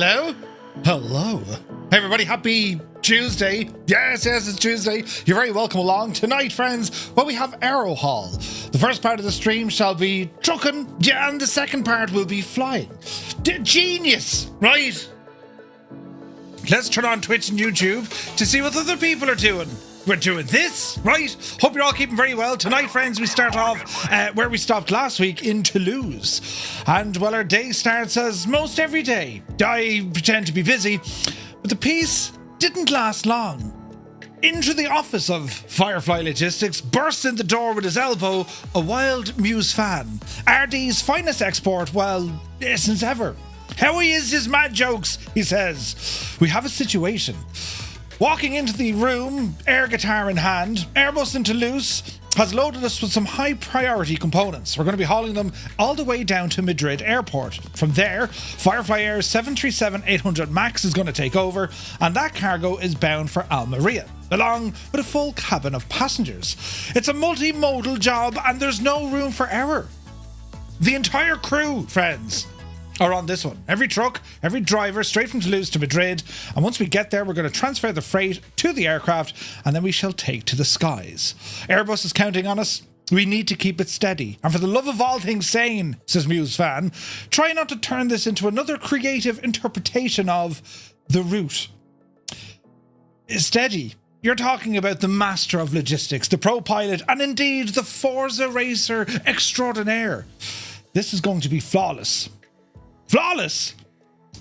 Hello? Hello. Hey everybody, happy Tuesday. Yes, it's Tuesday. You're very welcome along. Tonight, friends, we have AeroHaul. The first part of the stream shall be trucking, and the second part will be flying. Genius, right? Let's turn on Twitch and YouTube to see what other people are doing. We're doing this, right? Hope you're all keeping very well. Tonight, friends, we start off where we stopped last week in Toulouse. And, well, our day starts as most every day. I pretend to be busy, but the peace didn't last long. Into the office of Firefly Logistics bursts in the door with his elbow a wild Musefan, Ardee's finest export, well, since ever. Howayiz his mad jokes, he says. We have a situation. Walking into the room, air guitar in hand, Airbus in Toulouse has loaded us with some high priority components. We're going to be hauling them all the way down to Madrid Airport. From there, Firefly Air's 737-800 MAX is going to take over, and that cargo is bound for Almeria, along with a full cabin of passengers. It's a multimodal job, and there's no room for error. The entire crew, friends, are on this one. Every truck, every driver, straight from Toulouse to Madrid. And once we get there, we're going to transfer the freight to the aircraft, and then we shall take to the skies. Airbus is counting on us. We need to keep it steady. And for the love of all things sane, says Musefan, try not to turn this into another creative interpretation of the route. Steady. You're talking about the master of logistics, the pro pilot, and indeed the Forza racer extraordinaire. This is going to be flawless. Flawless!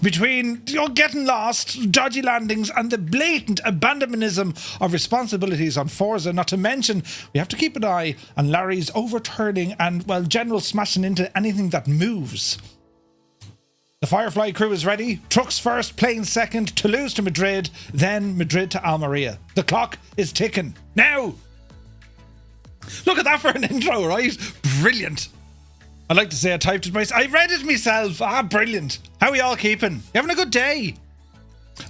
Between getting lost, dodgy landings, and the blatant abandonmentism of responsibilities on Forza, not to mention we have to keep an eye on Larry's overturning and, well, general smashing into anything that moves. The Firefly crew is ready. Trucks first, planes second, Toulouse to Madrid, then Madrid to Almeria. The clock is ticking. Now! Look at that for an intro, right? Brilliant. I'd like to say I typed it myself. I read it myself. Brilliant. How are we all keeping? You having a good day?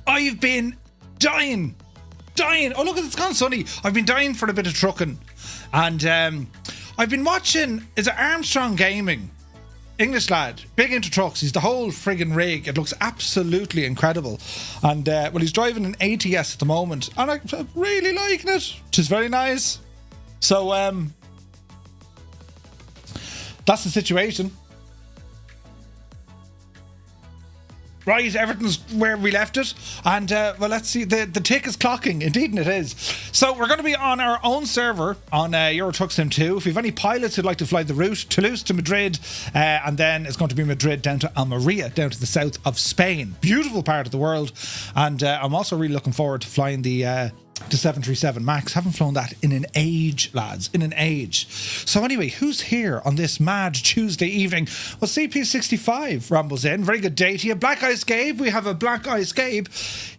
I've been dying. Oh, look, it's gone sunny. I've been dying for a bit of trucking. And I've been watching, is it Armstrong Gaming? English lad, big into trucks. He's the whole friggin' rig. It looks absolutely incredible. And, well, he's driving an ATS at the moment. And I'm really liking it, which is very nice. So, that's the situation. Right, everything's where we left it. And, well, let's see. The tick is clocking. Indeed, it is. So we're going to be on our own server on Euro Truck Sim 2. If you have any pilots who'd like to fly the route, Toulouse to Madrid, and then it's going to be Madrid down to Almeria, down to the south of Spain. Beautiful part of the world. And I'm also really looking forward to flying the 737 MAX. Haven't flown that in an age, lads, in an age. So anyway, who's here on this mad Tuesday evening? Well, CP65 rambles in. Very good day to you. Black Ice Gabe. We have a Black Ice Gabe.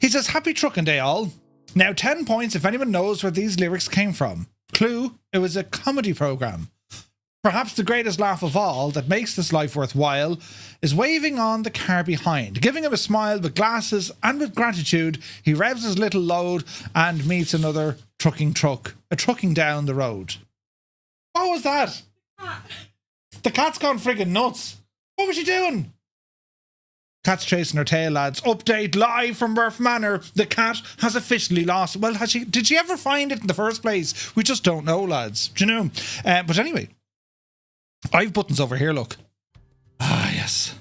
He says, happy trucking day all. Now 10 points if anyone knows where these lyrics came from. Clue, it was a comedy program. Perhaps the greatest laugh of all that makes this life worthwhile is waving on the car behind, giving him a smile with glasses, and with gratitude, he revs his little load and meets another trucking truck, a trucking down the road. What was that? The cat's gone friggin' nuts. What was she doing? Cat's chasing her tail, lads. Update live from Murph Manor. The cat has officially lost. Well, did she ever find it in the first place? We just don't know, lads. Do you know? But anyway, I've buttons over here, look. Yes.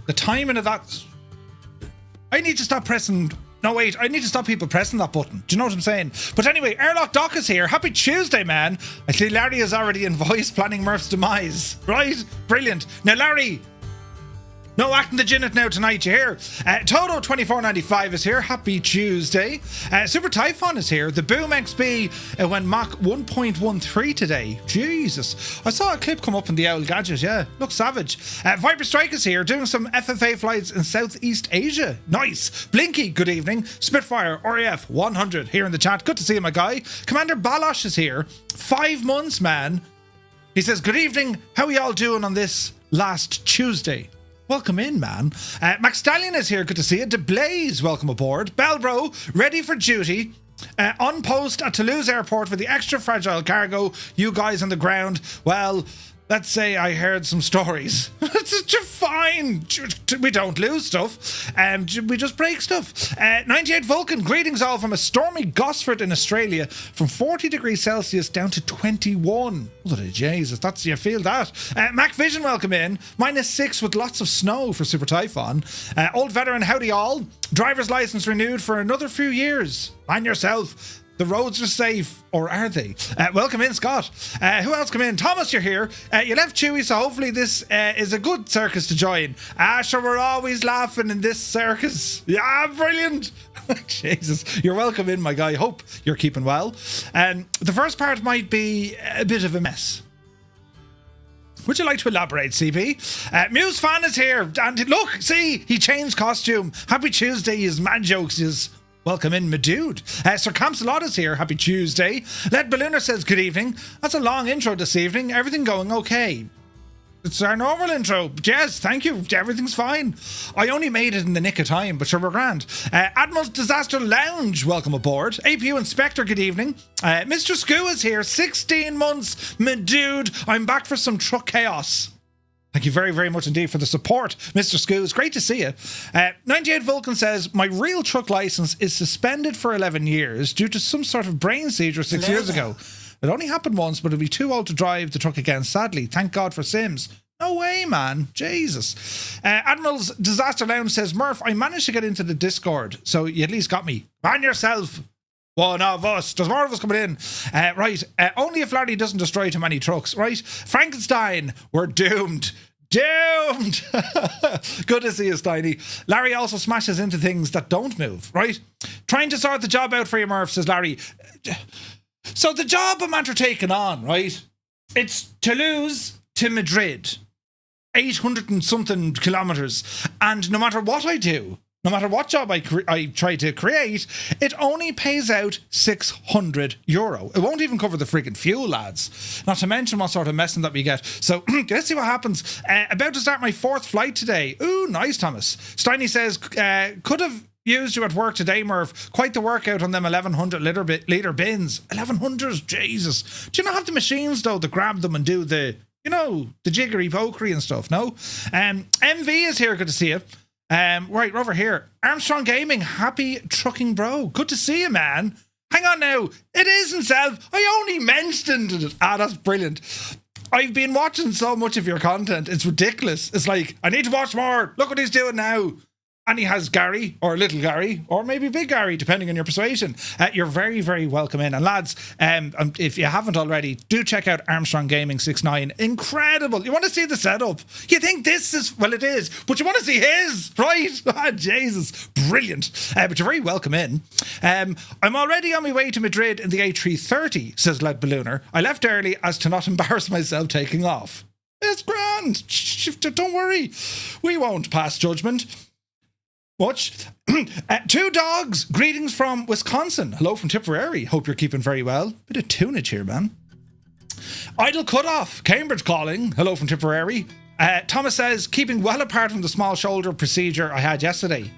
The timing of that. I need to stop pressing. No, wait. I need to stop people pressing that button. Do you know what I'm saying? But anyway, Airlock Doc is here. Happy Tuesday, man. I see Larry is already in voice planning Murph's demise. Right? Brilliant. Now, Larry, no acting the gin it now tonight, you hear? Toto2495 is here. Happy Tuesday. Super Typhon is here. The Boom XB went Mach 1.13 today. Jesus. I saw a clip come up in the Owl Gadget, yeah. Looks savage. Viper Strike is here, doing some FFA flights in Southeast Asia. Nice. Blinky, good evening. Spitfire, RAF 100 here in the chat. Good to see you, my guy. Commander Balosh is here. 5 months, man. He says, good evening. How are y'all doing on this last Tuesday? Welcome in, man. Max Stallion is here. Good to see you. DeBlaze, welcome aboard. Belbro, ready for duty. On post at Toulouse Airport for the extra fragile cargo. You guys on the ground, well, let's say I heard some stories. It's fine. We don't lose stuff. We just break stuff. 98 Vulcan, greetings all from a stormy Gosford in Australia, from 40 degrees Celsius down to 21. Bloody Jesus, that's, you feel that. Mac Vision, welcome in. -6 with lots of snow for Super Typhon. Old veteran, howdy all. Driver's license renewed for another few years. Mind yourself. The roads are safe, or are they? Welcome in, Scott. Who else come in? Thomas, you're here. You left Chewy, so hopefully this is a good circus to join. Sure, we're always laughing in this circus. Yeah, brilliant. Jesus, you're welcome in, my guy. Hope you're keeping well. The first part might be a bit of a mess. Would you like to elaborate, CP? Musefan is here. And look, see, he changed costume. Happy Tuesday, his mad jokes is... Welcome in, my dude. Sir Campsalot is here. Happy Tuesday. Led Ballooner says good evening. That's a long intro this evening. Everything going okay? It's our normal intro. Yes, thank you. Everything's fine. I only made it in the nick of time, but sure, we're grand. Admiral's Disaster Lounge, welcome aboard. APU Inspector, good evening. Mr. Scoo is here. 16 months, my dude. I'm back for some truck chaos. Thank you very, very much indeed for the support, Mr. Scoos. Great to see you. 98 Vulcan says, my real truck license is suspended for 11 years due to some sort of brain seizure 6 years ago. It only happened once, but it'll be too old to drive the truck again, sadly. Thank God for Sims. No way, man. Jesus. Admiral's Disaster Lounge says, Murph, I managed to get into the Discord, so you at least got me. Man yourself. One of us. There's more of us coming in. Right. Only if Larry doesn't destroy too many trucks. Right. Frankenstein. We're doomed. Doomed. Good to see you, Steiny. Larry also smashes into things that don't move. Right. Trying to sort the job out for you, Murph, says Larry. So the job I'm after taking on, right? It's Toulouse to Madrid. 800 and something kilometers. And no matter what I do, no matter what job I try to create, it only pays out €600. It won't even cover the freaking fuel, lads. Not to mention what sort of messing that we get. So let's see what happens. About to start my 4th flight today. Ooh, nice, Thomas. Steiny says, could have used you at work today, Murph. Quite the workout on them 1100 litre bins. 1100, Jesus. Do you not have the machines, though, to grab them and do the, you know, the jiggery pokery and stuff, no? MV is here. Good to see you. Right, over here. Armstrong Gaming, happy trucking bro. Good to see you, man. Hang on now. It is himself. I only mentioned it. That's brilliant. I've been watching so much of your content. It's ridiculous. It's like, I need to watch more. Look what he's doing now. And he has Gary, or little Gary, or maybe big Gary, depending on your persuasion. You're very, very welcome in. And lads, if you haven't already, do check out Armstrong Gaming 69. Incredible. You want to see the setup? You think this is, well, it is, but you want to see his, right? Jesus, brilliant. But you're very welcome in. I'm already on my way to Madrid in the A330, says Led Ballooner. I left early as to not embarrass myself taking off. It's grand. Don't worry. We won't pass judgment. Watch. 2 dogs. Greetings from Wisconsin. Hello from Tipperary. Hope you're keeping very well. Bit of tunage here, man. Idle Cutoff. Cambridge calling. Hello from Tipperary. Thomas says, keeping well apart from the small shoulder procedure I had yesterday.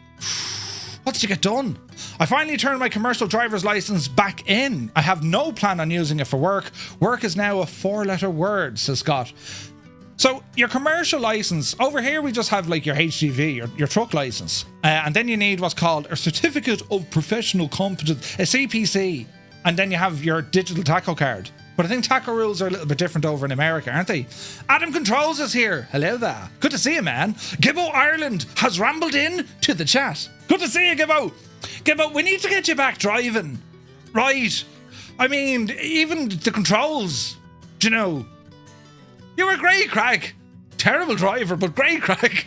What did you get done? I finally turned my commercial driver's license back in. I have no plan on using it for work. Work is now a 4-letter word, says Scott. So your commercial license, over here we just have like your HGV, your truck license. And then you need what's called a Certificate of Professional Competence, a CPC. And then you have your digital tacho card. But I think tacho rules are a little bit different over in America, aren't they? Adam Controls is here. Hello there. Good to see you, man. Gibbo Ireland has rambled in to the chat. Good to see you, Gibbo. Gibbo, we need to get you back driving. Right. I mean, even the controls, you know. You were great, crack. Terrible driver, but great, crack.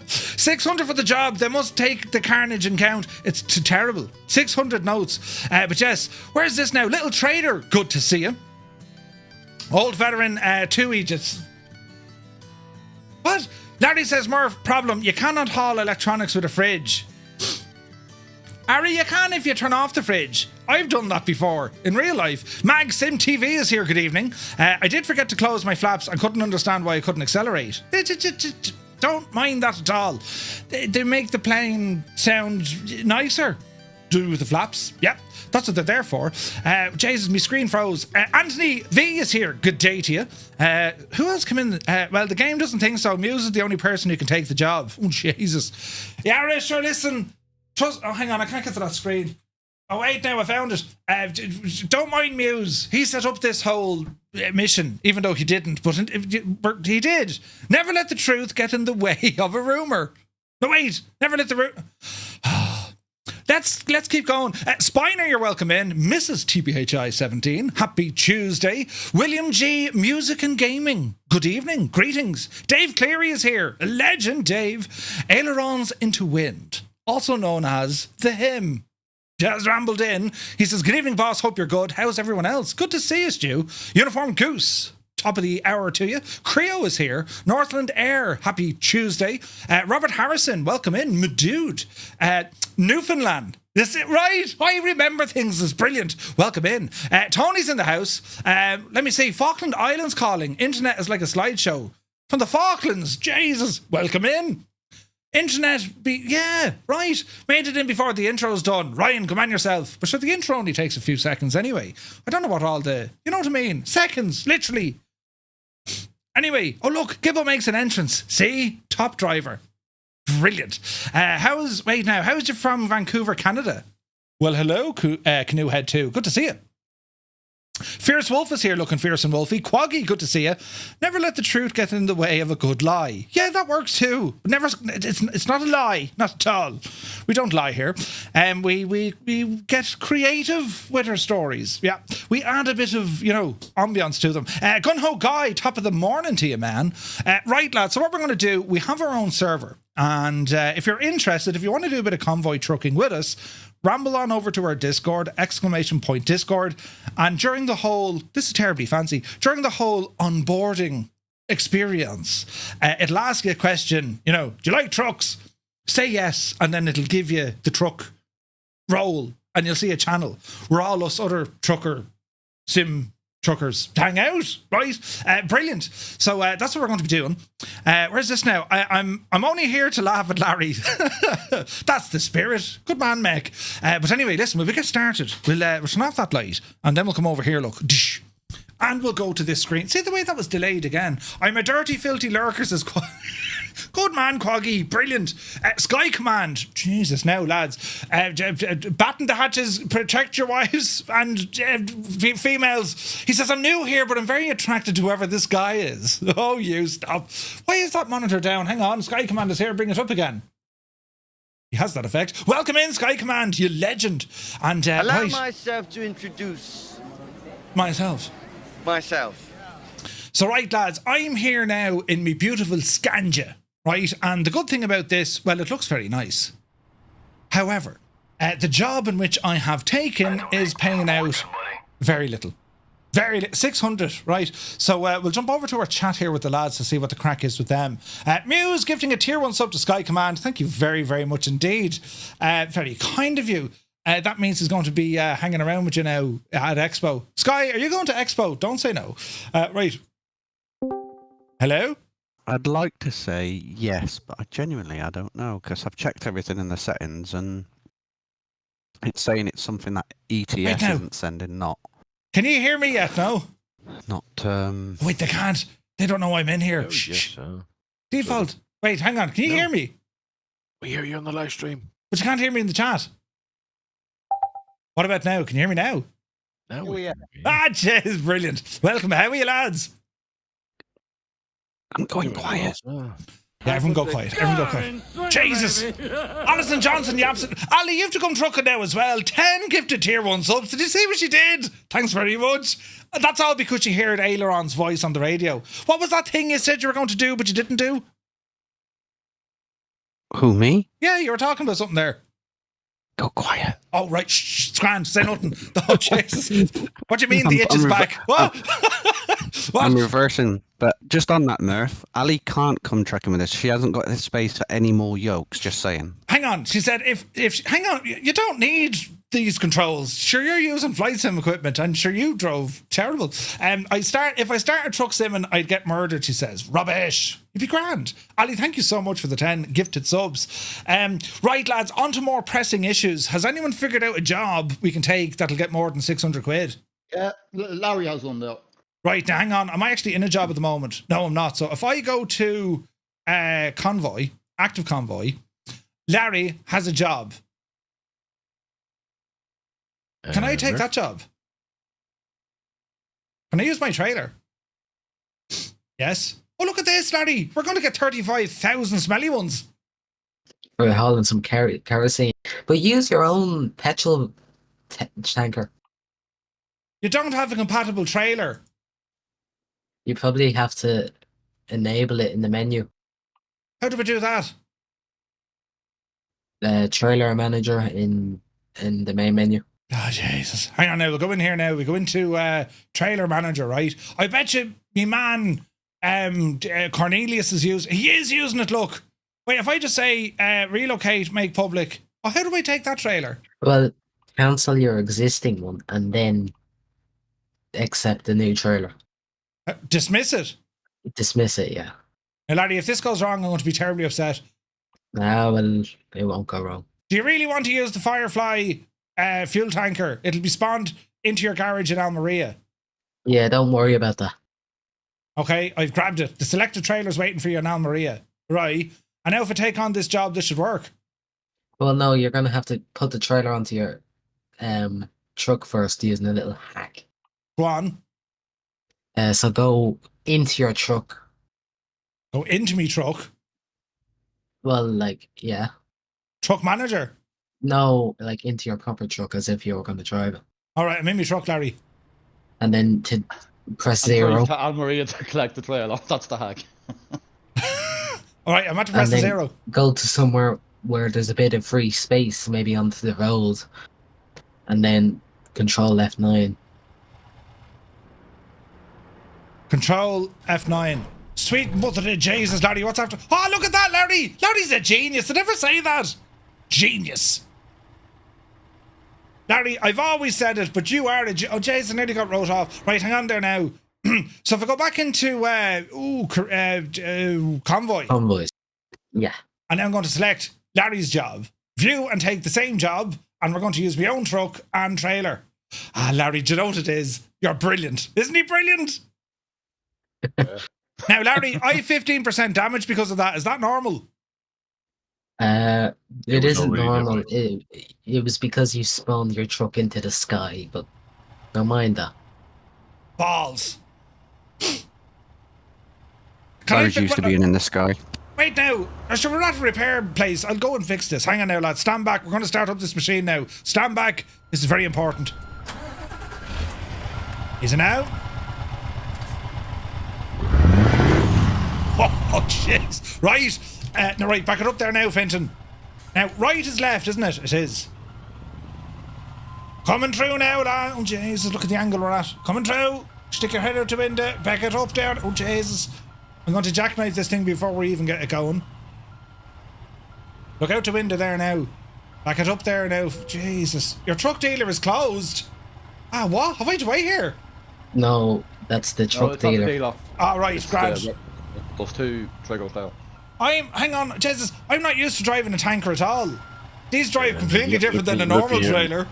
600 for the job. They must take the carnage in count. It's terrible. 600 notes. But yes, where's this now? Little Trader. Good to see you. Old veteran, 2 Egypts. What? Larry says, Murph, problem. You cannot haul electronics with a fridge. Ari, you can if you turn off the fridge. I've done that before in real life. Mag Sim TV is here. Good evening. I did forget to close my flaps. I couldn't understand why I couldn't accelerate. Don't mind that at all. They make the plane sound nicer. do the flaps. Yep, that's what they're there for. Jesus, my screen froze. Anthony V is here. Good day to you. Who else come in? Well, the game doesn't think so. Muse is the only person who can take the job. Oh, Jesus. Yeah, right, sure, listen. Trust. Oh, hang on, I can't get to that screen. Oh, wait, now I found it. Don't mind Muse. He set up this whole mission, even though he didn't, but he did. Never let the truth get in the way of a rumour. No, wait. Never let the Let's keep going. Spiner, you're welcome in. Mrs. TPHI 17, happy Tuesday. William G, music and gaming. Good evening, greetings. Dave Cleary is here. A legend, Dave. Ailerons into wind, also known as the hymn. Just rambled in. He says, good evening, boss. Hope you're good. How's everyone else? Good to see you, Stu. Uniform Goose. Top of the hour to you. Creo is here. Northland Air. Happy Tuesday. Robert Harrison. Welcome in. Madude. Newfoundland. Is it right? I remember things. Is brilliant. Welcome in. Tony's in the house. Let me see. Falkland Islands calling. Internet is like a slideshow. From the Falklands. Jesus. Welcome in. Internet, yeah, right. Made it in before the intro's done. Ryan, come on yourself. But sure, the intro only takes a few seconds anyway. I don't know what all the, you know what I mean? Seconds, literally. Anyway, oh look, Gibbo makes an entrance. See? Top driver. Brilliant. How's you from Vancouver, Canada? Well, hello, Canoe Head 2. Good to see you. Fierce Wolf is here looking fierce and wolfy. Quaggy, good to see you. Never let the truth get in the way of a good lie. Yeah, that works too. Never. It's not a lie, not at all. We don't lie here. We get creative with our stories. Yeah, we add a bit of ambience to them. Gunho Guy, top of the morning to you, man. Right, lads. So what we're going to do? We have our own server, and if you're interested, if you want to do a bit of convoy trucking with us, ramble on over to our Discord, !Discord, and during the whole, this is terribly fancy, during the whole onboarding experience, it'll ask you a question, do you like trucks? Say yes, and then it'll give you the truck role, and you'll see a channel where all us other sim truckers hang out, right? Brilliant. So that's what we're going to be doing. Where's this now? I'm only here to laugh at Larry. That's the spirit. Good man, Meg. But anyway, listen, we'll get started. We'll turn off that light, and then we'll come over here, look. And we'll go to this screen. See the way that was delayed again? I'm a dirty, filthy lurker, says good man, Quaggy. Brilliant. Sky Command. Jesus, now, lads. Batten the hatches, protect your wives and females. He says, I'm new here, but I'm very attracted to whoever this guy is. Oh, you stop. Why is that monitor down? Hang on. Sky Command is here. Bring it up again. He has that effect. Welcome in, Sky Command, you legend. And allow myself to introduce myself. So right, lads, I'm here now in my beautiful Scania, right? And the good thing about this, well, it looks very nice. However, the job in which I have taken is paying out very little. 600, right? So we'll jump over to our chat here with the lads to see what the crack is with them. Muse gifting a tier 1 sub to Sky Command. Thank you very, very much indeed. Very kind of you. That means he's going to be hanging around with you now at Expo. Sky, are you going to Expo? Don't say no. Right. Hello? I'd like to say yes, but I don't know, because I've checked everything in the settings and it's saying it's something that ETS isn't sending, not. Can you hear me yet? No? Not, Wait, they can't. They don't know I'm in here. Shh. Yes, Default. Wait, hang on. Can you hear me? We hear you on the live stream. But you can't hear me in the chat. What about now? Can you hear me now? Now we are. Jeez, brilliant. Welcome. How are you, lads? I'm going quiet. Yeah, everyone go quiet. Jesus. Alison Johnson, you absolute. Ali, you have to come trucking now as well. 10 gifted tier 1 subs. Did you see what she did? Thanks very much. That's all because you heard Aileron's voice on the radio. What was that thing you said you were going to do but you didn't do? Who, me? Yeah, you were talking about something there. Go quiet. Oh, right. Shh, Scran, say nothing. Oh, Jesus. What do you mean the itch is back? What? What? I'm reversing, but just on that, Murph, Ali can't come trekking with us. She hasn't got the space for any more yolks, just saying. Hang on. She said hang on, you don't need these controls. Sure, you're using flight sim equipment, and sure you drove terrible. If I started truck simming, I'd get murdered. She says, rubbish. You'd be grand. Ali, thank you so much for the 10 gifted subs. Right, lads, on to more pressing issues. Has anyone figured out a job we can take that'll get more than 600 quid? Yeah, Larry has one though. Right, now hang on. Am I actually in a job at the moment? No, I'm not. So if I go to Convoy, active Convoy, Larry has a job. Can I take that job? Can I use my trailer? Yes. Oh, look at this, Larry. We're going to get 35,000 smelly ones. We're hauling some kerosene. But use your own petrol tanker. You don't have a compatible trailer. You probably have to enable it in the menu. How do we do that? Trailer manager in the main menu. Oh, Jesus. Hang on now. We'll go in here now. We go into trailer manager, right? I bet you me man Cornelius is using it, look. Wait, if I just say relocate, make public, how do I take that trailer? Well, cancel your existing one and then accept the new trailer. Dismiss it? Dismiss it, yeah. Now, Larry, if this goes wrong, I'm going to be terribly upset. Well, it won't go wrong. Do you really want to use the Firefly fuel tanker? It'll be spawned into your garage in Almeria. Yeah, don't worry about that. Okay, I've grabbed it. The selected trailer's waiting for you in Almeria. Right. And now if I take on this job, this should work. Well, no, you're going to have to put the trailer onto your truck first using a little hack. Go on. So go into your truck. Go into me truck. Well, like, yeah. Truck manager. No, like into your proper truck as if you were going to drive it. All right, I'm in my truck, Larry. And then to press And zero. to Almeria to collect the trailer. That's the hack. All right, I'm at to press And the then zero. go to somewhere where there's a bit of free space, maybe onto the road. And then control F9. Control F9. Sweet mother of Jesus, Larry, what's after? Oh, look at that, Larry! Larry's a genius. I never say that. Genius. Larry, I've always said it, but you are oh, Jason nearly got wrote off. Right, hang on there now. So if I go back into Convoy. Convoys. Yeah. And I'm going to select Larry's job, view and take the same job, and we're going to use my own truck and trailer. Ah, Larry, do you know what it is? You're brilliant. Isn't he brilliant? Yeah. Now, Larry, I have 15% damage because of that. Is that normal? It was isn't already normal. It was because you spawned your truck into the sky, but don't mind that. Balls. Larry's used to being in the sky. Wait now. Sure, we're at a repair place. I'll go and fix this. Hang on now, lads. Stand back. We're going to start up this machine now. Stand back. This is very important. Is it now? Oh, jeez. Right. No, right. Back it up there now, Fenton. Now, right is left, isn't it? It is. Coming through now, lad. Oh, Jesus. Look at the angle we're at. Coming through. Stick your head out the window. Back it up there. Oh, Jesus. I'm going to jackknife this thing before we even get it going. Look out the window there now. Back it up there now. Jesus. Your truck dealer is closed. Ah, what? Have I to wait here? No, that's the No, truck it's not the dealer. dealer. Ah, right. It's, Grand. There's two triggers there. Hang on, Jesus, I'm not used to driving a tanker at all. These drive completely look- different than a look normal here. trailer.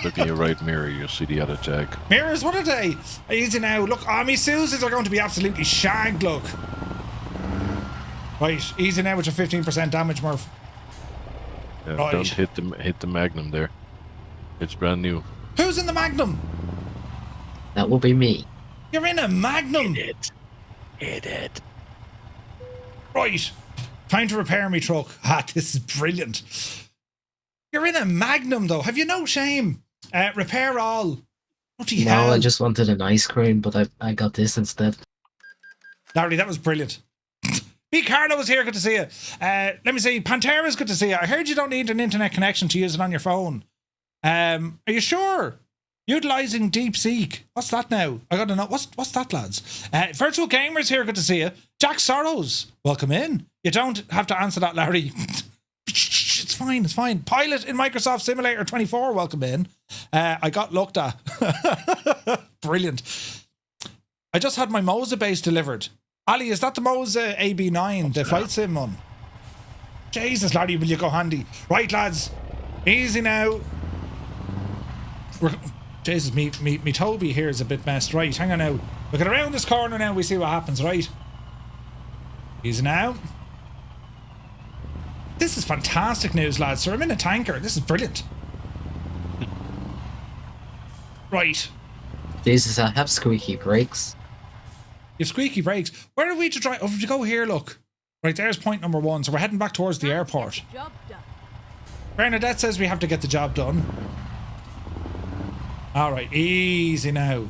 Look in your right mirror, you'll see the other tag. Mirrors, what are they? Easy now. Look, me Susie's are going to be absolutely shagged, look. Right, easy now with your 15% damage, Murph. Yeah, Right. Don't hit the Magnum there. It's brand new. Who's in the Magnum? That will be me. You're in a Magnum. Hit it. Right. Time to repair me truck. Ah, this is brilliant. You're in a Magnum, though. Have you no shame? Repair all. Bloody No, hell. I just wanted an ice cream, but I got this instead. Larry, that was brilliant. B. Carlo is here. Good to see you. Let me see. Pantera's good to see you. I heard you don't need an internet connection to use it on your phone. Are you sure? Utilising DeepSeek. What's that now? I gotta know. What's that, lads? Virtual Gamers here. Good to see you. Jack Sorrows. Welcome in. You don't have to answer that, Larry. It's fine. It's fine. Pilot in Microsoft Simulator 24, welcome in. I got looked at. Brilliant. I just had my Mosa base delivered. Ali, is that the Mosa AB9, the flight sim one? Jesus, laddie, will you go handy? Right, lads. Easy now. Jesus, me Toby here is a bit messed. Right, hang on now. Look at around this corner now, we see what happens, right? Easy now. This is fantastic news, lads. So I'm in a tanker. This is brilliant. Right. Jesus, I have squeaky brakes. You have squeaky brakes. Where are we to drive? Oh, if you go here, look. Right, there's point number 1. So we're heading back towards the airport. Bernadette says we have to get the job done. Alright, easy now.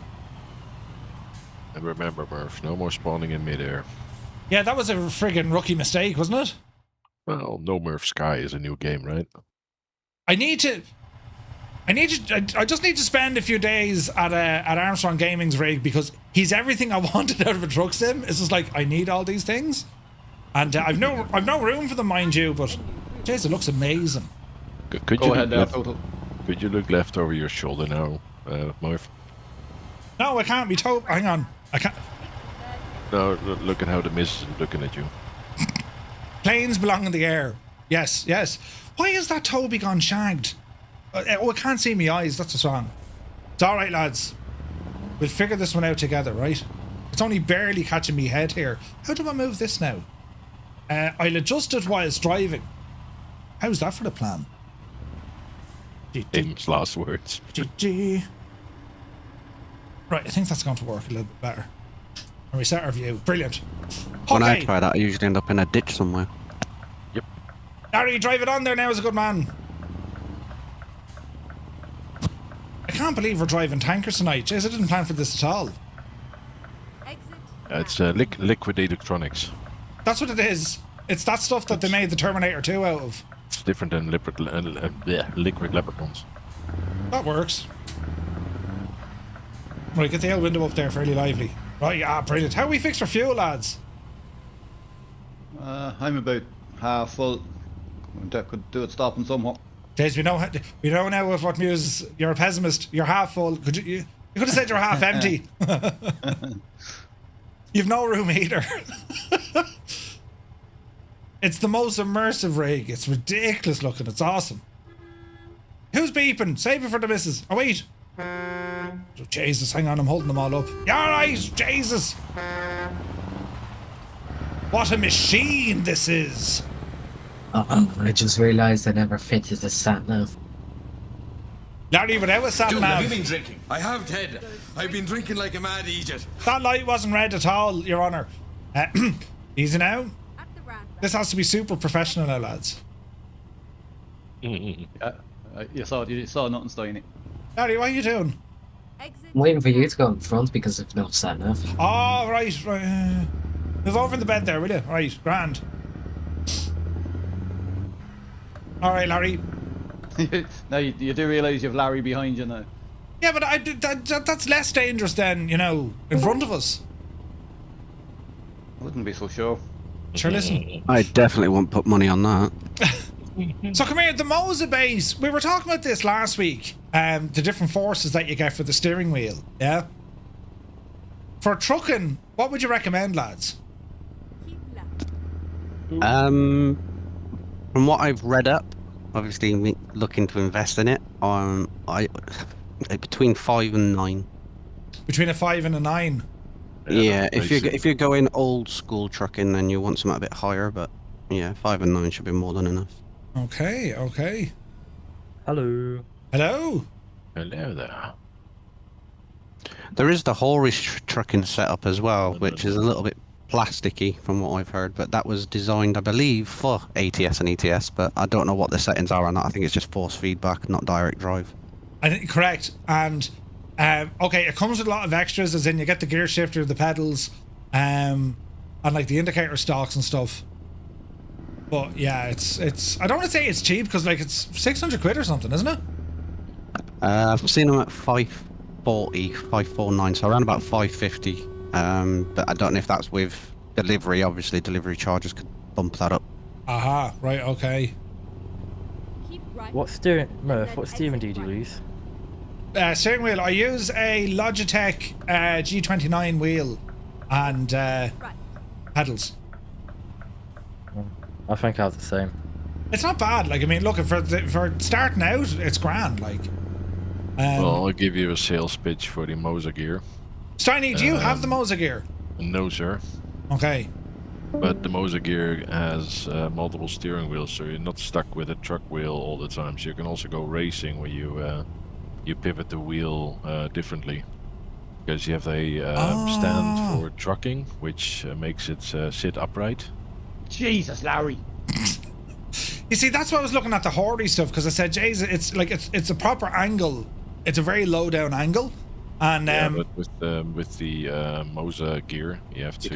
And remember, Murph, no more spawning in midair. Yeah, that was a friggin' rookie mistake, wasn't it? Well, No Murph Sky is a new game, right? I just need to spend a few days at Armstrong Gaming's rig because he's everything I wanted out of a truck sim. It's just like I need all these things, and I've no room for them, mind you. But jeez, it looks amazing. Could Go you ahead look there, left, Total. could you look left over your shoulder now, Murph? No, I can't be told. Hang on, I can't. No, look at how the mist is looking at you. Planes belong in the air. Yes, yes. Why is that Toby gone shagged? Oh, I can't see my eyes. That's what's wrong. It's all right, lads. We'll figure this one out together, right? It's only barely catching me head here. How do I move this now? I'll adjust it whilst driving. How's that for the plan? Famous last words. Right, I think that's going to work a little bit better. And we set our view. Brilliant. When I Okay, try that, I usually end up in a ditch somewhere. Larry, drive it on there now as a good man. I can't believe we're driving tankers tonight. Jeez, I didn't plan for this at all. It's liquid electronics. That's what it is. It's that stuff that they made the Terminator 2 out of. It's different than liquid leprechauns. That works. Right, get the L window up there fairly lively. Right, brilliant. How are we fixed for fuel, lads? I'm about half full. That could do it stopping somewhat. Jeez, we know now of what news. You're a pessimist. You're half full. You could have said you're half empty. You've no room either. It's the most immersive rig. It's ridiculous looking. It's awesome. Who's beeping? Save it for the missus. Oh, wait. Oh, Jesus, hang on. I'm holding them all up. You all right? Jesus. What a machine this is. Uh-oh, I just realised I never fitted the sat-nav. Larry, without a sat Dude, have you nav, been drinking? I have, Ted. I've been drinking like a mad idiot. that light wasn't red at all, Your Honour. Easy now. This has to be super professional now, lads. You saw nothing stopping it. Larry, what are you doing? I'm waiting for you to go in front because of no sat-nav. Oh, right. Move over in the bed there, will you? Right, grand. All right, Larry. Now you do realise you have Larry behind you now. Yeah, but that's less dangerous than, in front of us. I wouldn't be so sure. Sure, listen. I definitely won't put money on that. So come here, the Mosa base. We were talking about this last week. The different forces that you get for the steering wheel. Yeah. For trucking, what would you recommend, lads? From what I've read up, obviously looking to invest in it, I between 5 and 9. Between a 5 and a 9. Yeah, if you're going old school trucking, then you want something a bit higher, but yeah, 5 and 9 should be more than enough. Okay. Hello. Hello. Hello there. There is the haulage trucking setup as well, which is a little bit plasticky from what I've heard, but that was designed, I believe, for ATS and ETS, but I don't know what the settings are on that. I think it's just force feedback, not direct drive. I think correct. And okay, it comes with a lot of extras, as in you get the gear shifter, the pedals, and like the indicator stalks and stuff. But yeah, it's I don't want to say it's cheap because like it's 600 quid or something, isn't it? I've seen them at 540, 549, so around about 550. But I don't know if that's with delivery. Obviously, delivery charges could bump that up. Aha, right, okay. What steering do you use? Steering wheel. I use a Logitech G29 wheel and pedals. I think I have the same. It's not bad. Like, I mean, look, for starting out, it's grand. Like, Well, I'll give you a sales pitch for the Moza gear. Steiny, do you have the Moza gear? No, sir. Okay. But the Moza gear has multiple steering wheels, so you're not stuck with a truck wheel all the time. So you can also go racing where you pivot the wheel differently. Because you have a stand for trucking, which makes it sit upright. Jesus, Larry. You see, that's why I was looking at the Hordey stuff, because I said, "Jeez, it's like it's a proper angle. It's a very low down angle." And yeah, but with the Moza gear, you have to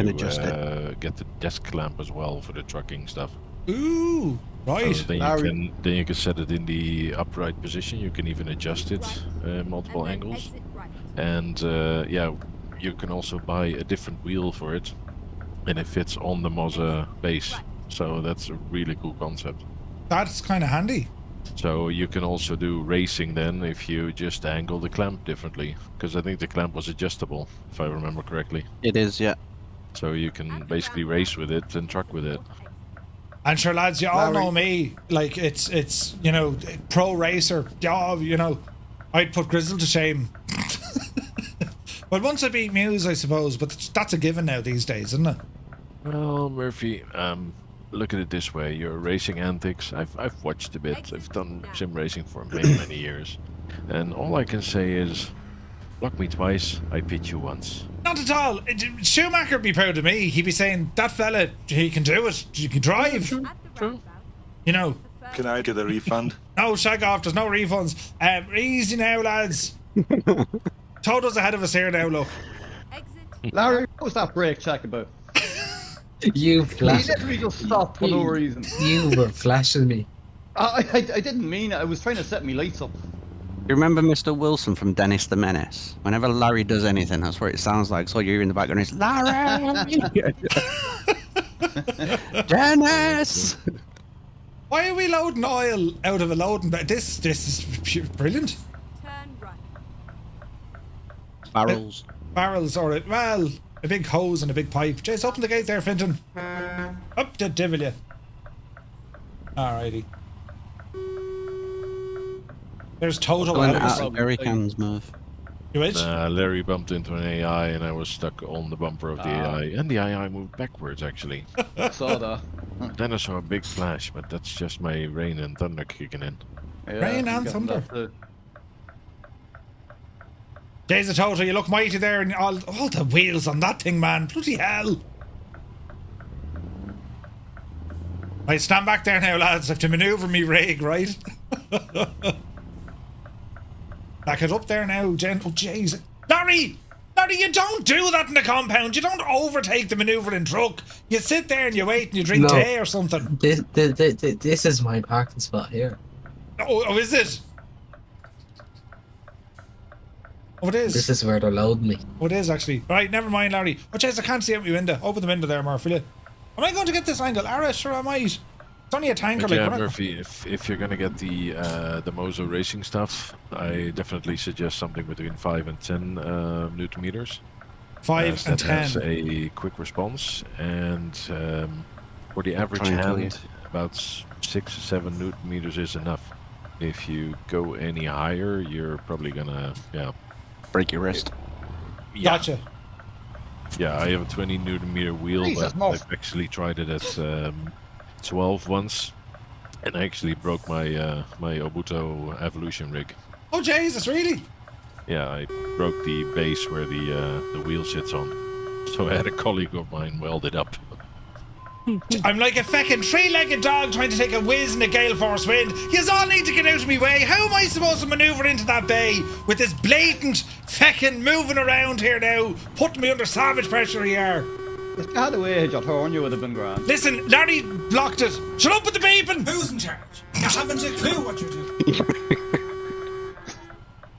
get the desk clamp as well for the trucking stuff. Ooh, right. So then you can set it in the upright position. You can even adjust it multiple angles, and yeah, you can also buy a different wheel for it, and it fits on the Moza base. So that's a really cool concept. That's kind of handy. So you can also do racing then if you just angle the clamp differently, because I think the clamp was adjustable, if I remember correctly. It is, yeah. So you can basically race with it and truck with it. And sure, lads, you all know me. Like, it's you know, pro racer. Yeah, you know, I'd put Grizzle to shame. But once I beat Muse, I suppose. But that's a given now these days, isn't it? Well, Murphy, look at it this way: your racing antics. I've watched a bit. I've done sim racing for many years, and all I can say is, block me twice, I pit you once. Not at all. Schumacher would be proud of me. He'd be saying, "That fella, he can do it. He can drive." True. You know. Can I get a refund? No, shag off. There's no refunds. Easy now, lads. Toto's ahead of us here now. Look. Larry, what was that brake check about? You He flashed. literally just stopped for no reason. You were flashing me. I didn't mean it. I was trying to set me lights up. You remember Mr. Wilson from Dennis the Menace? Whenever Larry does anything, that's what it sounds like. So you're in the background, it's Larry! Dennis! Why are we loading oil out of a loading bed? This is brilliant. Barrels. Barrels, or well, a big hose and a big pipe. Jeez, open the gate there, Finton. Up the devil you. Alrighty. There's Toto Going out out of jerry cans, Murph. You which? Larry bumped into an AI and I was stuck on the bumper of the AI, and the AI moved backwards actually. I saw that. Then I saw a big flash, but that's just my rain and thunder kicking in. Yeah, Rain I'm and getting thunder. that too. Jeez, Toto, you look mighty there, and all the wheels on that thing, man. Bloody hell. Right, stand back there now, lads. I have to manoeuvre me rig, right? Back it up there now, Jen. Oh, jeez. Larry! Larry, you don't do that in the compound. You don't overtake the manoeuvring truck. You sit there and you wait and you drink tea or something. This is my parking spot here. Oh, is it? Oh, it is. This is where they're loading me. Oh, it is actually. Right, never mind, Larry. Oh, jeez, I can't see out my window. Open the window there, Murph, will you? Am I going to get this angle? Ara, sure I might. It's only a tanker, But yeah, like. Murphy, if you're gonna get the Moza racing stuff, I definitely suggest something between 5 and 10 Newton meters. 5 and that 10. has a quick response, and for the average Try and kill hand, about 6 or 7 Newton meters is enough. If you go any higher, you're probably gonna Break your wrist. Yeah. Gotcha. Yeah, I have a 20 Newton meter wheel, Jesus, but Murph. I've actually tried it at 12 once, and I actually broke my my Obuto Evolution rig. Oh, Jesus, really? Yeah, I broke the base where the wheel sits on. So I had a colleague of mine weld it up. I'm like a feckin' three-legged dog trying to take a whiz in a gale force wind. Yous all need to get out of me way. How am I supposed to manoeuvre into that bay with this blatant feckin' moving around here now, putting me under savage pressure here? If you had a wage at horn, you would have been grand. Listen, Larry blocked it. Shut up with the beeping! Who's in charge? You haven't a clue what you're doing.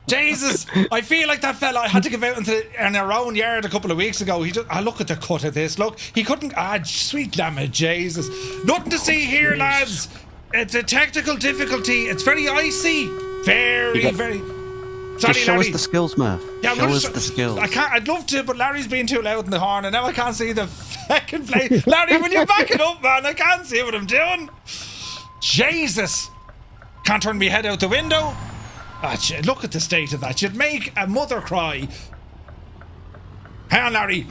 Jesus, I feel like that fella. I had to give out in our own yard a couple of weeks ago. Look at the cut of this. Look, he couldn't. Sweet lamb of Jesus. Nothing to see here, lads. It's a technical difficulty. It's very icy. Very, very. Sorry, Just show Larry. us the skills, Murph. Yeah, show us the skills. I can't. I'd love to, but Larry's being too loud in the horn, and now I can't see the fucking plane. Larry, will you back it up, man? I can't see what I'm doing. Jesus! Can't turn my head out the window. Ah, look at the state of that. You'd make a mother cry. Hang on, Larry.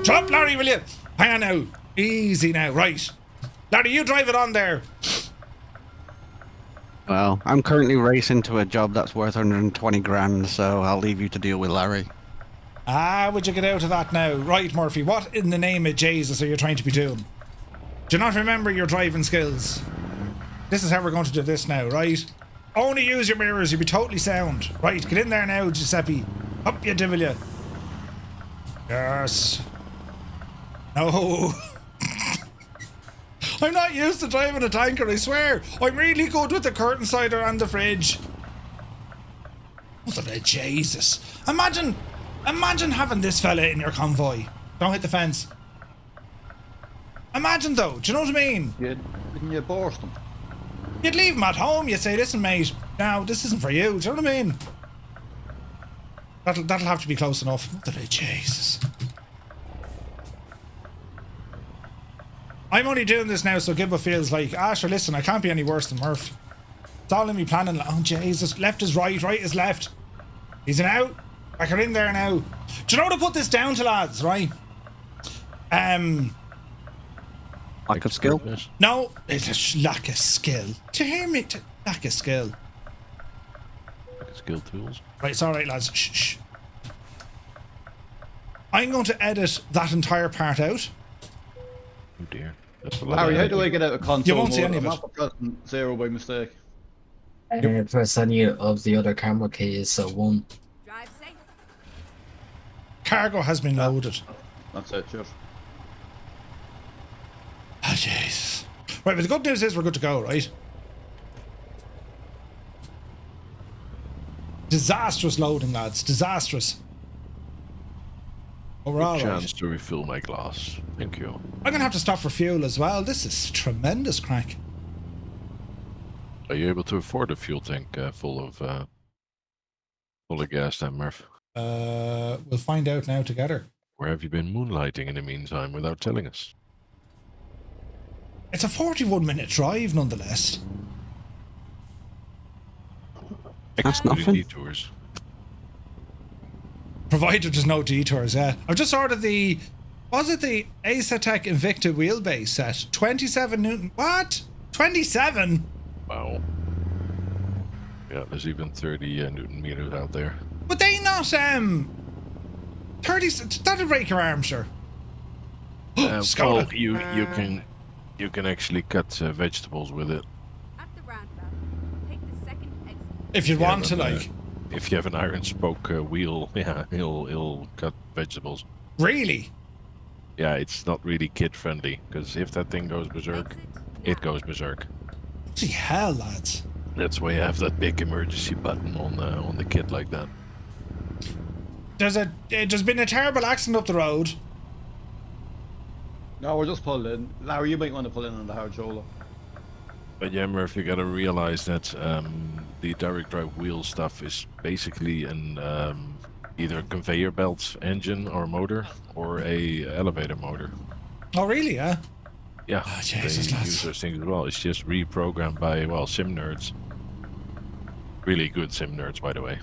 Shut up, Larry, will you? Hang on now. Easy now. Right. Larry, you drive it on there. Well, I'm currently racing to a job that's worth 120 grand, so I'll leave you to deal with Larry. Ah, would you get out of that now? Right, Murphy, what in the name of Jesus are you trying to be doing? Do you not remember your driving skills? This is how we're going to do this now, right? Only use your mirrors, you'll be totally sound. Right, get in there now, Giuseppe. Up you do, will you? Yes. No. I'm not used to driving a tanker, I swear. I'm really good with the curtain cider and the fridge. Mother of Jesus. Imagine having this fella in your convoy. Don't hit the fence. Imagine though, do you know what I mean? Didn't you burst them? You'd leave him at home, you'd say, listen mate, now this isn't for you, do you know what I mean? That'll have to be close enough. Mother of Jesus. I'm only doing this now so Gibbo feels like, sure, listen, I can't be any worse than Murph. It's all in me planning. Oh, Jesus. Left is right, right is left. He's an out. Back her in there now. Do you know what to put this down to, lads, right? Lack of skill? No, it's a lack of skill. Do you hear me? Lack of skill. Lack of skill tools. Right, it's alright, lads. Shh. I'm going to edit that entire part out. Oh dear. That's a lot Larry, of how do I get out of console You won't see mode? any of I'm it. after pressing 0 by mistake. Press any of the other camera keys, so 1. Drive safe. Cargo has been loaded. That's it, cheers. Oh, jeez. Right, but the good news is we're good to go, right? Disastrous loading, lads. Disastrous. But we're all Chance right. to refill my glass. Thank you. I'm gonna have to stop for fuel as well. This is tremendous crack. Are you able to afford a fuel tank full of gas then, Murph? We'll find out now together. Where have you been moonlighting in the meantime without telling us? It's a 41-minute drive, nonetheless. That's Excluding nothing. detours. Provided there's no detours, yeah. I've just ordered the... Was it the Aesatec Invicta wheelbase set? 27 Newton... What? 27? Wow. Yeah, there's even 30 Newton meters out there. But they not, 30... That'll break your arm, sure. Well, Skoda. you can actually cut vegetables with it. At the roundabout, take the second exit. If you want to, but, like... If you have an iron spoke wheel, yeah, he'll cut vegetables. Really? Yeah, it's not really kid friendly because if that thing goes berserk, it goes berserk. Bloody hell, lads. That's why you have that big emergency button on the kit like that. There's been a terrible accident up the road. No, we're just pulled in. Larry, you might want to pull in on the hard shoulder. But yeah, Murph, you gotta realize that the direct drive wheel stuff is basically an either a conveyor belt engine or motor or a elevator motor. Oh, really, yeah? Yeah, Oh, Jesus, they lads. use those things as well. It's just reprogrammed by, well, sim nerds. Really good sim nerds, by the way.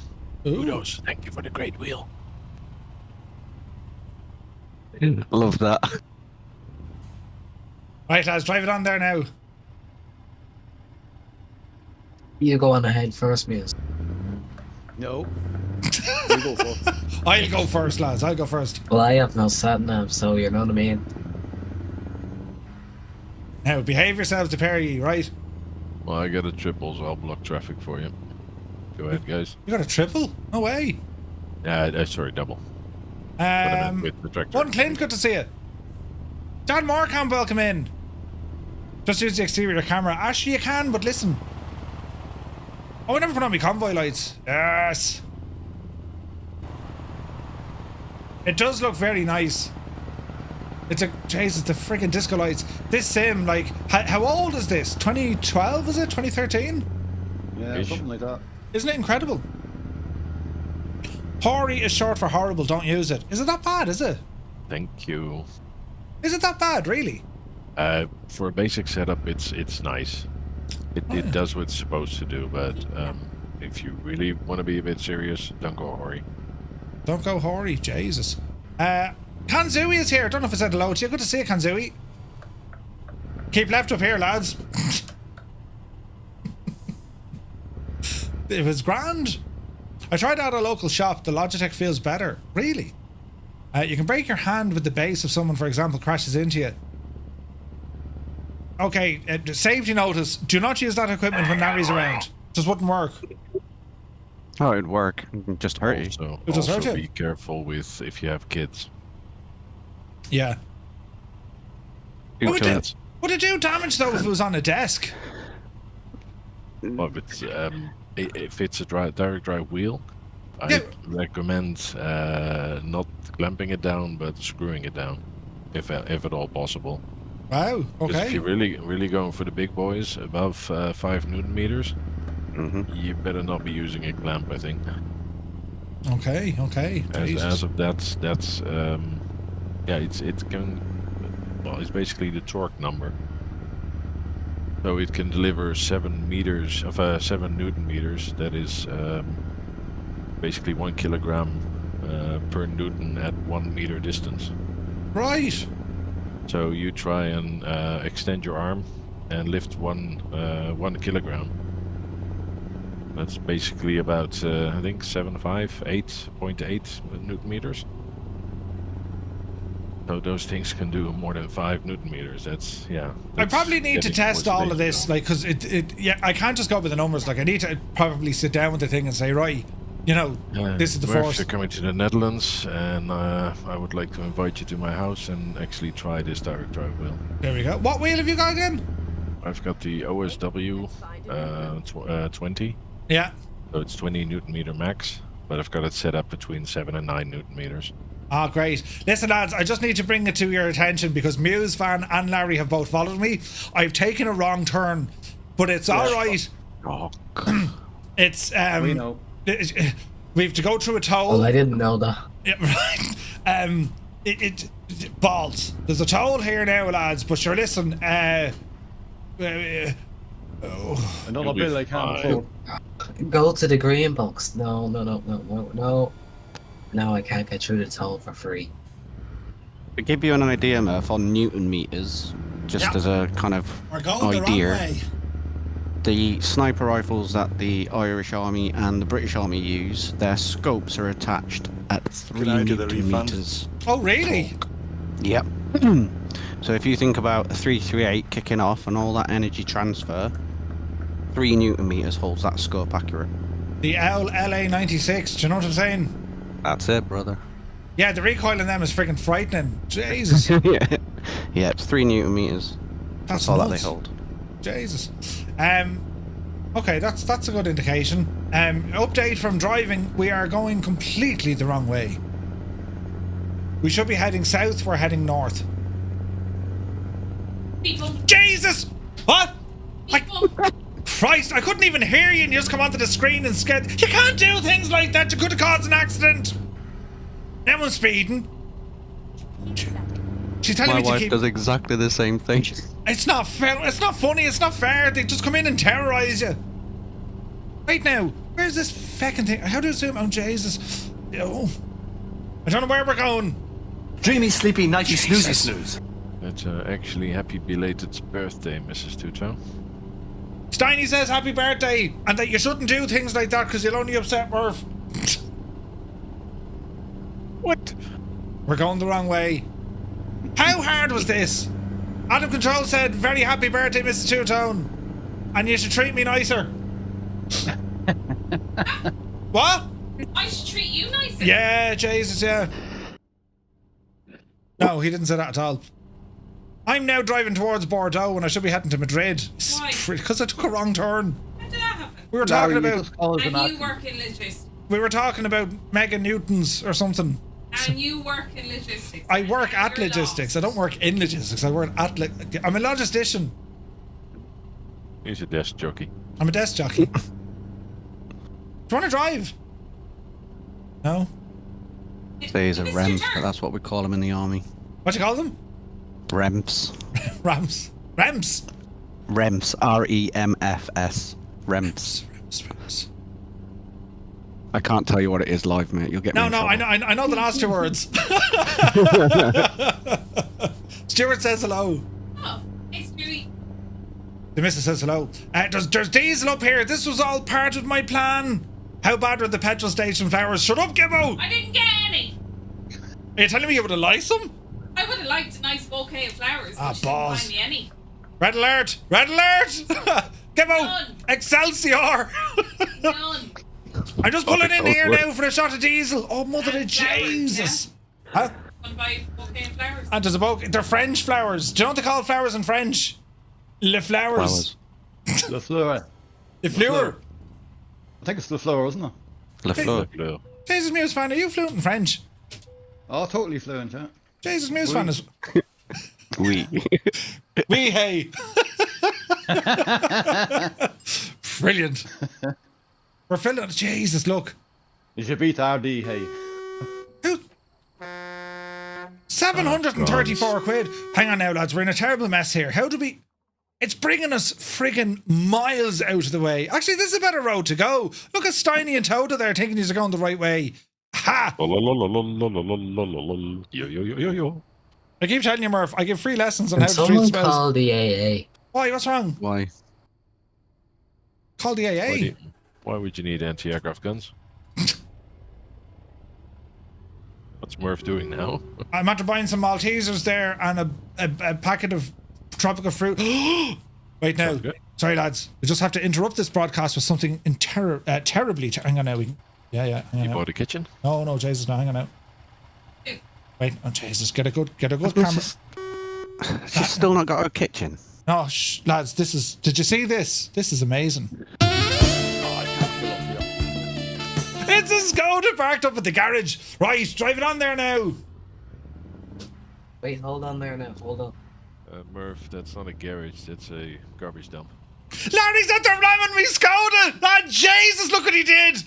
Ooh. Kudos. Thank you for the great wheel. Love that. Right, lads, drive it on there now. You go on ahead first, Muse. No. You go first. I'll go first, lads. I'll go first. Well, I have no sat nav, so you know what I mean. Now, behave yourselves, the pair of you, right? Well, I got a triple, so I'll block traffic for you. Go ahead, guys. You got a triple? No way. Sorry, double. But I meant with the tractor. One Clint, good to see you. John Morecambe, welcome in. Just use the exterior camera. Actually, you can, but listen. Oh, I never put on my convoy lights. Yes. It does look very nice. Jesus, the freaking disco lights. This sim, like, how old is this? 2012, is it? 2013? Yeah, Ish. something like that. Isn't it incredible? Hoary is short for horrible, don't use it. Is it that bad, is it? Thank you. Is it that bad, really? For a basic setup, it's nice. It does what it's supposed to do, but if you really want to be a bit serious, don't go hoary. Don't go hoary, Jesus. Kanzui is here. I don't know if I said hello to you. Good to see you, Kanzui. Keep left up here, lads. It was grand. I tried out a local shop. The Logitech feels better. Really? You can break your hand with the base if someone, for example, crashes into you. Okay, safety notice. Do not use that equipment when Larry's around. Just wouldn't work. Oh, it'd work. It'd just hurt you. Also, It just hurt you. be careful with if you have kids. Yeah. Two Would kids. it do damage though if it was on a desk? Well, if it's a direct drive wheel, Yeah. I recommend not clamping it down, but screwing it down, if at all possible. Wow. 'Cause if Okay. you're really going for the big boys above 5 Newton meters, you better not be using a clamp, I think. Okay. Okay. As of that's yeah, it can. Well, it's basically the torque number. So it can deliver 7 meters of 7 Newton meters. That is basically 1 kilogram per Newton at 1 meter distance. Right. So you try and extend your arm and lift 1 kilogram. That's basically about I think 8.8 Newton meters. So those things can do more than 5 Newton meters. That's I probably need to getting test towards all of the this, basic like, because I can't just go with the numbers. Like, I need to probably sit down with the thing and say, right, you know, now. this is the Murph, force. you're coming to the Netherlands, and I would like to invite you to my house and actually try this direct drive wheel. There we go. What wheel have you got again? I've got the OSW 20. Yeah. So it's 20 Newton meter max, but I've got it set up between 7 and 9 Newton meters. Ah, great. Listen, lads, I just need to bring it to your attention because Musefan and Larry have both followed me. I've taken a wrong turn, but it's all right. Oh, It's We know. we have to go through a toll. Well, I didn't know that. Yeah, right. Balls. There's a toll here now, lads. But sure, listen. Another You'll be bill I can't fine. afford. Go to the green box. No. No, I can't get through the toll for free. To give you an idea, Murph, on Newton meters, just Yeah. as a kind of We're going the wrong idea, way. the sniper rifles that the Irish Army and the British Army use, their scopes are attached at 3 I get a Newton refund? meters. Oh, really? Yep. So if you think about a 338 kicking off and all that energy transfer, 3 Newton meters holds that scope accurate. The LA96. Do you know what I'm saying? That's it, brother. Yeah, the recoil in them is freaking frightening. Jesus. yeah, it's 3 Newton meters. That's all that they nuts. hold. Jesus. Okay, that's a good indication. Update from driving. We are going completely the wrong way. We should be heading south. We're heading north. People. Jesus! What? People. Christ, I couldn't even hear you and you just come onto the screen and scared. You can't do things like that. You could have caused an accident. Now I'm speeding. She's telling My me to wife keep... does exactly the same thing. It's not fair. It's not funny. It's not fair. They just come in and terrorize you. Right now, where's this feckin' thing? How do I zoom? Oh, Jesus. Oh. I don't know where we're going. Dreamy, sleepy, nighty, snoozy, snooze. It's actually happy belated birthday, Mrs. Tuto. Steiny says happy birthday and that you shouldn't do things like that because you'll only upset Murph. What? We're going the wrong way. How hard was this? Adam Control said, very happy birthday, Mrs. Two-Tone. And you should treat me nicer. What? I should treat you nicer. Yeah, Jesus, yeah. No, he didn't say that at all. I'm now driving towards Bordeaux when I should be heading to Madrid. Why? Because I took a wrong turn. How did that happen? We were talking Larry, you about... just call us And an you accident. work in Liz. We were talking about mega newtons or something. And you work in logistics. I work at You're logistics. I lost. don't work in logistics. I work at. I'm a logistician. He's a desk jockey. I'm a desk jockey. Do you want to drive? No. Say he's a Mr. REMS, Turk. but that's what we call him in the army. What do you call them? REMS. Rams. Rams. REMS. REMFS. REMS. Rams. I can't tell you what it is live, mate. You'll get me No, in no, trouble. I know the last two words. Stuart says hello. Oh, hey, Stewie. The missus says hello. There's diesel up here. This was all part of my plan. How bad are the petrol station flowers? Shut up, Gibbo! I didn't get any. Are you telling me you would have liked some? I would have liked a nice bouquet of flowers. Ah, but you didn't balls. find me any. Red alert! Red alert! Gibbo! None. Excelsior! None. I'm just pulling in here Wood. now for a shot of diesel. Oh, mother of And flowers, Jesus! Huh? Want to buy a bouquet of flowers? And there's a bouquet. They're French flowers. Do you know what they call flowers in French? Le flowers. Le Fleur. Le fleur. I think it's Le Fleur, isn't it? Le Fleur. Blue. Jesus Musefan, are you fluent in French? Oh, totally fluent, yeah. Jesus Musefan is. Oui. We hey. Brilliant. We're filling. Jesus, look. Je beat Ardee, hey. Who? 734 quid. Hang on now, lads. We're in a terrible mess here. How do we? It's bringing us friggin' miles out of the way. Actually, this is a better road to go. Look at Steiny and Toda there thinking he's going the right way. Ha! Yo, yo, yo, yo, yo. I keep telling you, Murph, I give free lessons on Can how to treat someone spells. call the AA? Why? What's wrong? Why? Call the AA. Why would you need anti-aircraft guns? What's Murph doing now? I'm after buying some Maltesers there and a packet of tropical fruit. Wait now. Okay. Sorry, lads. We just have to interrupt this broadcast with something terribly. Hang on now. Yeah. Hang on You now. bought a kitchen? No, Jesus, no, hang on now. Wait, oh Jesus, get a good camera. She's still not got her kitchen. No, lads, did you see this? This is amazing. It's a Skoda parked up at the garage. Right, drive it on there now. Wait, hold on there now. Hold on. Murph, that's not a garage, that's a garbage dump. Larry's out there ramming me Skoda. Ah, Jesus, look what he did.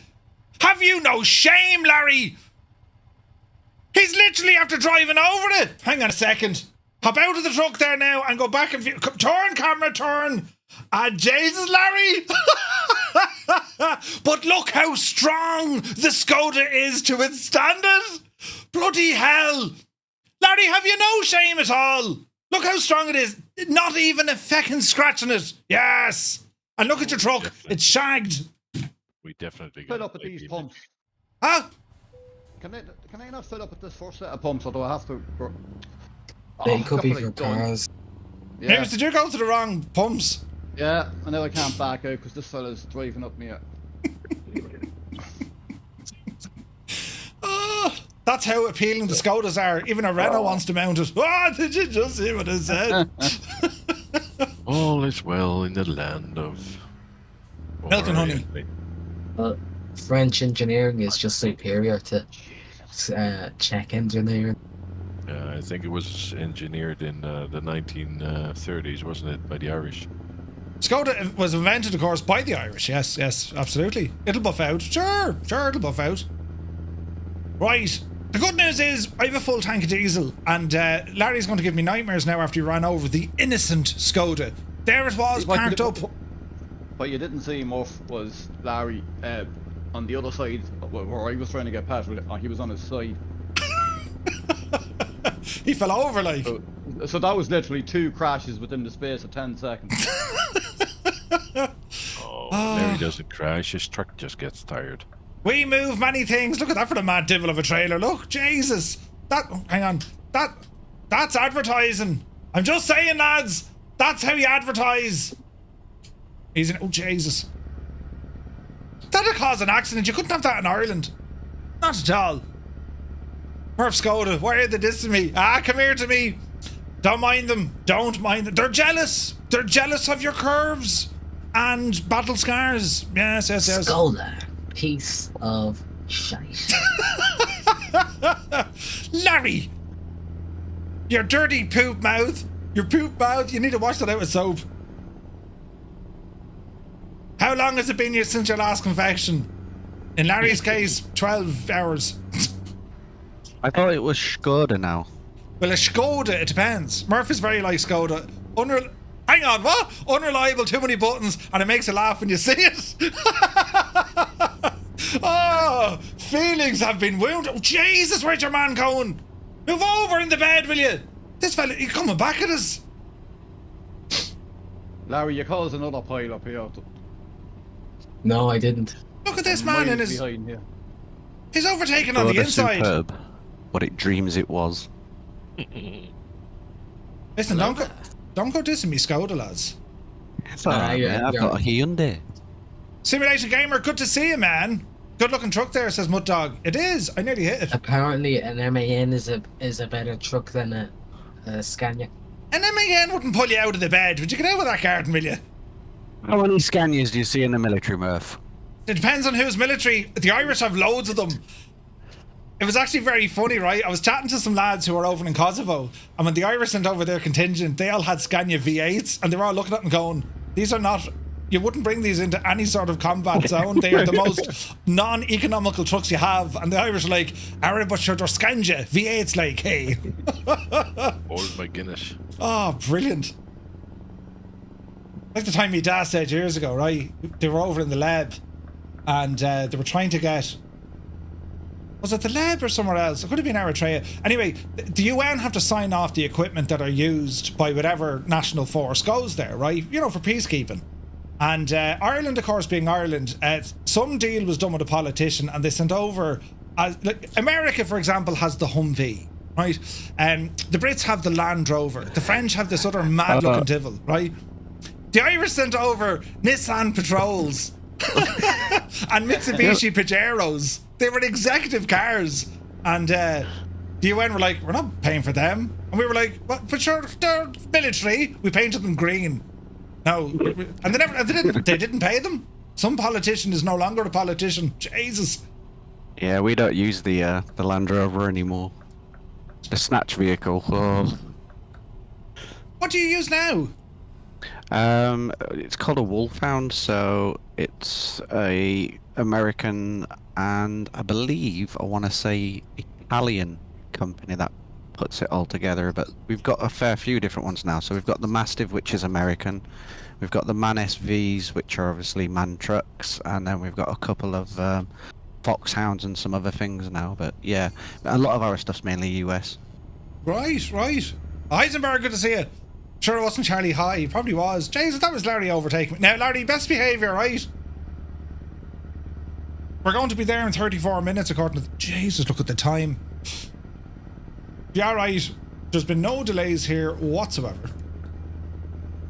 Have you no shame, Larry? He's literally after driving over it. Hang on a second. Hop out of the truck there now and go back and turn, camera, turn. Ah, Jesus, Larry. But look how strong the Skoda is to withstand it. Bloody hell. Larry, have you no shame at all? Look how strong it is. Not even a feckin' scratch on it. Yes. And look at your truck. It's shagged. We definitely Fill got up with a these big pumps. Huh? Can I not fill up with this first set of pumps, or do I have to? They could be that's for what I've done. cars. Yeah, James, did you go to the wrong pumps? yeah. I know I can't back out because this fella's driving up me. Oh, that's how appealing the Skodas are. Even a Renault wants to mount it. Oh, did you just see what I said? All is well in the land of Milk and honey. But French engineering is just superior to Czech engineering. I think it was engineered in the 1930s, wasn't it, by the Irish? Skoda was invented, of course, by the Irish. Yes, absolutely. It'll buff out. Sure, it'll buff out. Right. The good news is I have a full tank of diesel, and Larry's going to give me nightmares now after he ran over the innocent Skoda. There it was, parked up. What you didn't see, Murph, was Larry on the other side where I was trying to get past. He was on his side. He fell over like. So that was literally 2 crashes within the space of 10 seconds. Oh, Larry doesn't crash, his truck just gets tired. We move many things. Look at that for the mad devil of a trailer. Look, Jesus. Hang on. That's advertising. I'm just saying, lads. That's how you advertise. Oh, Jesus. That'd cause an accident. You couldn't have that in Ireland. Not at all. Murph Skoda, why are they dissing me? Come here to me. Don't mind them. Don't mind them. They're jealous. They're jealous of your curves and battle scars. Yes. Skoda, piece of shite. Larry! Your dirty poop mouth. Your poop mouth. You need to wash that out with soap. How long has it been since your last confection? In Larry's case, 12 hours. I thought it was Skoda now. Well, a Skoda, it depends. Murph is very like Skoda. Hang on, what? Unreliable, too many buttons, and it makes you laugh when you see it. Oh, feelings have been wounded. Oh, Jesus, where's your man going? Move over in the bed, will you? This fella, he's coming back at us. Larry, you caused another pile up here. No, I didn't. Look at this man in his... behind here. He's overtaken on the Skoda inside. Superb. What it dreams it was. Listen, don't go dissing me, Skoda, lads. It's alright, yeah, man. I've yeah. got a Hyundai. Simulation Gamer, good to see you, man. Good looking truck there, says Mud Dog. It is. I nearly hit it. Apparently, an MAN is a better truck than a Scania. An MAN wouldn't pull you out of the bed. Would you get out of that garden, will you? How many Scanias do you see in the military, Murph? It depends on who's military. The Irish have loads of them. It was actually very funny, right? I was chatting to some lads who were over in Kosovo, and when the Irish sent over their contingent, they all had Scania V8s, and they were all looking at them going, these are not... You wouldn't bring these into any sort of combat zone. They are the most non-economical trucks you have. And the Irish are like, but sure, they're Scania. V8's like, hey. Oh my goodness. Oh, brilliant. Like the time my dad said years ago, right? They were over in the lab, and they were trying to get... Was it the lab or somewhere else? It could have been Eritrea. Anyway, the UN have to sign off the equipment that are used by whatever national force goes there, right? You know, for peacekeeping. And Ireland, of course, being Ireland, some deal was done with a politician, and they sent over... like America, for example, has the Humvee, right? The Brits have the Land Rover. The French have this other mad-looking devil, right? The Irish sent over Nissan Patrols and Mitsubishi Pajeros. They were executive cars, and the UN were like, we're not paying for them. And we were like, what? But sure, they're military. We painted them green. No, and they didn't pay them. Some politician is no longer a politician. Jesus. Yeah, we don't use the Land Rover anymore. The snatch vehicle. Oh. What do you use now? It's called a Wolfhound, so it's a American and I believe I want to say Italian company that puts it all together, but we've got a fair few different ones now. So we've got the Mastiff, which is American, we've got the MAN SVs, which are obviously MAN trucks, and then we've got a couple of Foxhounds and some other things now. But yeah, a lot of our stuff's mainly US. Right. Heisenberg, good to see you. Sure it wasn't Charlie High, he probably was. Jesus, that was Larry overtaking me. Now Larry, best behaviour, right? We're going to be there in 34 minutes according to... Jesus, look at the time. Yeah, right. There's been no delays here whatsoever.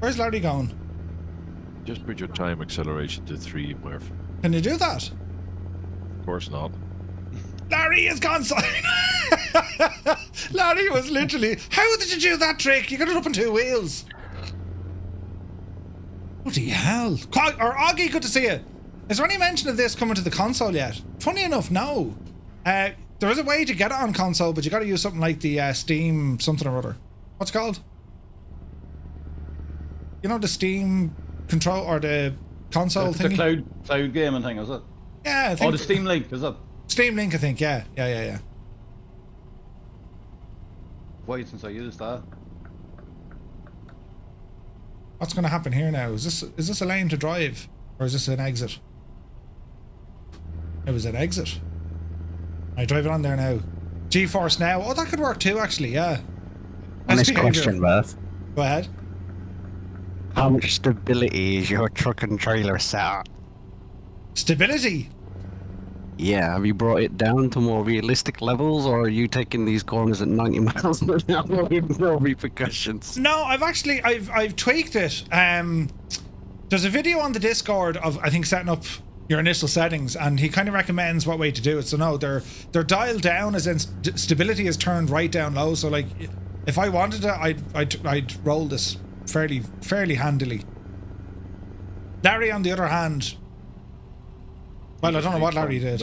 Where's Larry going? Just put your time acceleration to 3, Murph. Can you do that? Of course not. Larry is gone. Larry was literally... How did you do that trick? You got it up on 2 wheels. Bloody hell. Or Augie, good to see you. Is there any mention of this coming to the console yet? Funny enough, no. There is a way to get it on console, but you got to use something like the Steam something or other. What's it called? You know, the Steam control or the console thing. The cloud gaming thing, is it? Yeah, I think. Oh, the Steam Link, is it? Steam Link, I think. Yeah. Wait, since I used that. What's going to happen here now? Is this a lane to drive, or is this an exit? It was an exit. I drive it on there now. GeForce Now. Oh, that could work too, actually. Yeah. Honest question, Murph. Go ahead. How much stability is your truck and trailer set at? Stability? Yeah, have you brought it down to more realistic levels, or are you taking these corners at 90 miles an hour with no repercussions? No, I've tweaked it. There's a video on the Discord of, I think, setting up your initial settings, and he kind of recommends what way to do it. So no, they're dialed down, as in stability is turned right down low. So like, if I wanted to, I'd roll this fairly handily. Larry, on the other hand, well, I don't know what Larry did.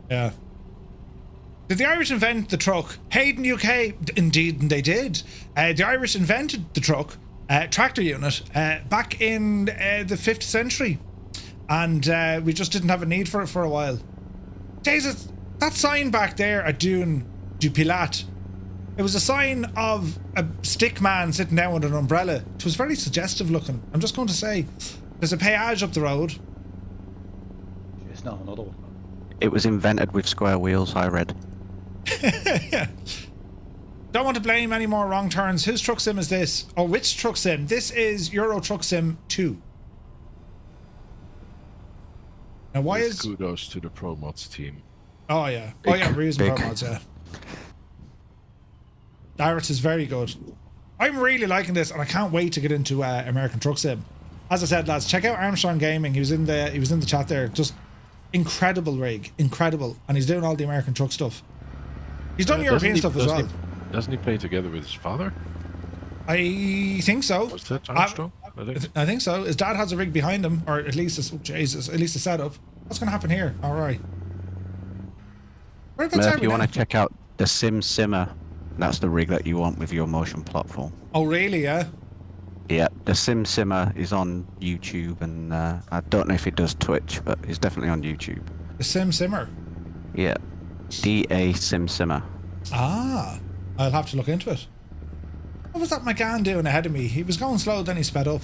Yeah. Did the Irish invent the truck? Hayden UK, indeed they did. The Irish invented the truck, tractor unit, back in the 5th century. And we just didn't have a need for it for a while. Jesus, that sign back there at Dune du Pilat, it was a sign of a stick man sitting down with an umbrella. It was very suggestive looking. I'm just going to say, there's a peage up the road. It's not another one. It was invented with square wheels, I read. Don't want to blame any more wrong turns. Whose truck sim is this? Oh, which truck sim? This is Euro Truck Sim 2. Now, why is... Kudos to the Pro Mods team. Oh, yeah. Oh, yeah, we're using Pro Mods, yeah. Direct is very good. I'm really liking this, and I can't wait to get into American Truck Sim. As I said, lads, check out Armstrong Gaming. He was in the chat there. Just incredible rig, incredible, and he's doing all the American truck stuff. He's done European stuff as well. Doesn't he play together with his father? I think so. Was that Armstrong? I think so. His dad has a rig behind him, or at least at least a setup. What's going to happen here? All right. If you want to check out the Simmer, that's the rig that you want with your motion platform. Oh, really? Yeah. Yeah, the Simmer is on YouTube, and I don't know if it does Twitch, but it's definitely on YouTube. The Simmer. Yeah, DA Simmer. Ah, I'll have to look into it. What was that McGann doing ahead of me? He was going slow, then he sped up.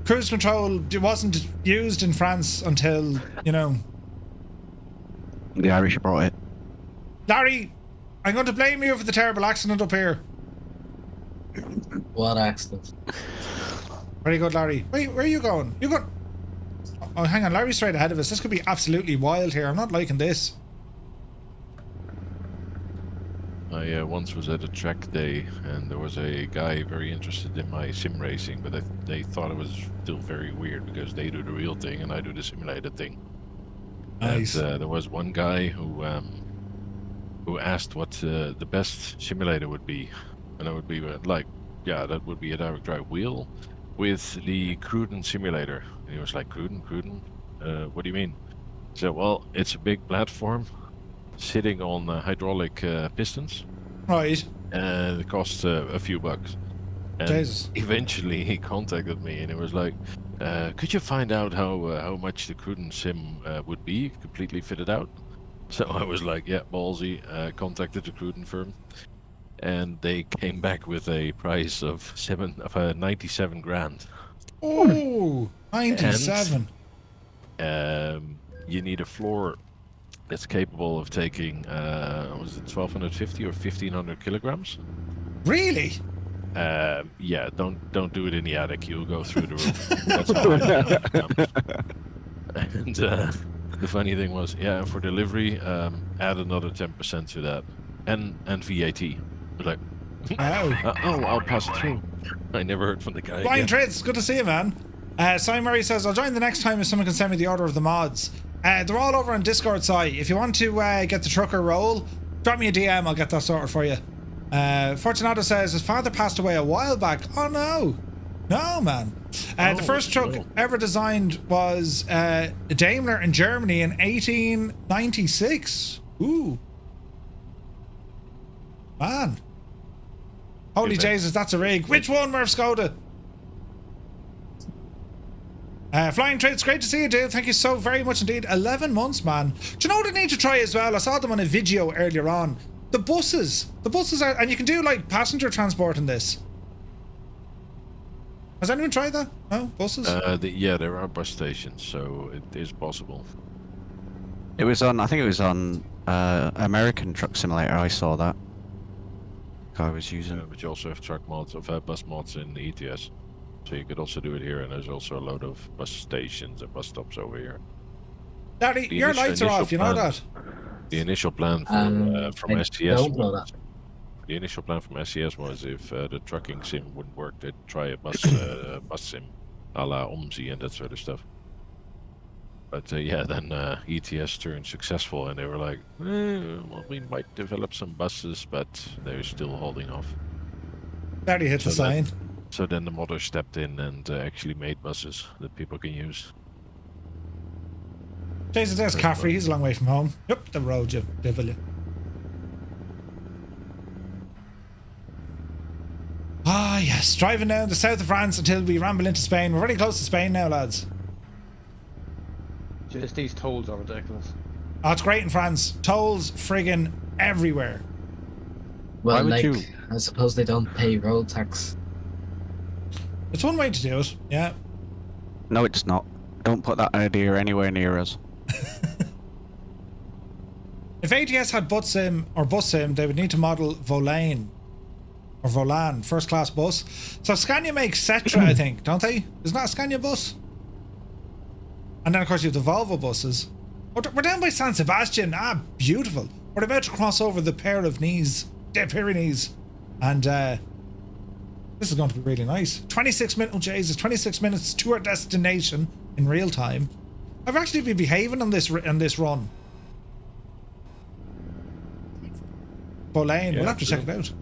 Cruise control wasn't used in France until, you know... The Irish brought it. Larry, I'm going to blame you for the terrible accident up here. What accident? Very good, Larry. Wait, where are you going? You going... Oh, hang on, Larry's straight ahead of us. This could be absolutely wild here. I'm not liking this. I once was at a track day, and there was a guy very interested in my sim racing, but they thought it was still very weird because they do the real thing and I do the simulated thing. Nice. And there was one guy who asked what the best simulator would be, and it would be like, yeah, that would be a direct drive wheel with the Cruden simulator. And he was like, Cruden? What do you mean? I said, well, it's a big platform sitting on hydraulic pistons. Right. And it costs a few bucks. And Jesus. eventually he contacted me and he was like, could you find out how much the Cruden sim would be completely fitted out? So I was like, yeah, ballsy. Contacted the Cruden firm, and they came back with a price of 97 grand. Oh, 97. And, you need a floor that's capable of taking, was it 1250 or 1500 kilograms? Really? Yeah, don't do it in the attic. You'll go through the roof. That's how I know. And the funny thing was, yeah, for delivery, add another 10% to that, and VAT. I was like, Wow. oh, I'll pass it through. I never heard from the guy. Ryan again. Trades, good to see you, man. Simon Murray says, I'll join the next time if someone can send me the order of the mods. They're all over on Discord side. If you want to get the trucker roll, drop me a DM, I'll get that sorted for you. Fortunato says, his father passed away a while back. Oh no. No, man. The first truck ever designed was Daimler in Germany in 1896. Ooh. Man. Holy Jesus, that's a rig. Which one, Murph Skoda? Flying Trades, great to see you, dude. Thank you so very much indeed. 11 months, man. Do you know what I need to try as well? I saw them on a video earlier on. The buses. The buses are... And you can do, like, passenger transport in this. Has anyone tried that? No? Buses? Yeah, there are bus stations, so it is possible. It was on, I think it was on American Truck Simulator, I saw that. I was using. But you also have truck mods, of bus mods in the ETS. So you could also do it here, and there's also a load of bus stations and bus stops over here. Daddy, your lights are off, you know that? The initial plan from STS don't know that. The initial plan from SCS was if the trucking sim wouldn't work, they'd try a bus bus sim, a la OMSI and that sort of stuff. But yeah, then ETS turned successful, and they were like, well, we might develop some buses, but they're still holding off. Daddy hit the sign. So then the modder stepped in and actually made buses that people can use. Jesus, there's Caffrey. He's a long way from home. Yep, the road, you devil, you. Ah, yes. Driving down the south of France until we ramble into Spain. We're very close to Spain now, lads. Just these tolls are ridiculous. Oh, it's great in France. Tolls friggin' everywhere. Why Well, would like, you? I suppose they don't pay road tax. It's one way to do it, yeah. No, it's not. Don't put that idea anywhere near us. If ATS had bus sim, they would need to model Volan. Or Volan, first class bus. So Scania makes Cetra, I think, don't they? Isn't that a Scania bus? And then of course you have the Volvo buses. We're down by San Sebastian. Ah, beautiful. We're about to cross over the Pyrenees. And this is going to be really nice. 26 minutes, oh Jesus, 26 minutes to our destination in real time. I've actually been behaving on this run. Boleyn, we'll have to check it out.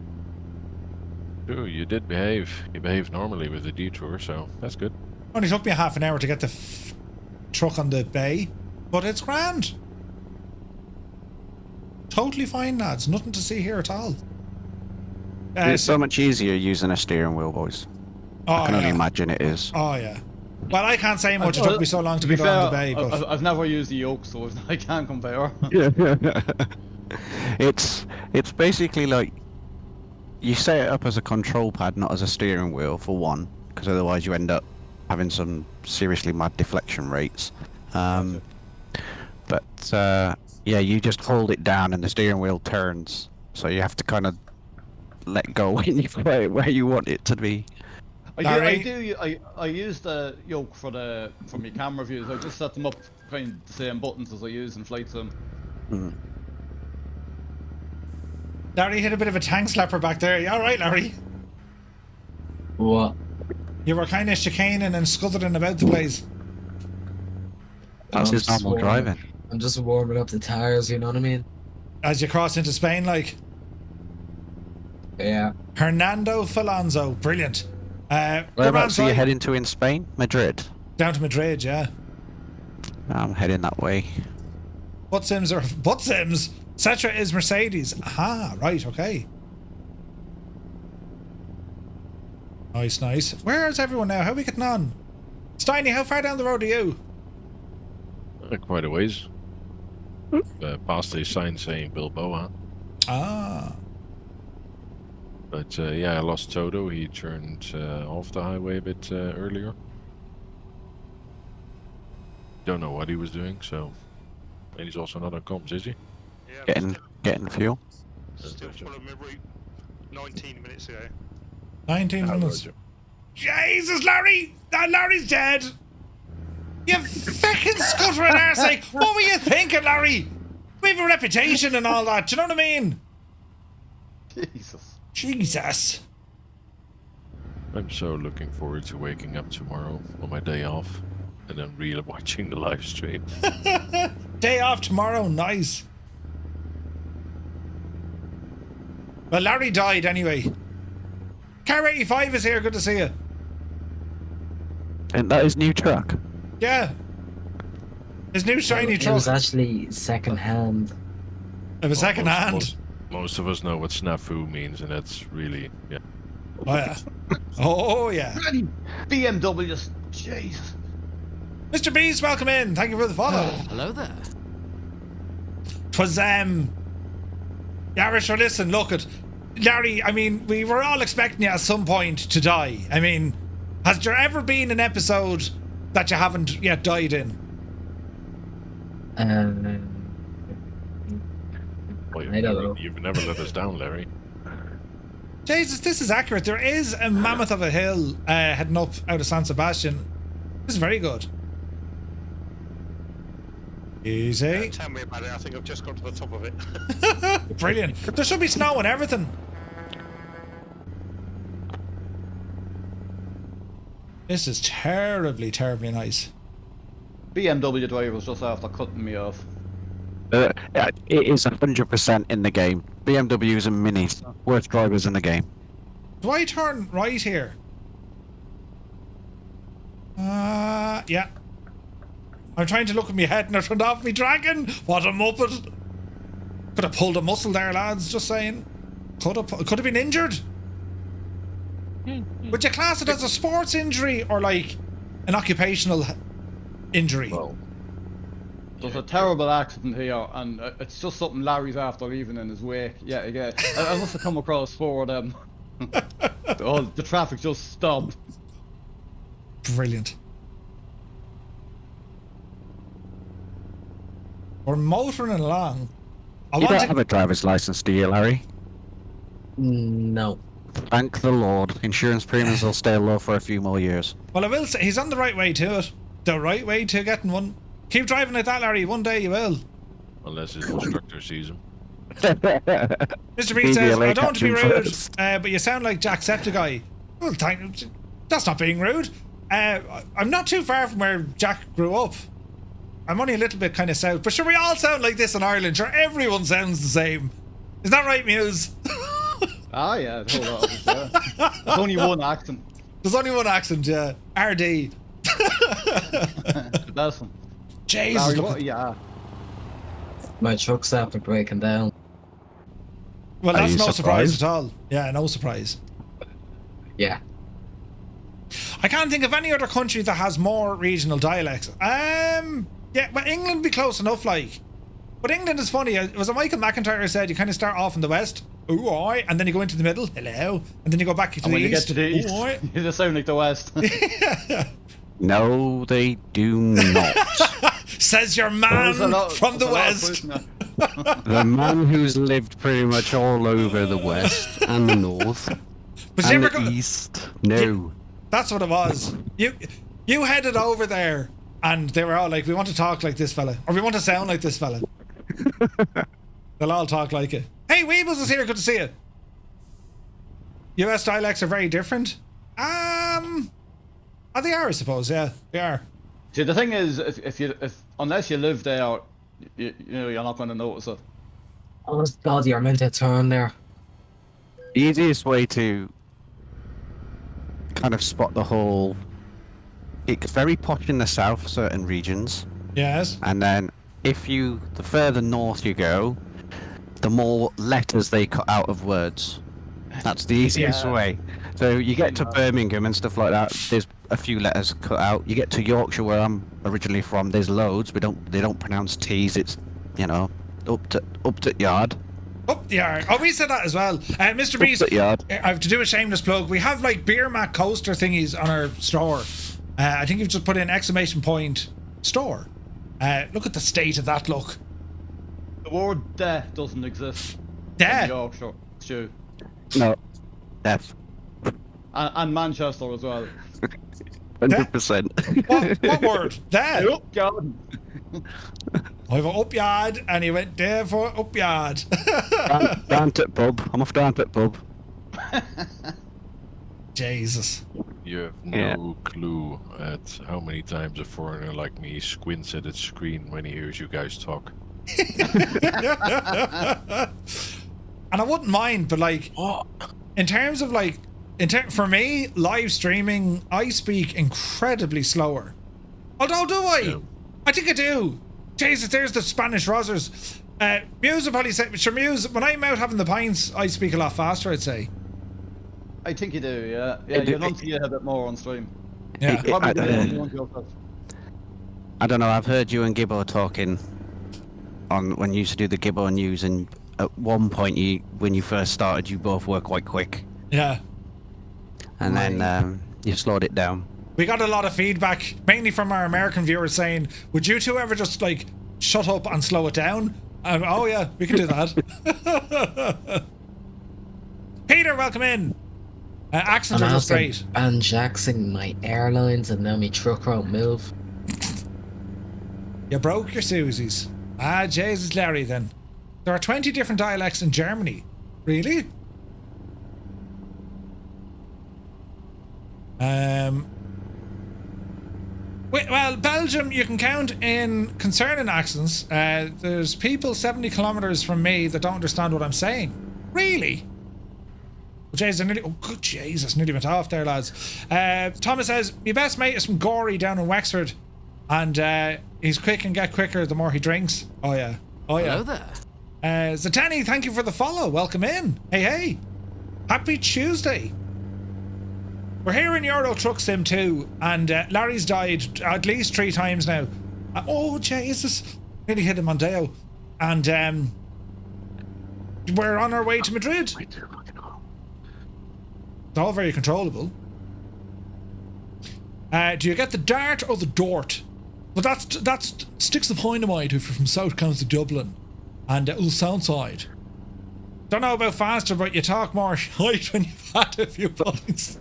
True, you did behave. You behaved normally with the detour, so that's good. Only took me a half an hour to get the truck on the bay, but it's grand. Totally fine, lads. Nothing to see here at all. It's so much easier using a steering wheel, boys. I can only imagine it is. Oh, yeah. Well, I can't say much. It took me so long to get on the bay, but... I've never used the yolks, so I can't compare. It's basically like you set it up as a control pad, not as a steering wheel, for one, because otherwise you end up having some seriously mad deflection rates. Yeah, you just hold it down and the steering wheel turns, so you have to kind of let go when you put it where you want it to be. I use the yoke for my camera views. I just set them up kind of the same buttons as I use in flight sim. Larry hit a bit of a tank slapper back there. You alright, Larry? What? You were kind of chicaning and scuttling about the place. That's his normal driving. I'm just warming up the tires, you know what I mean? As you cross into Spain, like. Yeah. Hernando Falonzo, brilliant. Whereabouts are you heading to in Spain? Madrid? Down to Madrid, yeah. I'm heading that way. Butt sims? Cetra is Mercedes. Aha, right, okay. Nice. Where is everyone now? How are we getting on? Steiny, how far down the road are you? Quite a ways. Past a sign saying Bilboa. Ah. But yeah, I lost Toto. He turned off the highway a bit earlier. Don't know what he was doing, so... And he's also not on comms, is he? Yeah, getting fuel. Still following my route 19 minutes ago. 19 minutes. Jesus, Larry! Larry's dead! You fucking scuttering arsehole! What were you thinking, Larry? We have a reputation and all that, do you know what I mean? Jesus. I'm so looking forward to waking up tomorrow on my day off and then really watching the live stream. Day off tomorrow, nice. Well, Larry died anyway. Car 85 is here, good to see you. And that is new truck? Yeah. His new shiny truck. It was actually second hand. It was second hand. Most of us know what snafu means, and that's really, yeah. Oh yeah. Oh yeah. Bloody BMW, Jesus. Mr. Beast, welcome in. Thank you for the follow. Hello there. 'Twas Yarish, or listen, look at Larry, I mean, we were all expecting you at some point to die. I mean, has there ever been an episode that you haven't yet died in? Well, I don't know. You've never let us down, Larry. Jesus, this is accurate. There is a mammoth of a hill heading up out of San Sebastian. This is very good. Easy. Tell me about it. I think I've just got to the top of it. Brilliant. There should be snow and everything. This is terribly, terribly nice. BMW driver was just after cutting me off. It is 100% in the game. BMWs and Minis, worst drivers in the game. Do I turn right here? Yeah. I'm trying to look at me head and I turned off me dragon. What a muppet. Could have pulled a muscle there, lads, just saying. Could have been injured. Would you class it as a sports injury or like an occupational injury? Well, There's a terrible accident here, and it's just something Larry's after leaving in his wake. Yeah, again. I must have come across 4 of them. The traffic just stopped. Brilliant. We're motoring along. You don't have a driver's license, do you, Larry? No. Thank the Lord. Insurance premiums will stay low for a few more years. Well, I will say he's on the right way to it. The right way to getting one. Keep driving like that, Larry. One day you will. unless his instructor sees him. Mr. B says, I don't want to be rude, but you sound like Jacksepticeye. Well, that's not being rude. I'm not too far from where Jack grew up. I'm only a little bit kind of south, but sure, we all sound like this in Ireland. Sure, everyone sounds the same. Is that right, Muse? Ah, yeah, hold on. Yeah. There's only one accent. There's only one accent, yeah. Ardee. That's one. Jesus. Larry, yeah. My truck's after breaking down. Well, that's no surprise at all. Yeah, no surprise. Yeah. I can't think of any other country that has more regional dialects. Yeah, but England would be close enough, like. But England is funny. It was a Michael McIntyre said you kind of start off in the west, ooh, oi, and then you go into the middle, hello, and then you go back to the when east. you get to the east, ooh, oi. you just sound like the west. No, they do not. Says your man from the west. The man who's lived pretty much all over the west and the north But and the east. No. That's what it was. You headed over there, and they were all like, "We want to talk like this fella, or we want to sound like this fella." They'll all talk like it. Hey, Weebles is here. Good to see you. US dialects are very different. Oh, they are, I suppose. Yeah, they are. See, the thing is, if unless you live there, you know, you're not going to notice it. Oh God, you're meant to turn there. The easiest way to kind of spot the whole... It's very posh in the south, certain regions. Yes. And then the further north you go, the more letters they cut out of words. That's the easiest way. So you get to Birmingham and stuff like that, there's a few letters cut out. You get to Yorkshire, where I'm originally from, there's loads. They don't pronounce T's. It's, you know, up to yard. Up the yard. Oh, we said that as well. Mr. Beast, I have to do a shameless plug. We have like beer mat coaster thingies on our store. I think you've just put in ! store. Look at the state of that look. The word "de" doesn't exist. De? In Yorkshire, Stu. No. F. And Manchester as well. 100%. What word? De? Up yard. I have an up yard, and he went there for up yard. Down to pub. I'm off down to pub. Jesus. You have no clue at how many times a foreigner like me squints at its screen when he hears you guys talk. And I wouldn't mind, but like, in terms of like, for me, live streaming, I speak incredibly slower. Although, do I? Yeah. I think I do. Jesus, there's the Spanish rozzers. Muse would probably say, sure, Muse, when I'm out having the pints, I speak a lot faster, I'd say. I think you do, yeah. Yeah, you enunciate a bit more on stream. Yeah. I don't know, I've heard you and Gibbo talking on when you used to do the Gibbo news, and at one point, when you first started, you both were quite quick. Yeah. And then you slowed it down. We got a lot of feedback, mainly from our American viewers, saying, would you two ever just like shut up and slow it down? And oh yeah, we can do that. Peter, welcome in. Accents are just great. And Jackson, my airlines, and now me truck won't move. You broke your Susies. Ah, Jesus, Larry, then. There are 20 different dialects in Germany. Really? Well, Belgium, you can count in concerning accents. There's people 70 kilometers from me that don't understand what I'm saying. Really? Oh, Jesus, good Jesus, nearly went off there, lads. Thomas says, my best mate is from Gorey down in Wexford, And he's quick and get quicker the more he drinks. Oh yeah. Oh yeah. Hello there. Zatani, thank you for the follow. Welcome in. Hey. Happy Tuesday. We're here in Euro Truck Sim 2, and Larry's died at least 3 times now. Oh Jesus. Nearly hit him on Deo. And we're on our way to Madrid. It's all very controllable. Do you get the dart or the dort? Well, that's sticks of dynamite if you're from South County Dublin and Soundside. Don't know about faster, but you talk more shite when you've had a few points.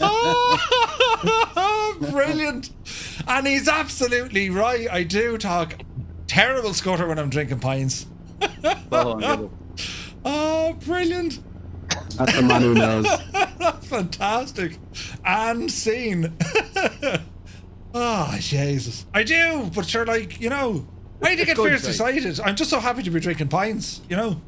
Oh, brilliant. And he's absolutely right. I do talk terrible scutter when I'm drinking pints. Oh, brilliant. That's the man who knows. That's fantastic. And scene. Oh, Jesus. I do, but you're like, you know, I do get fiercely excited. I'm just so happy to be drinking pints, you know.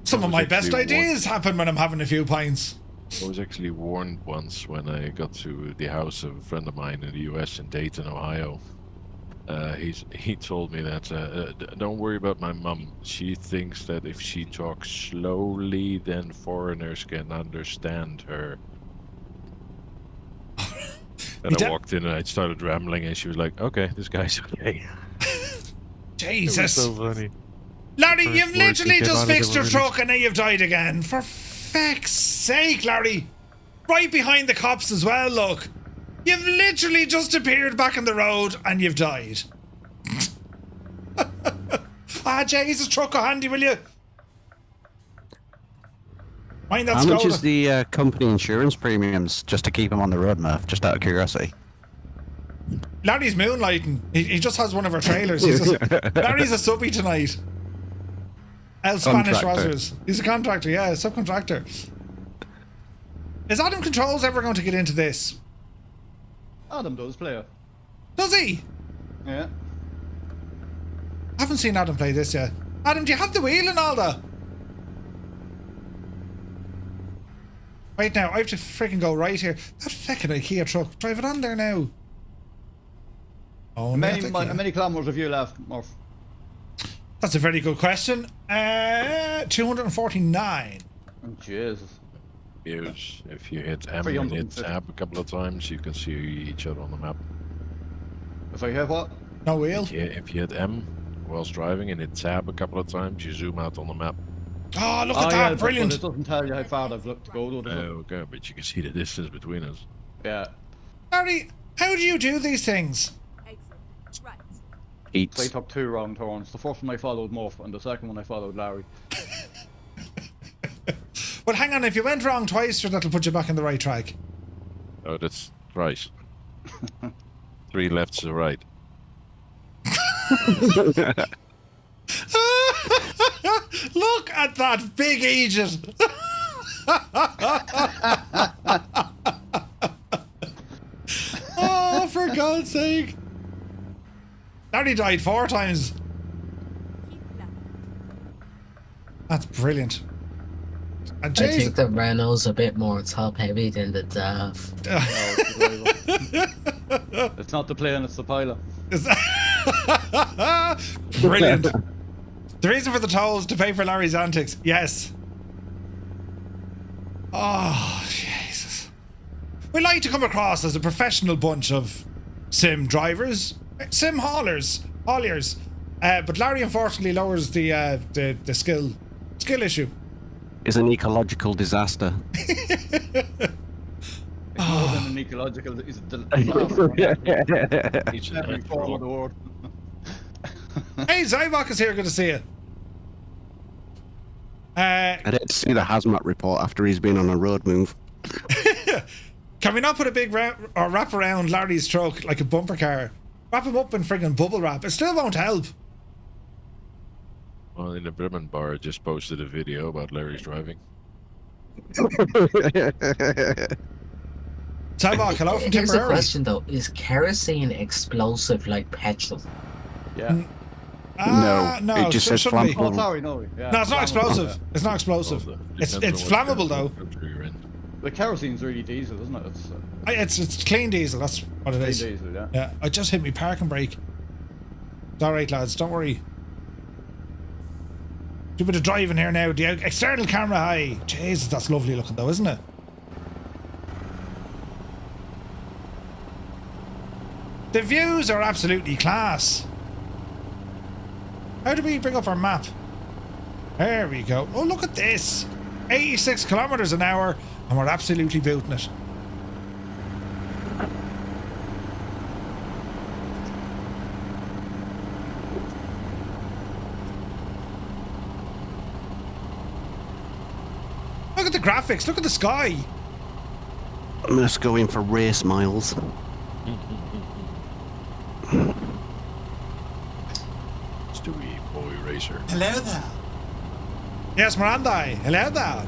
Some of my best ideas happen when I'm having a few pints. I was actually warned once when I got to the house of a friend of mine in the US in Dayton, Ohio. He told me that don't worry about my mum. She thinks that if she talks slowly, then foreigners can understand her. And I walked in and I started rambling, and she was like, "Okay, this guy's okay." Jesus! It was so funny. Larry, you've literally just fixed your truck and now you've died again. For feck's sake, Larry! Right behind the cops as well. Look. You've literally just appeared back on the road and you've died. Jesus, truck a handy, will you? Mind that How much Skoda. is the company insurance premiums just to keep him on the road, Murph? Just out of curiosity. Larry's moonlighting. He just has one of our trailers. Larry's a subby tonight. El Spanish Rosers. He's a contractor, yeah, a subcontractor. Is Adam Controls ever going to get into this? Adam does play it. Does he? Yeah. I haven't seen Adam play this yet. Adam, do you have the wheel and all that? Wait now, I have to freaking go right here. That feckin' IKEA truck. Drive it on there now. Oh, How many kilometers have you left, Murph? That's a very good question. 249. Oh, Jesus. If you hit M and hit tab a couple of times, you can see each other on the map. If I hit what? No wheel. If you hit M whilst driving and hit tab a couple of times, you zoom out on the map. Oh, look at that! Yeah, brilliant. But it doesn't tell you how far I've looked to go, does it? Okay, but you can see the distance between us. Yeah. Harry, how do you do these things? Eats. So I took 2 wrong turns. The first one I followed Murph, and the second one I followed Larry. Well, hang on. If you went wrong twice, sure, that'll put you back on the right track. Oh, that's right. 3 lefts to right. Look at that big Aegis. Oh, for God's sake. Larry died 4 times. That's brilliant. And I think the Renault's a bit more top heavy than the DAF. It's not the plane, it's the pilot. Brilliant. The reason for the tolls to pay for Larry's antics. Yes. Oh, Jesus. We like to come across as a professional bunch of sim drivers, sim hauliers. But Larry unfortunately lowers the skill issue. Is an ecological disaster. It's more than an ecological. It's every form of the world. Hey, Zybok is here. Good to see you. I didn't see the hazmat report after he's been on a road move. Can we not put a big wrap around Larry's truck like a bumper car? Wrap him up in friggin' bubble wrap. It still won't help. Well, in the Bremen bar, I just posted a video about Larry's driving. Zybok, hello from Here's a Tipperary. question though: is kerosene explosive like petrol? Yeah. No, it just says shouldn't be. Oh, flammable. sorry, no. Yeah, No, it's not flammable, explosive. yeah. It's not explosive. It's flammable though. You're in. The kerosene's really diesel, isn't it? It's clean diesel. That's what it Clean is. diesel, yeah. Yeah, I just hit me parking brake. It's all right, lads. Don't worry. Do a bit of driving here now. The external camera high. Jesus, that's lovely looking though, isn't it? The views are absolutely class. How do we bring up our map? There we go. Oh, look at this. 86 kilometers an hour, and we're absolutely booting it. Look at the graphics. Look at the sky. I'm just going for race miles. Stewie boy racer. Hello there. Yes, Miranda. Hello there.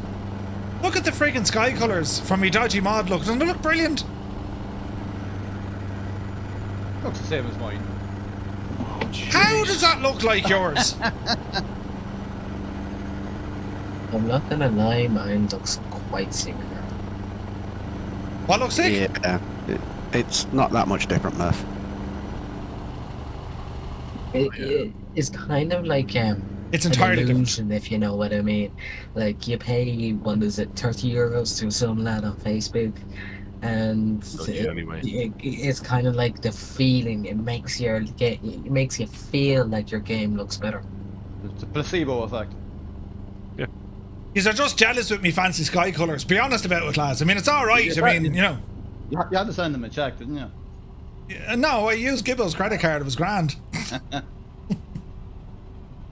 Look at the freaking sky colours from me dodgy mod look. Doesn't it look brilliant? Looks the same as mine. How does that look like yours? I'm not gonna lie, mine looks quite similar. What looks sick? Yeah, it's not that much different, Murph. It's kind of like It's an entirely different. illusion, if you know what I mean. Like you pay, what is it, 30 euros to some lad on Facebook, and it's kind of like the feeling. It makes you feel like your game looks better. It's a placebo effect. You're just jealous with me fancy sky colours. Be honest about it, lads. I mean, it's all right. I mean, you know. You had to send them a check, didn't you? No, I used Gibbo's credit card. It was grand.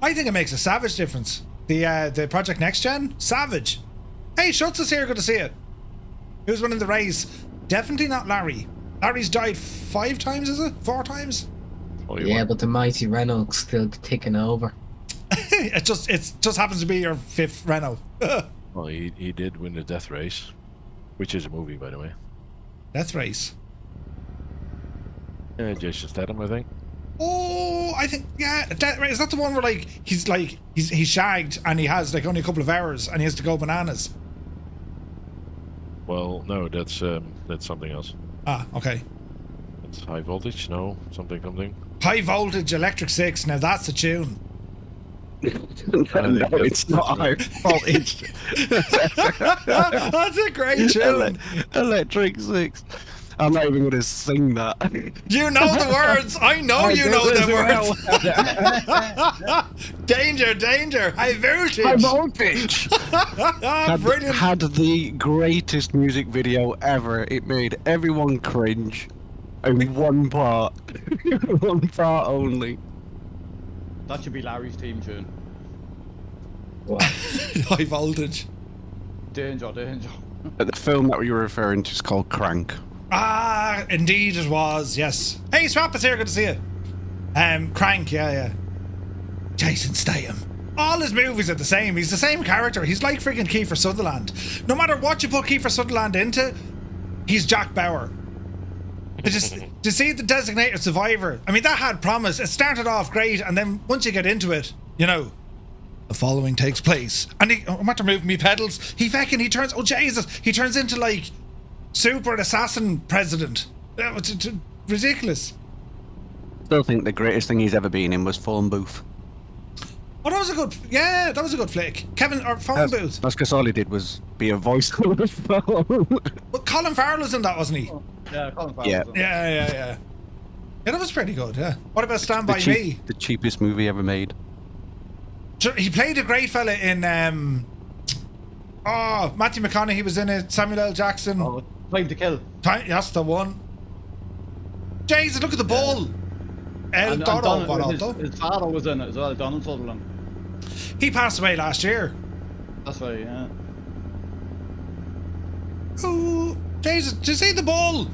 I think it makes a savage difference. The Project Next Gen, savage. Hey, Schutz is here. Good to see you. Who's winning the race? Definitely not Larry. Larry's died 5 times, is it? 4 times? Yeah, but the mighty Renault's still ticking over. it just happens to be your 5th Renault. Well, he did win the Death Race, which is a movie, by the way. Death Race. Jason Statham, I think. Oh, I think is that the one where he's shagged and he has like only a couple of hours and he has to go bananas? Well, no, that's something else. Ah, okay. It's High Voltage, no, something. High Voltage Electric 6. Now that's a tune. No, it's not high voltage. That's a great tune. Electric 6. I'm not even going to sing that. You know the words. I know you know the words. Danger. High voltage. High voltage. Brilliant. Had the greatest music video ever. It made everyone cringe. In one part. One part only. That should be Larry's team tune. What? High voltage. Danger. The film that we were referring to is called Crank. Ah, indeed it was. Yes. Hey, Swap is here. Good to see you. Crank. Yeah. Jason Statham. All his movies are the same. He's the same character. He's like freaking Kiefer Sutherland. No matter what you put Kiefer Sutherland into, he's Jack Bauer. To see the Designated Survivor, I mean, that had promise. It started off great, and then once you get into it, you know, the following takes place. And I'm about to move me pedals. He turns, oh Jesus, he turns into like super assassin president. It's ridiculous. Still think the greatest thing he's ever been in was Phone Booth. Oh, that was a good flick. Phone Booth. That's because all he did was be a voice on the phone. But Colin Farrell was in that, wasn't he? Yeah, Colin Farrell. Yeah. Yeah, that was pretty good, yeah. What about Stand By Me? The cheapest movie ever made. He played a great fella in, Matthew McConaughey was in it, Samuel L. Jackson. Oh, Time to Kill. That's the one. Jesus, look at the bull. El Toro. His father was in it as well, Donald Sutherland. He passed away last year. That's right, yeah. Oh, Jesus, did you see the bull?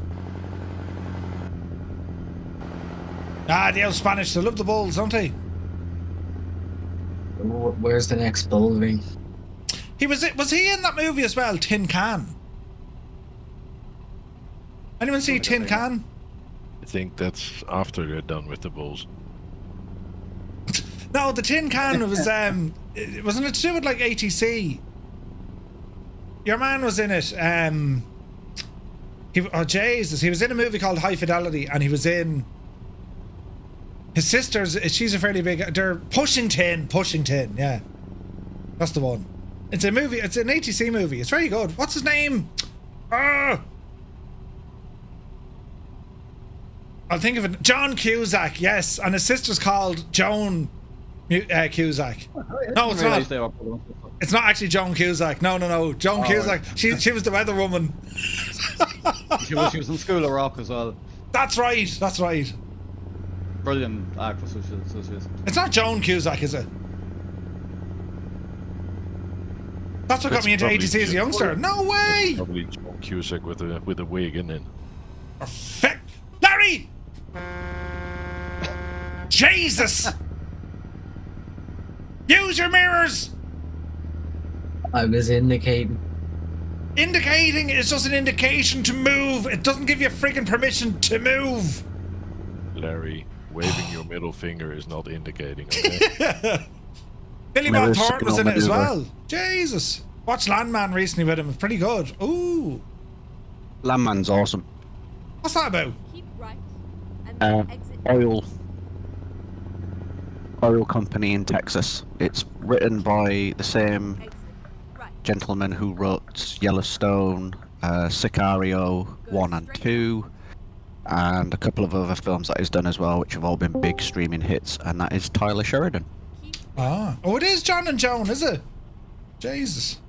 The old Spanish, they love the bulls, don't they? Where's the next bull ring? Was he in that movie as well, Tin Can? Anyone see Tin Can? I think that's after they're done with the bulls. No, the tin can was wasn't it to do with like ATC? Your man was in it. Oh Jesus, he was in a movie called High Fidelity, and he was in. His sister's. She's a fairly big. They're Pushing Tin. Yeah, that's the one. It's a movie. It's an ATC movie. It's very good. What's his name? I'll think of it. John Cusack. Yes, and his sister's called Joan Cusack. No, it's not. It's not actually Joan Cusack. No. Joan Cusack. Right. She was the weather woman. she was in School of Rock as well. That's right. Brilliant actress, so she is. It's not Joan Cusack, is it? That's what got me into ATC as a youngster. No way! Probably Joan Cusack with a wig, isn't it? Perfect. Larry! Jesus! Use your mirrors! I was indicating. Indicating is just an indication to move. It doesn't give you friggin' permission to move. Larry, waving your middle finger is not indicating, okay? Billy Bob Thornton was in it as well. Jesus. Watched Landman recently with him. It's pretty good. Ooh. Landman's awesome. What's that about? Keep right and then exit. Oil company in Texas. It's written by the same gentleman who wrote Yellowstone, Sicario 1 and 2, and a couple of other films that he's done as well, which have all been big streaming hits, and that is Tyler Sheridan. Ah. Oh, it is John and Joan, is it? Jesus.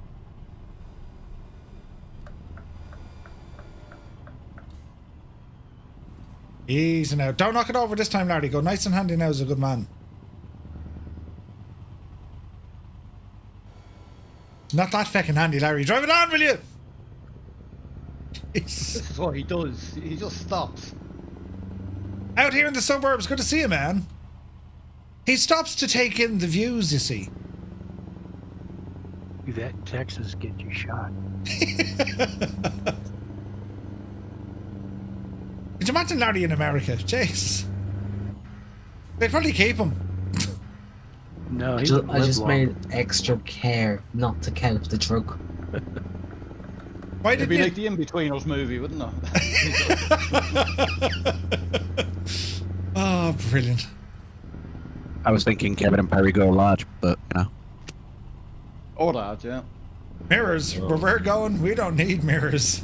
Easy now. Don't knock it over this time, Larry. Go nice and handy now as a good man. Not that feckin' handy, Larry. Drive it on, will you? This is what he does. He just stops. Out here in the suburbs, good to see you, man. He stops to take in the views, you see. You that in Texas get you shot. Could you imagine Larry in America? Jesus. They'd probably keep him. No, I just made extra care not to count the truck. Why It'd did be like the In-Betweeners movie, wouldn't it? Oh, brilliant. I was thinking Kevin and Perry go large, but you know. Or that, yeah. Mirrors. Where we're going, we don't need mirrors.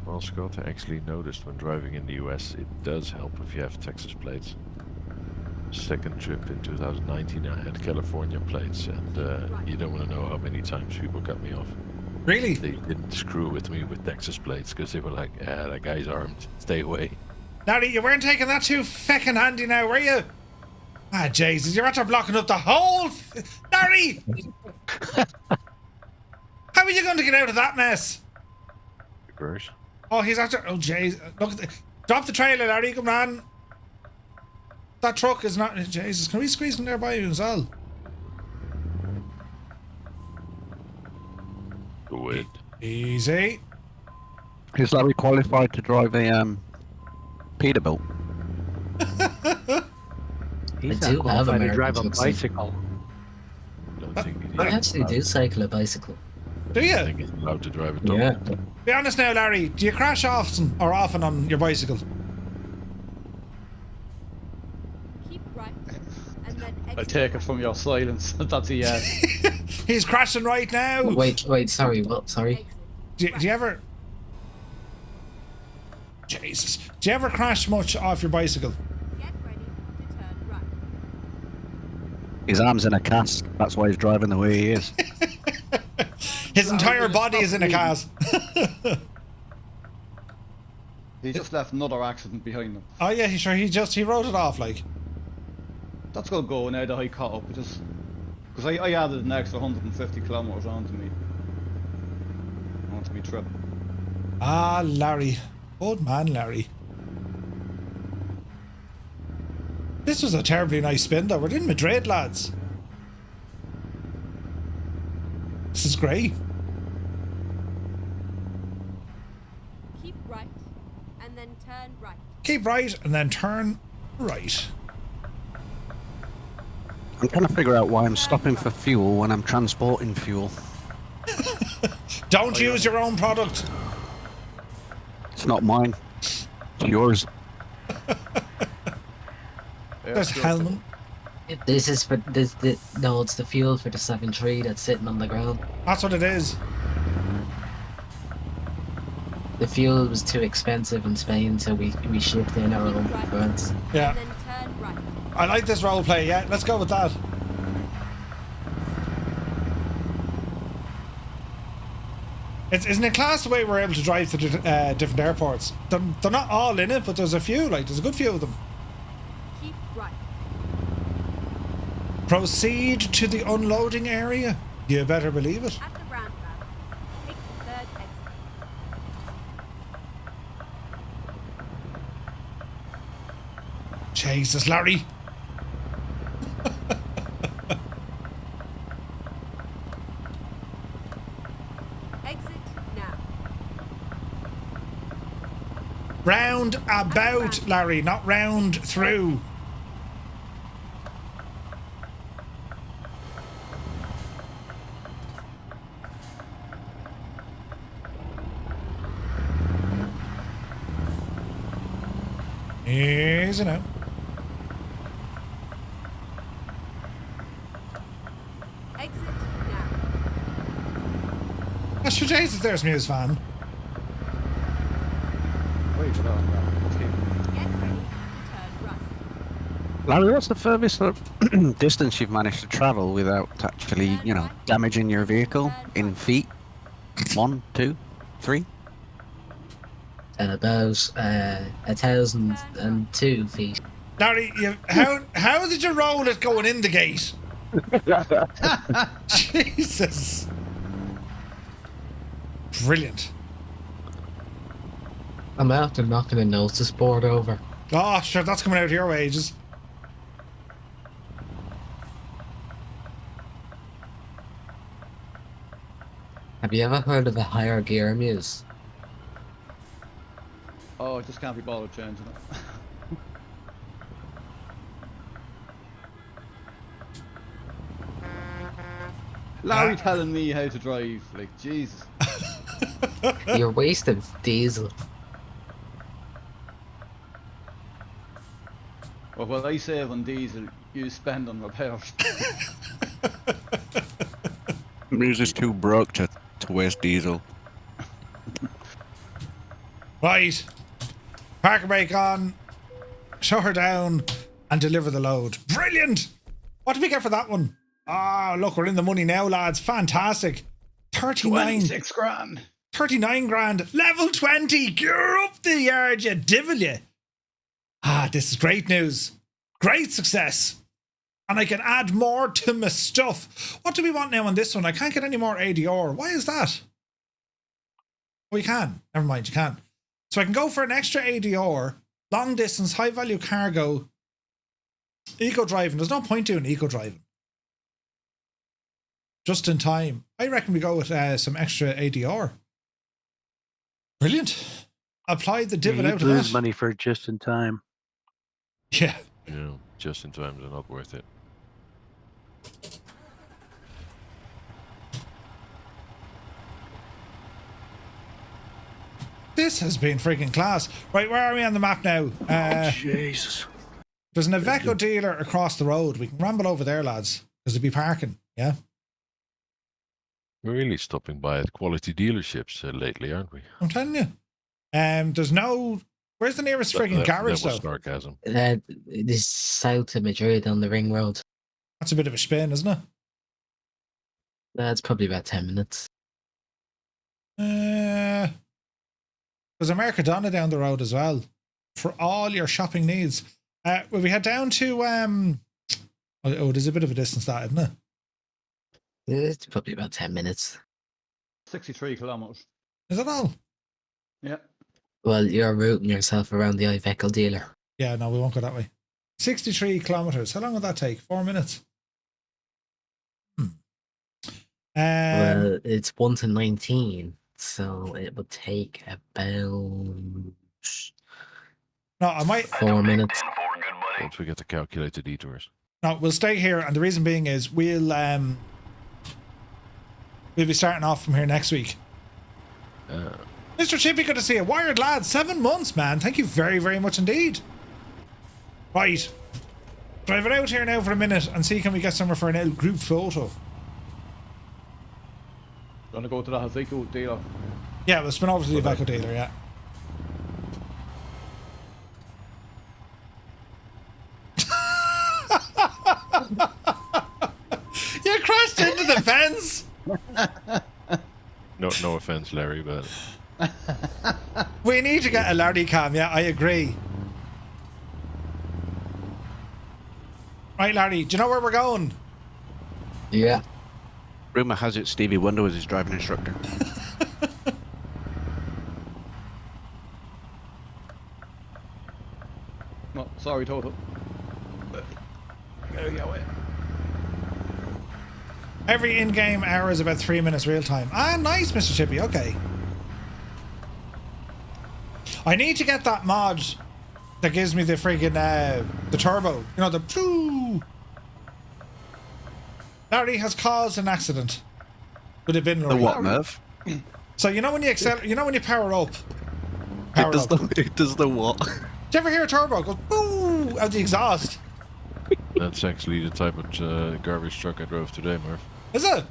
Well, Scott, I actually noticed when driving in the US, it does help if you have Texas plates. Second trip in 2019, I had California plates, and you don't want to know how many times people cut me off. Really? They didn't screw with me with Texas plates because they were like, "Ah, that guy's armed. Stay away." Larry, you weren't taking that too feckin' handy now, were you? Ah, Jesus, you're after blocking up the whole... Larry! How are you going to get out of that mess? Reverse. Oh, he's after... Oh, jeez. Look at the... Drop the trailer, Larry, come on. That truck is not... Jesus, can we squeeze in there by you as well? Go ahead. Easy. Is Larry qualified to drive a Peterbilt? He's I do not have qualified to American drive a trucks. bicycle. Don't think he's I actually do cycle a bicycle. Do you? I think he's allowed to drive a dog. Yeah. Be honest now, Larry. Do you crash often on your bicycle? Keep right and then exit. I take it from your silence. That's a yes. He's crashing right now. Wait, sorry, what? Sorry? Do you ever... Jesus. Do you ever crash much off your bicycle? Get ready to turn right. His arm's in a cast. That's why he's driving the way he is. His entire body is in a cast. He just left another accident behind him. Oh yeah, he wrote it off like. That's gonna go now that I caught up. Because I added an extra 150 kilometers onto me trip. Ah, Larry. Good man, Larry. This was a terribly nice spin though. We're in Madrid, lads. This is great. Keep right and then turn right. Keep right and then turn right. I'm trying to figure out why I'm stopping for fuel when I'm transporting fuel. Don't use your own product. It's not mine. It's yours. There's Hellman. This is for this. No, it's the fuel for the 7-3 that's sitting on the ground. That's what it is. The fuel was too expensive in Spain, so we shipped in our own France. Yeah. And then turn right. I like this role play. Yeah, let's go with that. Isn't it class the way we're able to drive to different airports? They're not all in it, but there's a few. Like there's a good few of them. Keep right. Proceed to the unloading area. You better believe it. At the roundabout. Take the third exit. Jesus, Larry. Exit now. Round about, Larry, not round through. Easy now. Exit now. That's your Jesus, there's Musefan. Wait, hold on. Get ready to turn right. Larry, what's the furthest distance you've managed to travel without actually, you know, damaging your vehicle in feet? 1, 2, 3? About 1,002 feet. Larry, how did you roll it going in the gate? Jesus. Brilliant. I'm after knocking a notice board over. Oh, sure, that's coming out your wages. Have you ever heard of a higher gear muse? Oh, it just can't be bothered changing it. Larry telling me how to drive, like, Jesus. You're wasting diesel. Well, what I save on diesel, you spend on repairs. Muse is too broke to waste diesel. Right. Park and brake on. Show her down and deliver the load. Brilliant. What did we get for that one? Ah, look, we're in the money now, lads. Fantastic. 26 grand. 39 grand. Level 20. Gear up the yard, you divil you. Ah, this is great news. Great success. And I can add more to my stuff. What do we want now on this one? I can't get any more ADR. Why is that? Oh, you can. Never mind, you can. So I can go for an extra ADR, long distance, high value cargo, eco driving. There's no point doing eco driving. Just in time. I reckon we go with some extra ADR. Brilliant. Apply the divot out of lose that. money for just in time. Yeah. Yeah, just in time, they're not worth it. This has been freaking class. Right, where are we on the map now? Jesus. There's an Iveco dealer across the road. We can ramble over there, lads, because there'll be parking. Yeah. We're really stopping by at quality dealerships lately, aren't we? I'm telling you. There's no. Where's the nearest frigging garage, that was though? sarcasm. This is south of Madrid on the ring road. That's a bit of a spin, isn't it? That's probably about 10 minutes. There's a Mercadona down the road as well for all your shopping needs. Will we head down to there's a bit of a distance, that, isn't it? It's probably about 10 minutes. 63 kilometers. Is that all? Yeah. Well, you're routing yourself around the Iveco dealer. Yeah, no, we won't go that way. 63 kilometers. How long would that take? 4 minutes. Well, it's 1 to 19, so it would take about No, I might 4 minutes. Once we get the calculated detours. No, we'll stay here, and the reason being is we'll be starting off from here next week. Mr. Chippy, good to see you. Wired lad, 7 months, man. Thank you very, very much indeed. Right. Drive it out here now for a minute and see can we get somewhere for an old group photo. Gonna go to the Haziku dealer. Yeah, we'll spin over to the Iveco dealer, yeah. You crashed into the fence! No offense, Larry, but We need to get a Lardy cam, yeah, I agree. Right, Lardy, do you know where we're going? Yeah. Rumour has it Stevie Wonder was his driving instructor. No, sorry, Toto. There we go. Every in-game hour is about 3 minutes real time. Ah, nice, Mr. Chippy, okay. I need to get that mod that gives me the friggin' the turbo. You know, the choo. Larry has caused an accident with a bin lorry. The what, Murph? So you know when you you know when you power up. It does the what? Did you ever hear a turbo go boo out the exhaust? that's actually the type of garbage truck I drove today, Murph. Is it?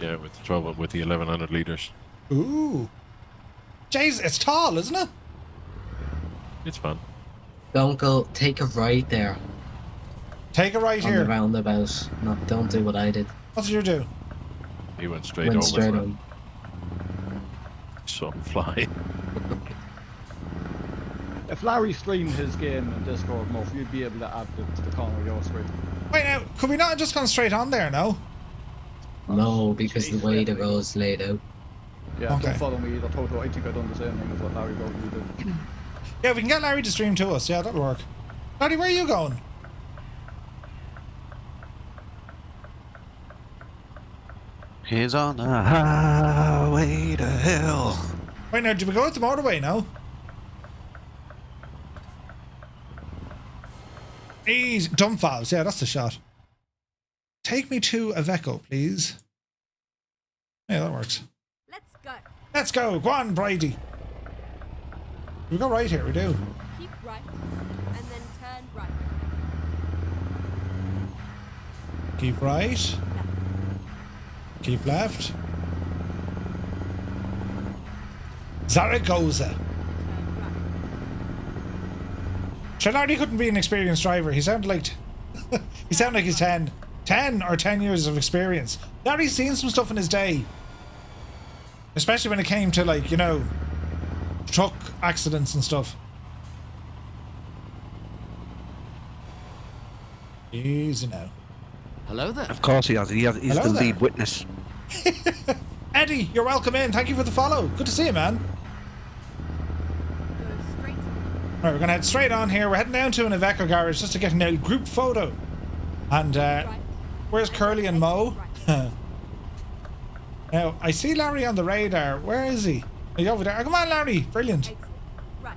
Yeah, with the 1100 liters. Ooh. Jeez, it's tall, isn't it? It's fun. Don't go. Take a right there. Take a right on here. the roundabout. No, don't do what I did. What did you do? He went straight Went over. straight on. Saw him fly. If Larry streamed his game in Discord, Murph, you'd be able to add it to the corner of your screen. Wait now, could we not have just gone straight on there, no? No, because the way the road's laid out. Yeah, Okay. don't follow me either, Toto. I think I've done the same thing as what Larry wrote you did. Yeah, we can get Larry to stream to us. Yeah, that'll work. Larry, where are you going? He's on the highway to hell. Wait now, did we go out the motorway now? Easy. Dump valves, yeah, that's the shot. Take me to Iveco, please. Yeah, that works. Let's go. Let's go. Go on, Brady. We go right here, we do. Keep right, and then turn right. Keep right. Keep left. Zaragoza. Trenardi couldn't be an experienced driver. He sounded like he sounded like he's 10 or 10 years of experience. Larry's seen some stuff in his day, especially when it came to, like, you know, truck accidents and stuff. Easy now. Hello there. Of course he has. He's Hello the there. lead witness. Eddie, you're welcome in. Thank you for the follow. Good to see you, man. Go straight. Right, we're gonna head straight on here. We're heading down to an Iveco garage just to get a group photo. And where's Curly and Mo? Now I see Larry on the radar. Where is he? Are you over there? Oh, come on, Larry! Brilliant. Exit. Right.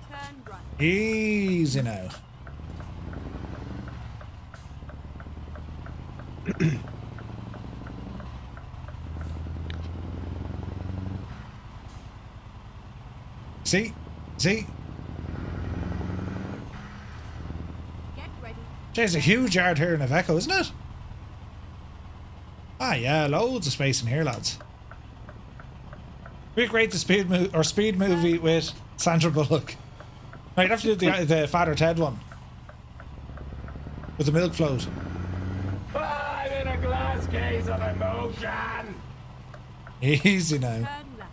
Turn right. Easy now. See? Get ready. There's a huge yard here in Iveco, isn't it? Ah, yeah, loads of space in here, lads. Recreate the speed movie with Sandra Bullock. No, you'd have to do the Father Ted one with the milk float. I'm in a glass case of emotion. Easy now. Turn left.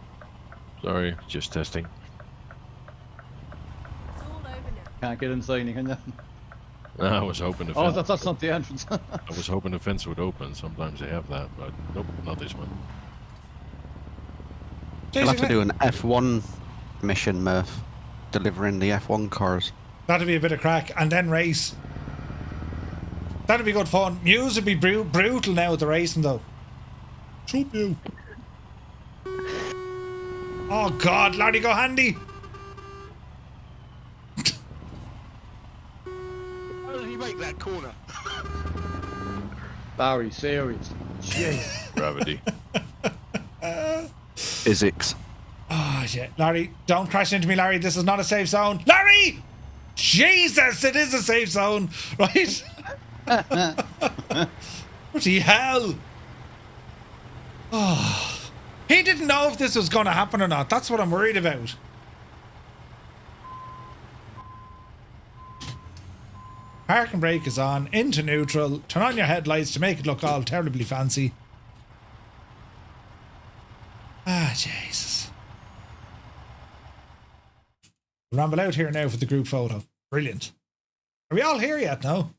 Sorry, just testing. It's all over now. Can't get inside, can you? I was hoping the Oh, fence, that's not the entrance. I was hoping the fence would open. Sometimes they have that, but nope, not this one. You'll have to do an F1 mission, Murph. Delivering the F1 cars. That'd be a bit of crack, and then race. That'd be good fun. Muse would be brutal now with the racing, though. Troop you. Oh God, Larry, go handy. you make that corner? Barry, serious. Jeez. Gravity. Physics. Oh, shit. Larry, don't crash into me, Larry. This is not a safe zone. Larry! Jesus, it is a safe zone, right? What the hell? Oh. He didn't know if this was going to happen or not. That's what I'm worried about. Park and brake is on. Into neutral. Turn on your headlights to make it look all terribly fancy. Ah, Jesus. Ramble out here now for the group photo. Brilliant. Are we all here yet? No?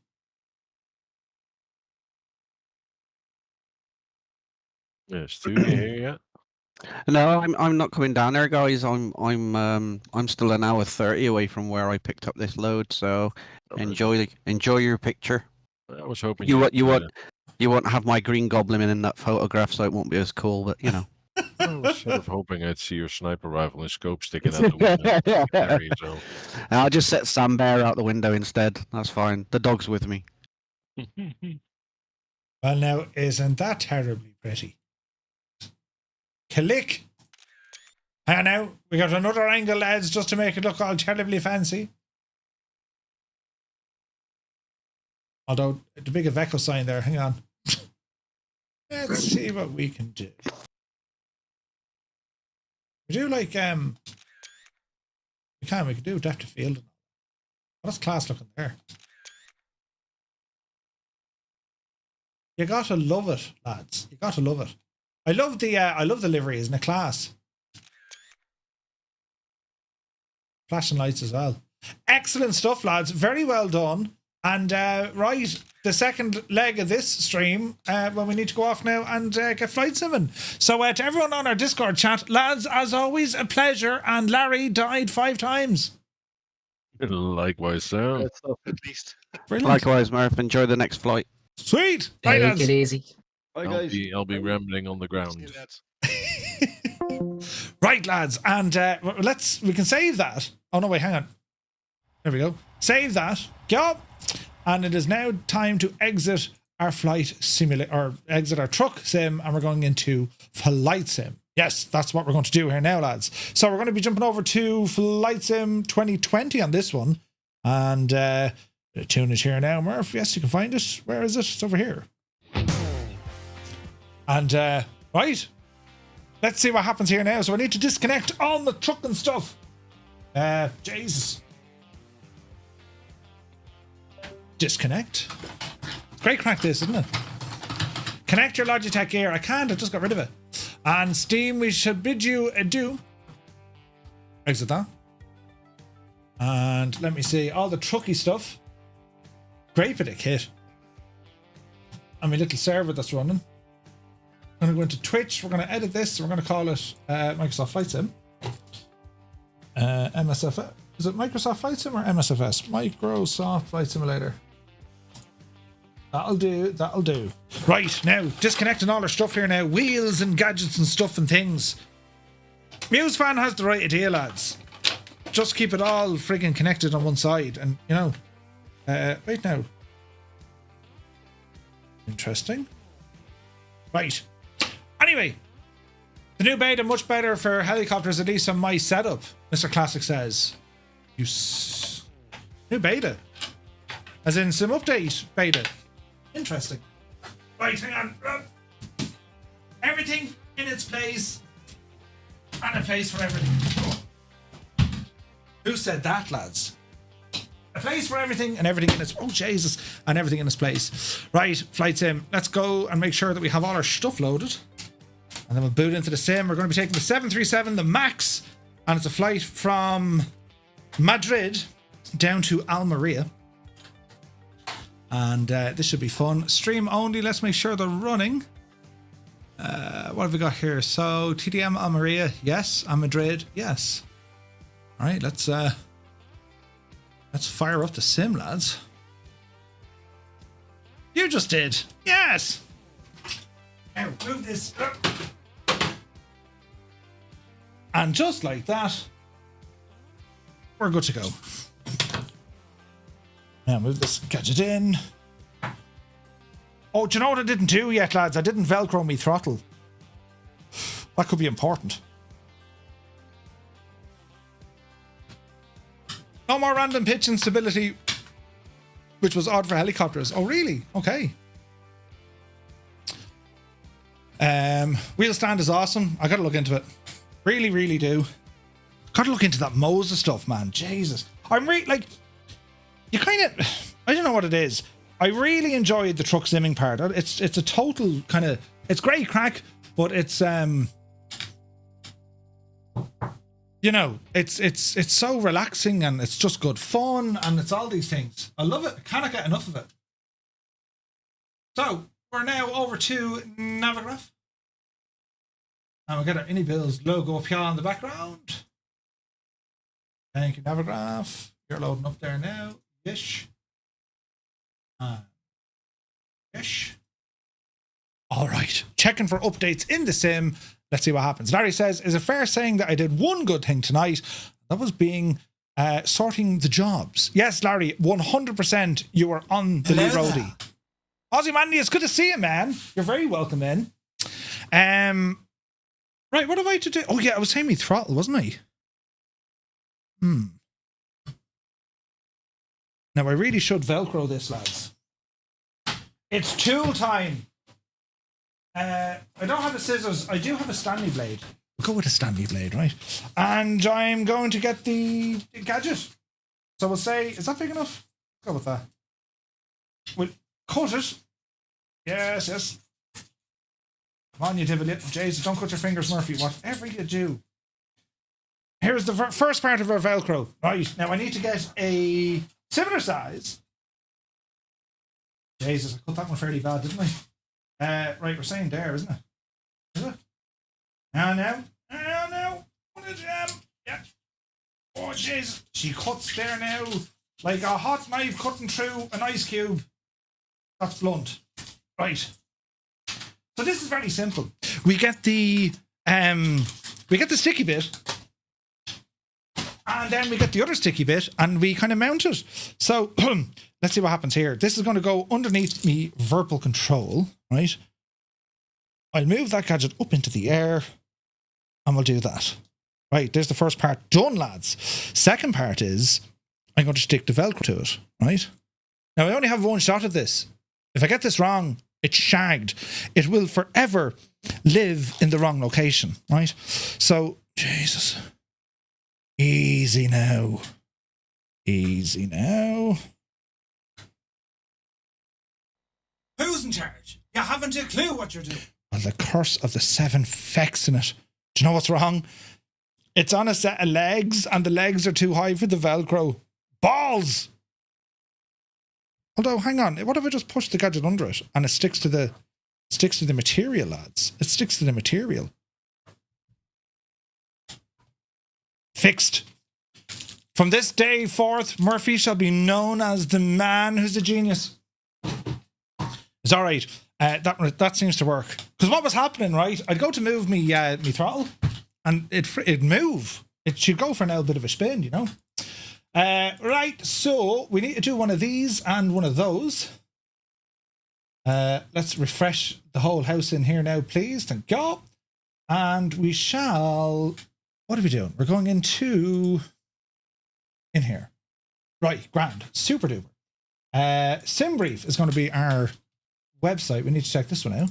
Yeah, Stu, you here yet? No, I'm not coming down there, guys. I'm still an hour 30 away from where I picked up this load. So enjoy your picture. I was hoping you won't have my green goblin in that photograph, so it won't be as cool. But you know. I was sort of hoping I'd see your sniper rifle and scope sticking out the window. So. I'll just set Sam Bear out the window instead. That's fine. The dog's with me. Well, now, isn't that terribly pretty? Click. And now, we got another angle, lads, just to make it look all terribly fancy. Although, the big Aveco sign there, hang on. Let's see what we can do. We do like, we can do depth of field. Well, that's class looking there. You gotta love it, lads. You gotta love it. I love the livery, isn't it class? Flashing lights as well. Excellent stuff, lads. Very well done. And right, the second leg of this stream, when we need to go off now and get flight simming. So to everyone on our Discord chat, lads, as always, a pleasure. And Larry died 5 times. Likewise, Sam. At least. Brilliant. Likewise, Murph. Enjoy the next flight. Sweet. Right, Take lads. it easy. Bye, guys. I'll be rambling on the ground. Right, lads, and we can save that. Oh no, wait, hang on. There we go. Save that. Go. And it is now time to exit our flight simulator, or exit our truck sim, and we're going into flight sim. Yes, that's what we're going to do here now, lads. So we're going to be jumping over to Flight Sim 2020 on this one, and the tune is here now, Murph. Yes, you can find it. Where is it? It's over here. And right, let's see what happens here now. So I need to disconnect all the truck and stuff. Jesus. Disconnect. Great crack this, isn't it? Connect your Logitech gear. I can't, I just got rid of it. And Steam, we should bid you adieu. Exit that. And let me see, all the trucky stuff. Great bit of kit. And my little server that's running. I'm going to go into Twitch. We're going to edit this. We're going to call it Microsoft Flight Sim. MSFS. Is it Microsoft Flight Sim or MSFS? Microsoft Flight Simulator. That'll do. That'll do. Right, now, disconnecting all our stuff here now. Wheels and gadgets and stuff and things. Musefan has the right idea, lads. Just keep it all friggin' connected on one side. And, you know... wait now. Interesting. Right. Anyway, the new beta much better for helicopters, at least on my setup, Mr. Classic says. New beta. As in some update beta. Interesting. Right, hang on. Everything in its place. And a place for everything. Who said that, lads? A place for everything and everything in its... Oh, Jesus. And everything in its place. Right, Flight Sim. Let's go and make sure that we have all our stuff loaded. And then we'll boot into the sim. We're going to be taking the 737, the MAX. And it's a flight from Madrid down to Almeria. And this should be fun. Stream only. Let's make sure they're running. What have we got here? So, TDM Almeria. Yes. And Madrid. Yes. All right, let's fire up the sim, lads. You just did. Yes. Now, move this. And just like that, we're good to go. Now move this gadget in. Oh, do you know what I didn't do yet, lads? I didn't Velcro me throttle. That could be important. No more random pitch instability, which was odd for helicopters. Oh, really? Okay. Wheel stand is awesome. I gotta look into it. Really, really do. Gotta look into that Moses stuff, man. Jesus. I'm really, like, you kind of, I don't know what it is. I really enjoyed the truck simming part. It's a total kind of, it's great crack, but it's, you know, it's so relaxing and it's just good fun and it's all these things. I love it. I cannot get enough of it. So we're now over to Navigraph. And we'll get our Innybills logo up here in the background. Thank you, Navigraph. You're loading up there now. Yes. Yes. All right. Checking for updates in the sim. Let's see what happens. Larry says, is it fair saying that I did one good thing tonight? That was being sorting the jobs. Yes, Larry, 100% you were on the lead roadie. Aussie Mandy, it's good to see you, man. You're very welcome in. Right, what have I to do? Oh, yeah, I was saying me throttle, wasn't I? Now, I really should Velcro this, lads. It's tool time. I don't have the scissors. I do have a Stanley blade. We'll go with a Stanley blade, right? And I'm going to get the gadget. So we'll say, is that big enough? Go with that. We'll cut it. Yes, yes. Come on, you little Jesus, don't cut your fingers, Murphy. Whatever you do. Here's the first part of our Velcro. Right, now I need to get a similar size. Jesus, I cut that one fairly bad, didn't I? Right, we're saying there, isn't it? Is it? Now. What a jam. Yeah. Oh, jeez. She cuts there now. Like a hot knife cutting through an ice cube. That's blunt. Right. So this is very simple. We get the sticky bit. And then we get the other sticky bit and we kind of mount it. So let's see what happens here. This is going to go underneath me Verpal control, right? I'll move that gadget up into the air and we'll do that. Right, there's the first part done, lads. Second part is I'm going to stick the Velcro to it, right? Now I only have one shot at this. If I get this wrong, it's shagged. It will forever live in the wrong location, right? So, Jesus. Easy now. Easy now. Who's in charge? You haven't a clue what you're doing. Well, the curse of the 7 fecks in it. Do you know what's wrong? It's on a set of legs and the legs are too high for the Velcro. Balls! Although, hang on. What if I just push the gadget under it and it sticks to the material, lads? It sticks to the material. Fixed. From this day forth, Murphy shall be known as the man who's a genius. It's all right. That seems to work. Because what was happening, right? I'd go to move me throttle, and it'd move. It should go for now a bit of a spin, you know. Right. So we need to do one of these and one of those. Let's refresh the whole house in here now, please. Thank God. And we shall. What are we doing? We're going into in here. Right, grand. Super duper. SimBrief is going to be our website. We need to check this one out.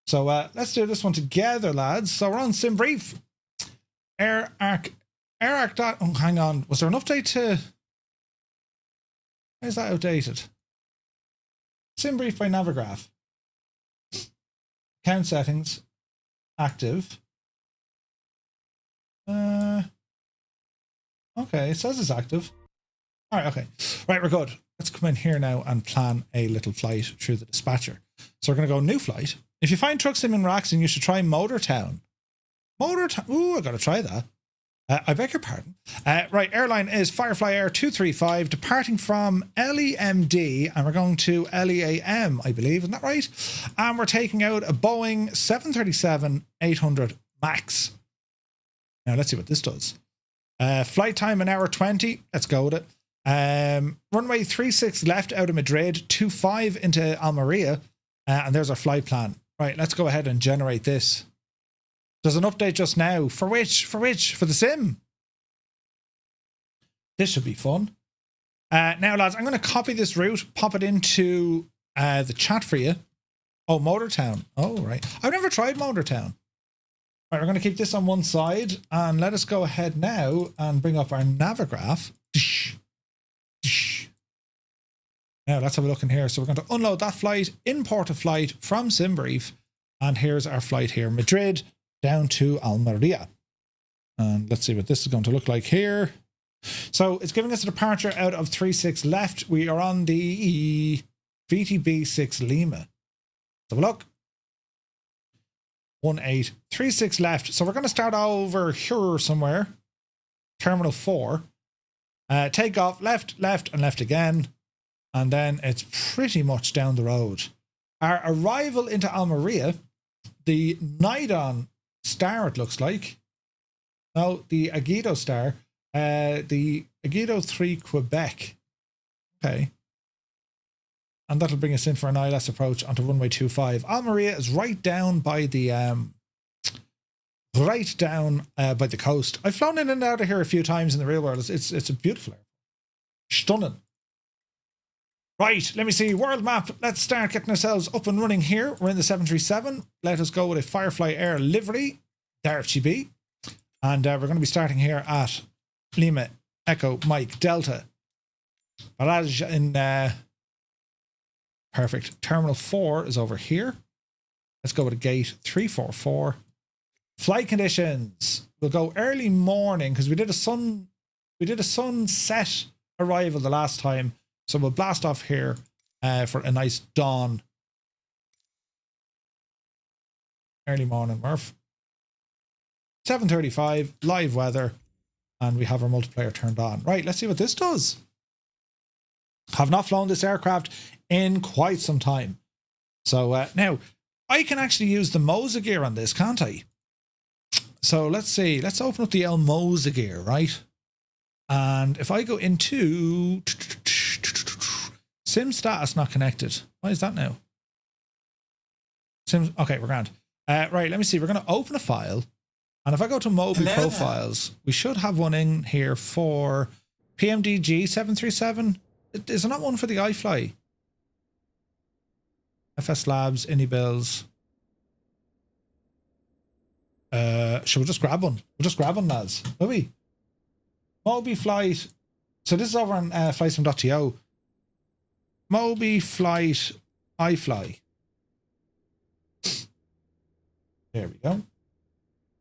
So let's do this one together, lads. So we're on SimBrief. AirArc. Oh, hang on. Was there an update to... Why is that outdated? SimBrief by Navigraph. Account settings. Active. Okay, it says it's active. All right, okay. Right, we're good. Let's come in here now and plan a little flight through the dispatcher. So we're going to go new flight. If you find truck sim in Raxton, you should try Motortown. Motortown. Ooh, I got to try that. I beg your pardon. Right, airline is Firefly Air 235, departing from LEMD, and we're going to LEAM, I believe. Isn't that right? And we're taking out a Boeing 737-800 MAX. Now, let's see what this does. Flight time, 1 hour 20. Let's go with it. Runway 36 left out of Madrid, 25 into Almeria, and there's our flight plan. Right, let's go ahead and generate this. There's an update just now. For which? For the sim. This should be fun. Now, lads, I'm going to copy this route, pop it into the chat for you. Oh, Motortown. Oh, right. I've never tried Motortown. Right, we're going to keep this on one side, and let us go ahead now and bring up our Navigraph. Now, let's have a look in here. So we're going to unload that flight, import a flight from SimBrief, and here's our flight here. Madrid down to Almeria. And let's see what this is going to look like here. So it's giving us a departure out of 36 left. We are on the VTB 6 Lima. Let's have a look. 1836 left. So we're going to start over here somewhere. Terminal 4. Takeoff left, and left again. And then it's pretty much down the road. Our arrival into Almeria, the Nidon Star, it looks like. No, the Aguido Star. The Aguido 3 Quebec. Okay. And that'll bring us in for an ILS approach onto runway 25. Almeria is right down by the coast. I've flown in and out of here a few times in the real world. It's a beautiful airport. Stunning. Right, let me see. World map. Let's start getting ourselves up and running here. We're in the 737. Let us go with a Firefly Air livery. There she be. And we're going to be starting here at Lima, Echo, Mike, Delta. Barrage in... Perfect. Terminal 4 is over here. Let's go with a gate 344. Flight conditions. We'll go early morning because we did a sunset arrival the last time. So we'll blast off here for a nice dawn. Early morning, Murph. 7:35, live weather, and we have our multiplayer turned on. Right, let's see what this does. Have not flown this aircraft in quite some time. So now, I can actually use the Mosa gear on this, can't I? So let's see. Let's open up the El Mosa gear, right? And if I go into... Sim status not connected. Why is that now? Sim... Okay, we're grand. Right, let me see. We're going to open a file. And if I go to Mobi Profiles, we should have one in here for PMDG 737. Is there not one for the iFly? FS Labs, Inibills. Should we just grab one? We'll just grab one, lads. Will we? Mobi Flight. So this is over on flightsim.to. Mobi Flight iFly. There we go.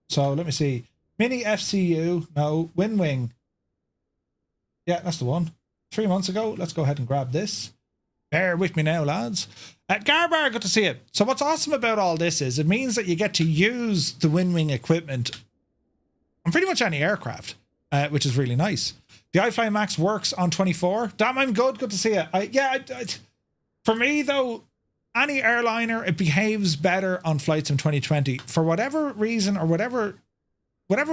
So let me see. Mini FCU. No. Wing. Yeah, that's the one. 3 months ago. Let's go ahead and grab this. Bear with me now, lads. Garbar, good to see you. So what's awesome about all this is it means that you get to use the Wing equipment on pretty much any aircraft, which is really nice. The iFly Max works on 24. Damn, I'm good. Good to see you. For me, though, any airliner, it behaves better on flights in 2020. For whatever reason or whatever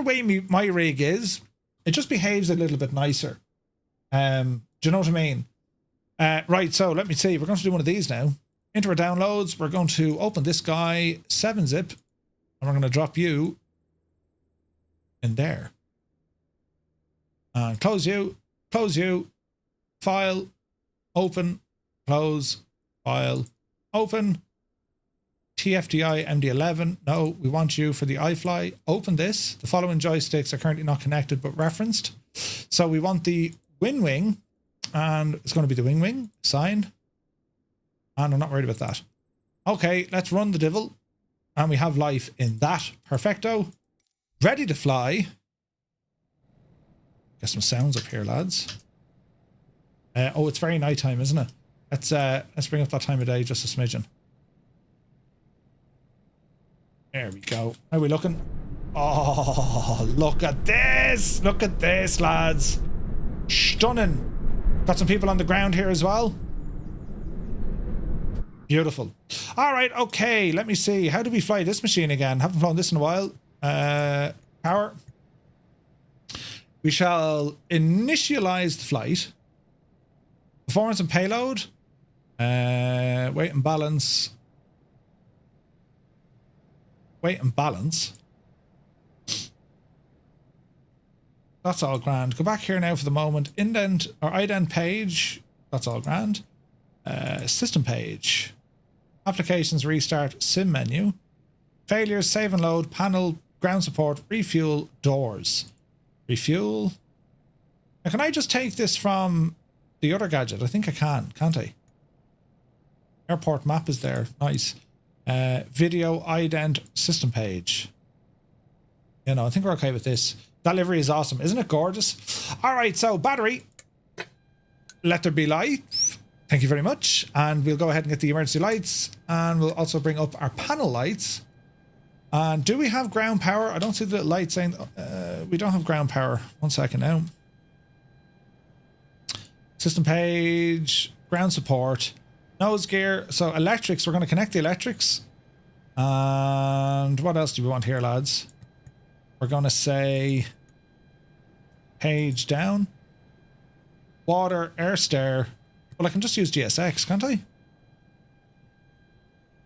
way my rig is, it just behaves a little bit nicer. Do you know what I mean? Right, so let me see. We're going to do one of these now. Into our downloads, we're going to open this guy, 7-zip, and we're going to drop you in there. And close you, file, open, close, file, open, TFDI MD11. No, we want you for the iFly. Open this. The following joysticks are currently not connected but referenced. So we want the Wing, and it's going to be the Wing, signed. And I'm not worried about that. Okay, let's run the Divil. And we have life in that. Perfecto. Ready to fly. Get some sounds up here, lads. Oh, it's very nighttime, isn't it? Let's bring up that time of day just a smidgen. There we go. How are we looking? Oh, look at this! Look at this, lads. Stunning. Got some people on the ground here as well. Beautiful. All right, okay. Let me see. How do we fly this machine again? Haven't flown this in a while. Power. We shall initialize the flight. Performance and payload. Weight and balance. Weight and balance. That's all grand. Go back here now for the moment. Indent or ident page. That's all grand. System page. Applications restart. Sim menu. Failures, save and load, panel, ground support, refuel, doors. Refuel. Now, can I just take this from the other gadget? I think I can, can't I? Airport map is there. Nice. Video, ident, system page. You know, I think we're okay with this. That livery is awesome. Isn't it gorgeous? All right, so battery. Let there be light. Thank you very much. And we'll go ahead and get the emergency lights. And we'll also bring up our panel lights. And do we have ground power? I don't see the light saying... we don't have ground power. 1 second now. System page. Ground support. Nose gear. So electrics. We're going to connect the electrics. And what else do we want here, lads? We're going to say... Page down. Water. Air stair. Well, I can just use GSX, can't I?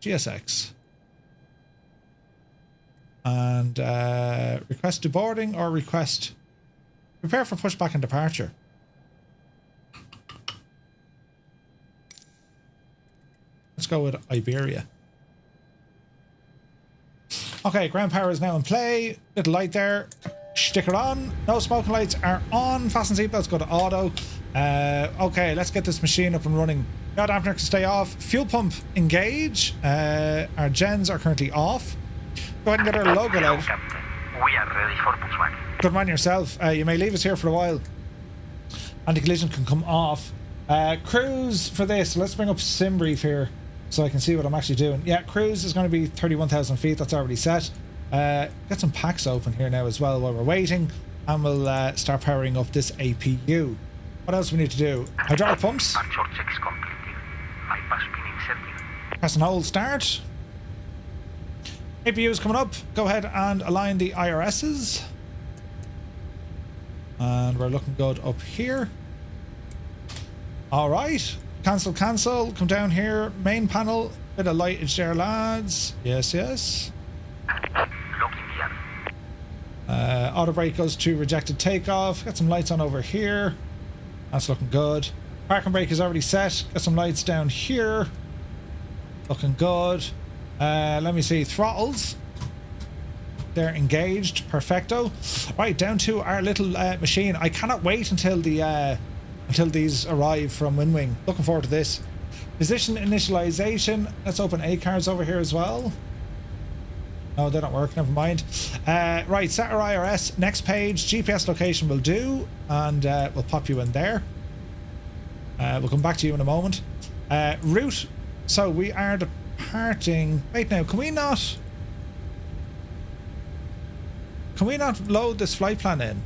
GSX. And request deboarding or request... Prepare for pushback and departure. Let's go with Iberia. Okay, ground power is now in play. Little light there. Sticker on. No smoking lights are on. Fasten seatbelts, go to auto. Okay, let's get this machine up and running. Yaw dampener can stay off. Fuel pump engage. Our gens are currently off. Go ahead and get our logo out. We are ready for pushback. Good man yourself. You may leave us here for a while. Anti-collision can come off. Cruise for this. Let's bring up sim brief here so I can see what I'm actually doing. Yeah, cruise is going to be 31,000 feet. That's already set. Get some packs open here now as well while we're waiting. And we'll start powering up this APU. What else do we need to do? Hydraulic pumps. Press and hold start. APU is coming up. Go ahead and align the IRSs. And we're looking good up here. Alright. Cancel, cancel. Come down here. Main panel. Bit of lightage there, lads. Yes, yes. Auto brake goes to rejected takeoff. Got some lights on over here. That's looking good. Parking brake is already set. Got some lights down here. Looking good. Let me see. Throttles. They're engaged. Perfecto. Right, down to our little machine. I cannot wait until these arrive from WinWing. Looking forward to this. Position initialization. Let's open A cards over here as well. No, they don't work. Never mind. Right, set our IRS. Next page. GPS location will do. And we'll pop you in there. We'll come back to you in a moment. Route. So we are departing. Wait now, can we not load this flight plan in?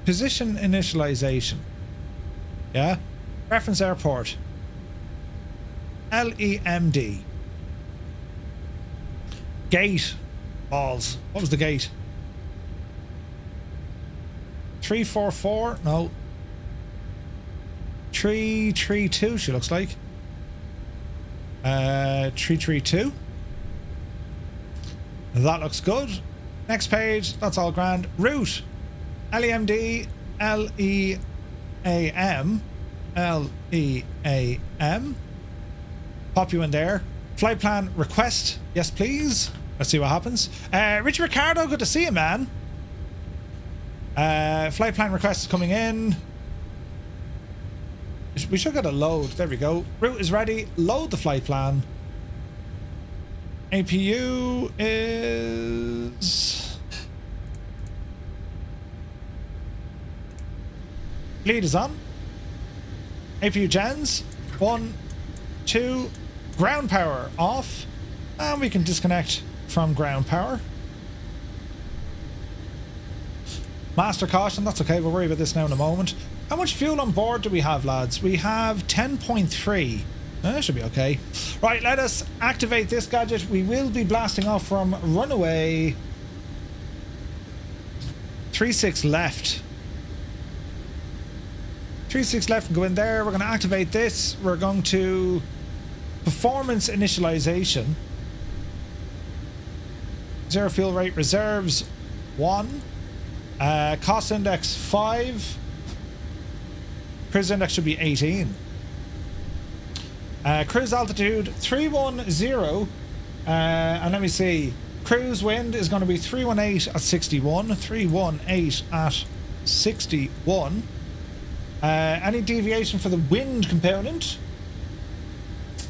Position initialization. Yeah. Reference airport. LEMD. Gate. Balls. What was the gate? 344? No. 332, she looks like. 332. That looks good. Next page. That's all grand. Route. LEMD. LEAM. LEAM. Pop you in there. Flight plan request. Yes, please. Let's see what happens. Rich Ricardo, good to see you, man. Flight plan request is coming in. We should get a load. There we go. Route is ready. Load the flight plan. APU is... Lead is on. APU gens. 1, 2. Ground power off. And we can disconnect from ground power. Master caution. That's okay. We'll worry about this now in a moment. How much fuel on board do we have, lads? We have 10.3. That should be okay. Right, let us activate this gadget. We will be blasting off from runway 36 left. 36 left and go in there. We're going to activate this. We're going to performance initialization. 0 fuel rate reserves 1. Cost index 5. Cruise index should be 18. Cruise altitude 310. And let me see. Cruise wind is going to be 318 at 61. 318 at 61. Any deviation for the wind component?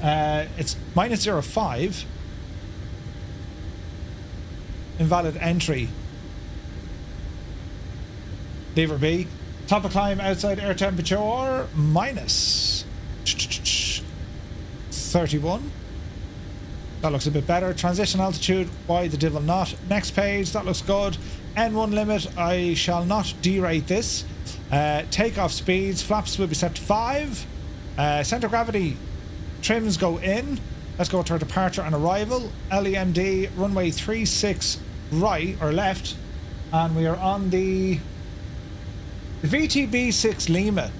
It's minus 0.5. Invalid entry. Lever B. Top of climb outside air temperature minus 31. That looks a bit better. Transition altitude, why the devil not? Next page, that looks good. N1 limit, I shall not derate this. Takeoff speeds, flaps will be set to 5. Center gravity trims go in. Let's go to our departure and arrival. LEMD, runway 36 right or left. And we are on the VTB6 Lima.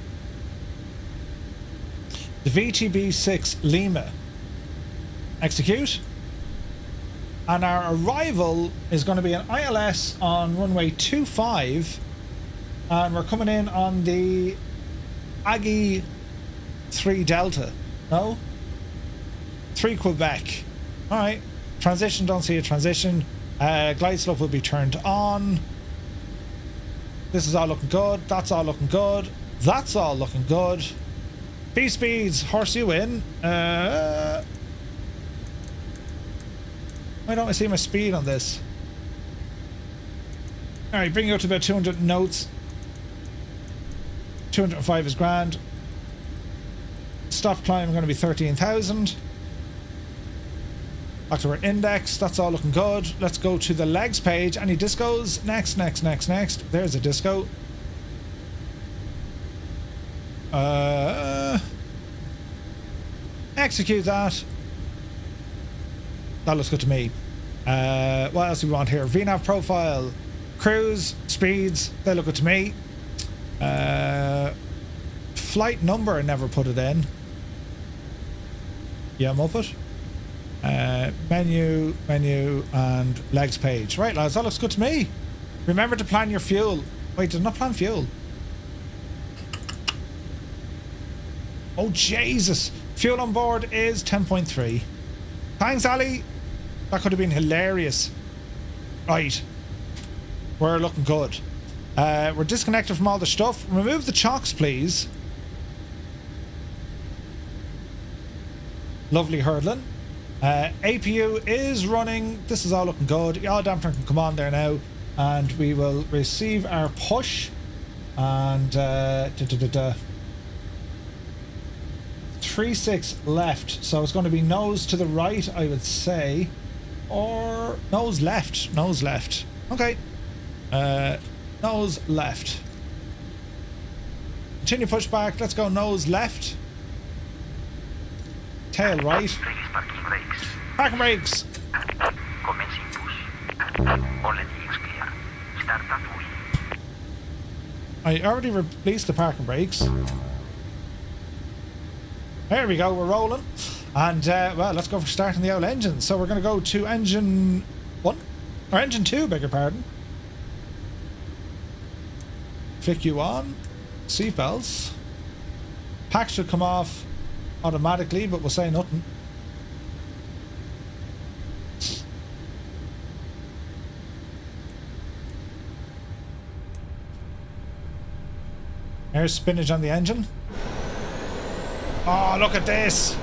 The VTB6 Lima. Execute. And our arrival is going to be an ILS on runway 25. And we're coming in on the Aggie 3 Delta. No? 3 Quebec. Alright. Transition, don't see a transition. Glide slope will be turned on. This is all looking good. That's all looking good. That's all looking good. B speeds, horse you in. Why don't I see my speed on this? Alright, bring you up to about 200 notes. 205 is grand. Stop climb going to be 13,000. Back to our index. That's all looking good. Let's go to the legs page. Any discos? Next, next, next, next. There's a disco. Execute that. That looks good to me. What else do we want here? VNAV profile. Cruise. Speeds. They look good to me. Flight number, I never put it in. Yeah, Muppet. Menu, and legs page. Right, lads, that looks good to me. Remember to plan your fuel. Wait, did not plan fuel. Oh, Jesus. Fuel on board is 10.3. Thanks, Ali. That could have been hilarious. Right. We're looking good. We're disconnected from all the stuff. Remove the chocks, please. Lovely hurdling. APU is running. This is all looking good. Yaw dampener can come on there now. And we will receive our push. And 36 left. So it's going to be nose to the right, I would say. Or nose left. Nose left. Okay. Nose left. Continue pushback. Let's go nose left. Tail right. Parking brakes. I already released the parking brakes. There we go, we're rolling. And, well, let's go for starting the old engine. So we're going to go to engine 1. Or engine 2, beg your pardon. Flick you on. Seatbelts. Pack should come off automatically, but we'll say nothing. There's spinach on the engine. Oh, look at this.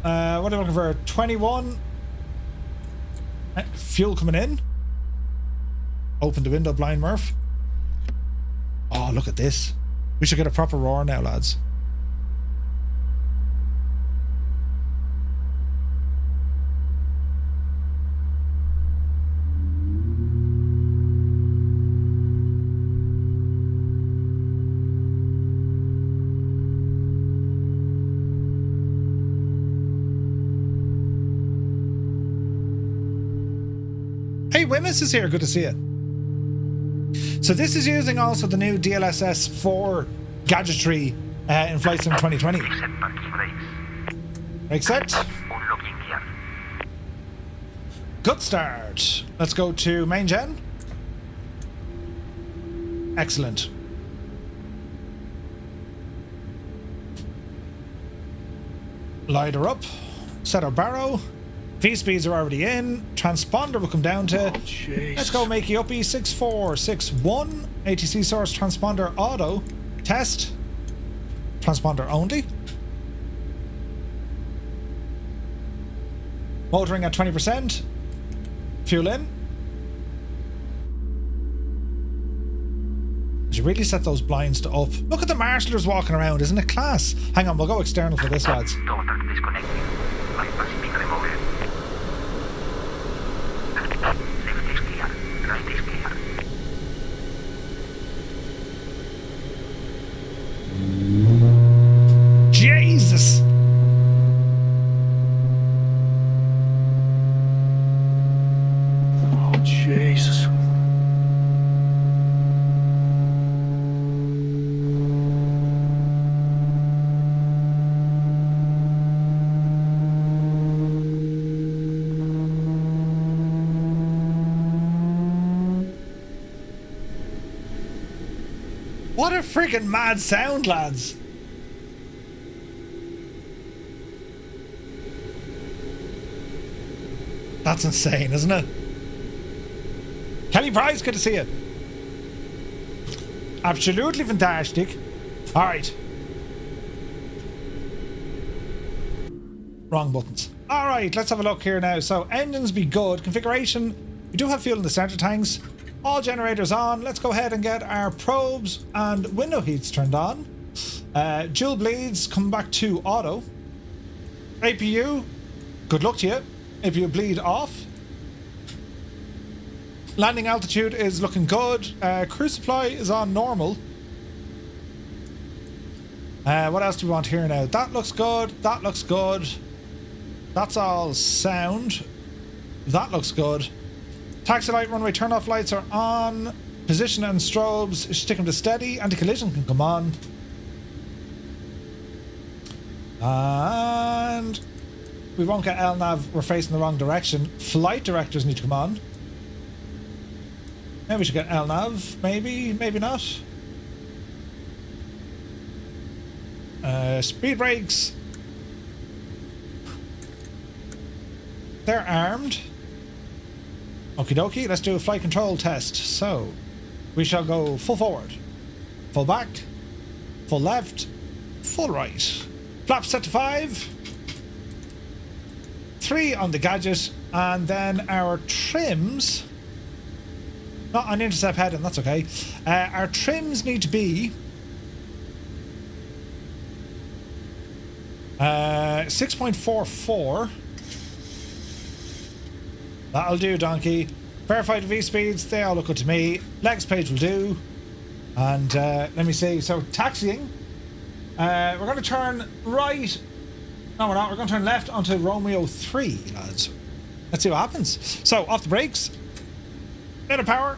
What are we looking for? 21. Fuel coming in. Open the window, blind Murph. Oh, look at this. We should get a proper roar now, lads. Hey, Wimmis is here. Good to see you. So this is using also the new DLSS 4 gadgetry in Flight Sim 2020. Brake set. Good start. Let's go to main gen. Excellent. Light her up. Set our barrow. V-speeds are already in. Transponder will come down to... let's go makey uppy. 6461. ATC source transponder auto. Test. Transponder only. Motoring at 20%. Fuel in. Did you really set those blinds to up? Look at the marshallers walking around, isn't it class? Hang on, we'll go external for this, lads. Jesus! Oh, Jesus. What a freaking mad sound, lads! That's insane, isn't it? Kelly Price, good to see you. Absolutely fantastic. Alright. Wrong buttons. Alright, let's have a look here now. So, engines be good. Configuration, we do have fuel in the center tanks. All generators on. Let's go ahead and get our probes and window heats turned on. Dual bleeds, come back to auto. APU, good luck to you. APU bleed off. Landing altitude is looking good. Crew supply is on normal. What else do we want here now? That looks good. That looks good. That's all sound. That looks good. Taxi light, runway turn off lights are on. Position and strobes, stick them to steady. Anti-collision can come on. And we won't get LNAV, we're facing the wrong direction. Flight directors need to come on. Maybe we should get LNAV, maybe, maybe not. Speed brakes. They're armed. Okie dokie, let's do a flight control test. So, we shall go full forward, full back, full left, full right. Flaps set to 5. 3 on the gadget, and then our trims, not on intercept heading, that's okay. Our trims need to be 6.44. That'll do, donkey. Verified V speeds, they all look good to me. Legs page will do. And let me see. So taxiing, we're going to turn right. No, we're not. We're going to turn left onto Romeo 3, lads. Let's see what happens. So off the brakes. Bit of power.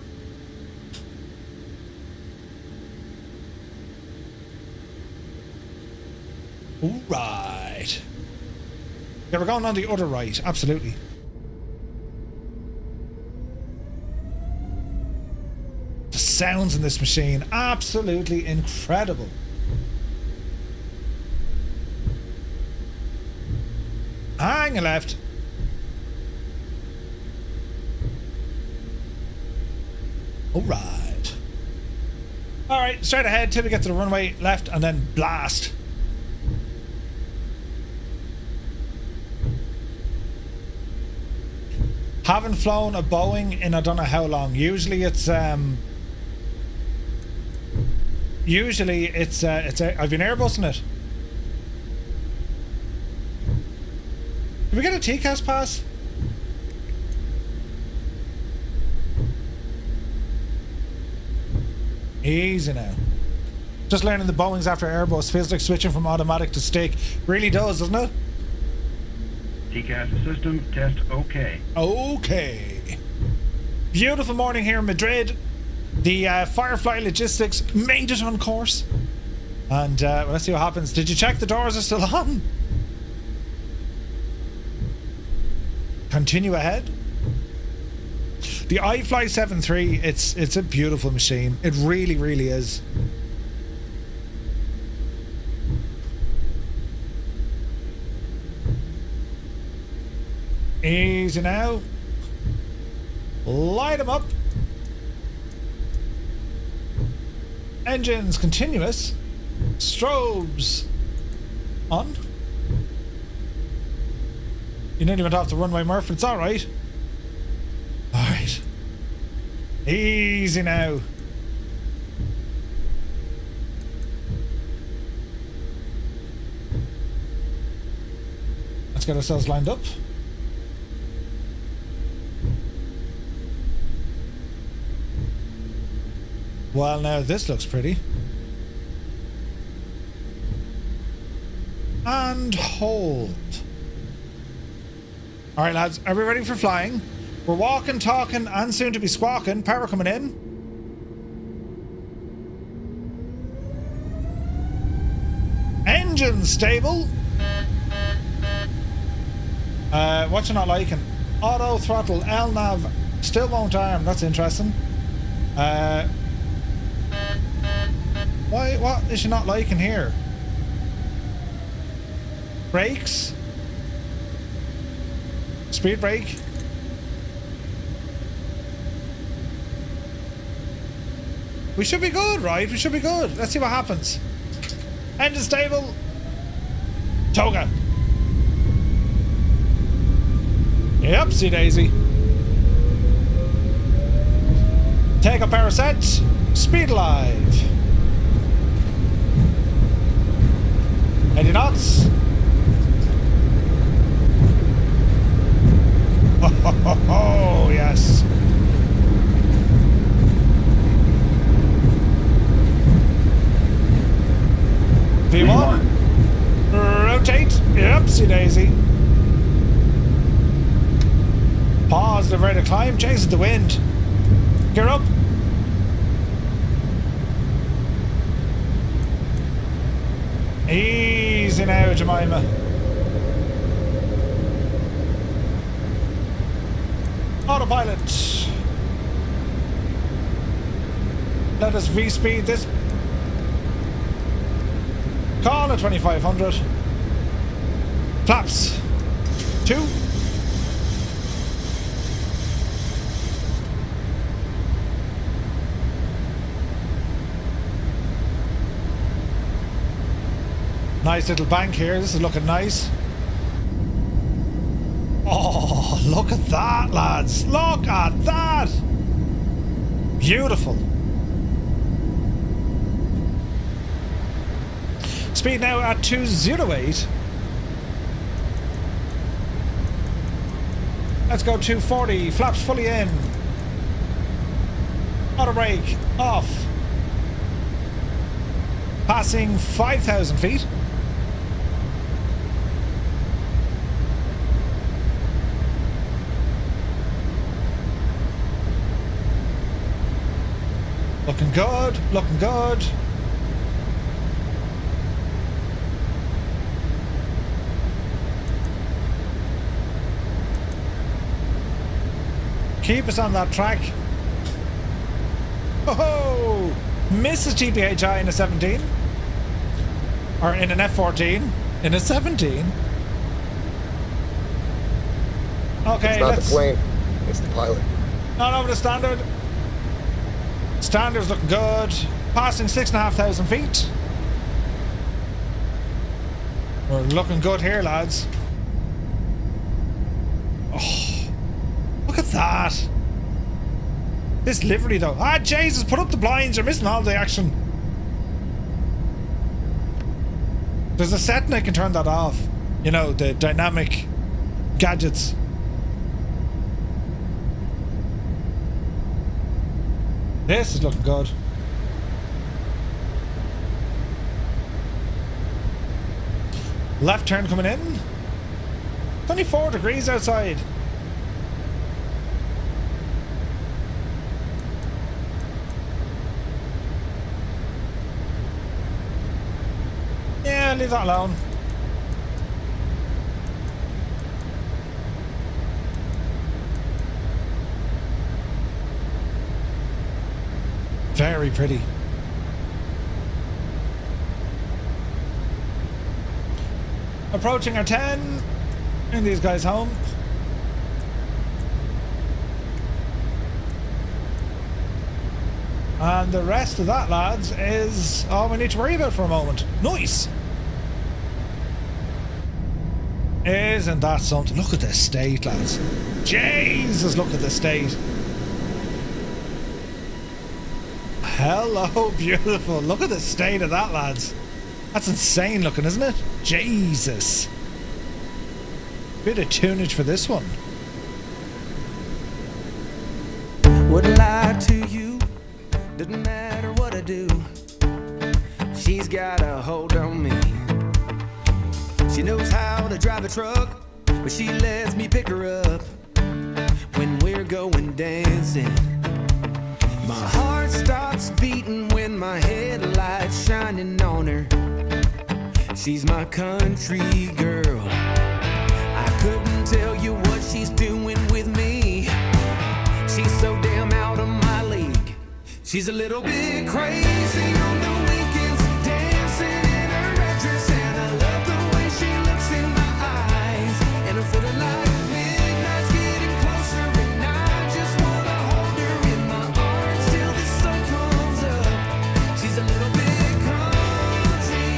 All right. Yeah, we're going on the other right. Absolutely. The sounds in this machine, absolutely incredible. Hang a left. Alright. Alright, straight ahead till we get to the runway, left, and then blast. Haven't flown a Boeing in I don't know how long. Usually it's I've been Airbusing it. Did we get a TCAS pass? Easy now. Just learning the Boeings after Airbus feels like switching from automatic to stick. Really does, doesn't it? TCAS system test okay. Okay. Beautiful morning here in Madrid. The Firefly Logistics made it on course. And let's see what happens. Did you check the doors are still on? Continue ahead. The iFly 7.3, it's a beautiful machine. It really, really is. Easy now. Light them up. Engines continuous. Strobes on. You nearly went off the runway, Murph. It's alright. Alright. Easy now. Let's get ourselves lined up. Well, now this looks pretty. And hold. Alright lads, are we ready for flying? We're walking, talking, and soon to be squawking. Power coming in. Engine stable. What you not liking? Auto throttle, LNAV, still won't arm. That's interesting. What is she not liking here? Brakes. Speed brake. We should be good, right? We should be good. Let's see what happens. Engine stable. Toga. Yep, see daisy. Takeoff power set. Speed alive. 80 knots. Oh, yes. V1. Rotate. Yep, see daisy. Positive rate of climb. Chases the wind. Gear up. Easy now, Jemima. Autopilot. Let us V-speed this. Call at 2500. Flaps. 2. Nice little bank here. This is looking nice. Oh, look at that, lads. Look at that. Beautiful. Speed now at 208. Let's go 240. Flaps fully in. Auto brake off. Passing 5,000 feet. Looking good, looking good. Keep us on that track. Oh, misses GPHI in a 17. Or in an F14. In a 17. Okay, it's not the plane, it's the pilot. Not over the standard. Standard's looking good. Passing 6,500 feet. We're looking good here, lads. Oh, look at that. This livery, though. Ah, Jesus, put up the blinds. You're missing all the action. There's a setting I can turn that off. You know, the dynamic gadgets. This is looking good. Left turn coming in. 24 degrees outside. leave that alone. Very pretty. Approaching our 10. And these guys home. And the rest of that, lads, is all we need to worry about for a moment. Nice! Isn't that something? Look at the state, lads. Jesus, look at the state. Hello, beautiful. Look at the state of that, lads. That's insane looking, isn't it? Jesus. Bit of tunage for this one. Wouldn't lie to you. Doesn't matter what I do. She's got a hold on me. She knows how to drive a truck, but she lets me pick her up when we're going dancing. My heart starts beating when my headlights shining on her. She's my country girl. I couldn't tell you what she's doing with me. She's so damn out of my league. She's a little bit crazy on the weekends, dancing in her red dress, and I love the way she looks in my eyes. And I'm feeling like midnight's getting closer, and I just wanna hold her in my arms till the sun comes up. She's a little bit country.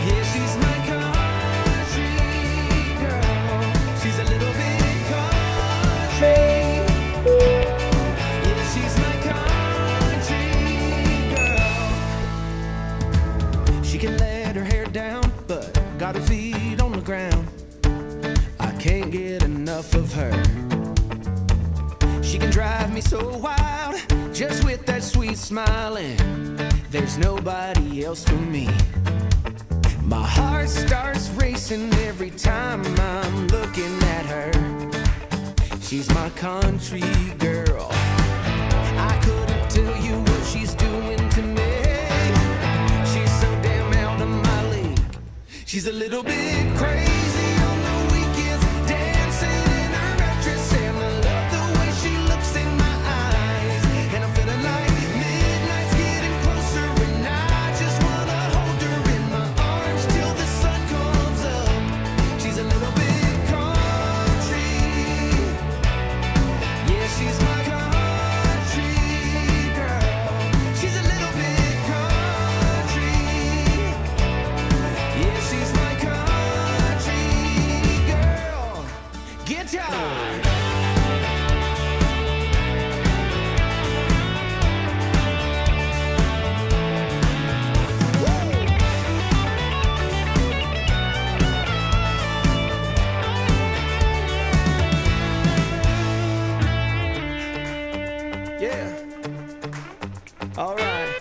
Yeah, she's my country girl. She's a little bit country. Yeah, she's my country girl. She can let her hair down, but got her feet on the ground. I can't get enough of her. She can drive me so wild, just with that sweet smile, and there's nobody else for me. My heart starts racing every time I'm looking at her. She's my country girl. I couldn't tell you what she's doing to me. She's so damn out of my league. She's a little bit crazy on the weekends, dancing in her red dress, and I love the way she looks in my eyes. And I'm feeling like midnight's getting closer, and I just wanna hold her in my arms till the sun comes up. She's a little bit country. Yeah, she's my country girl. She's a little bit country. Yeah, she's my country girl. Guitar. Yeah. All right.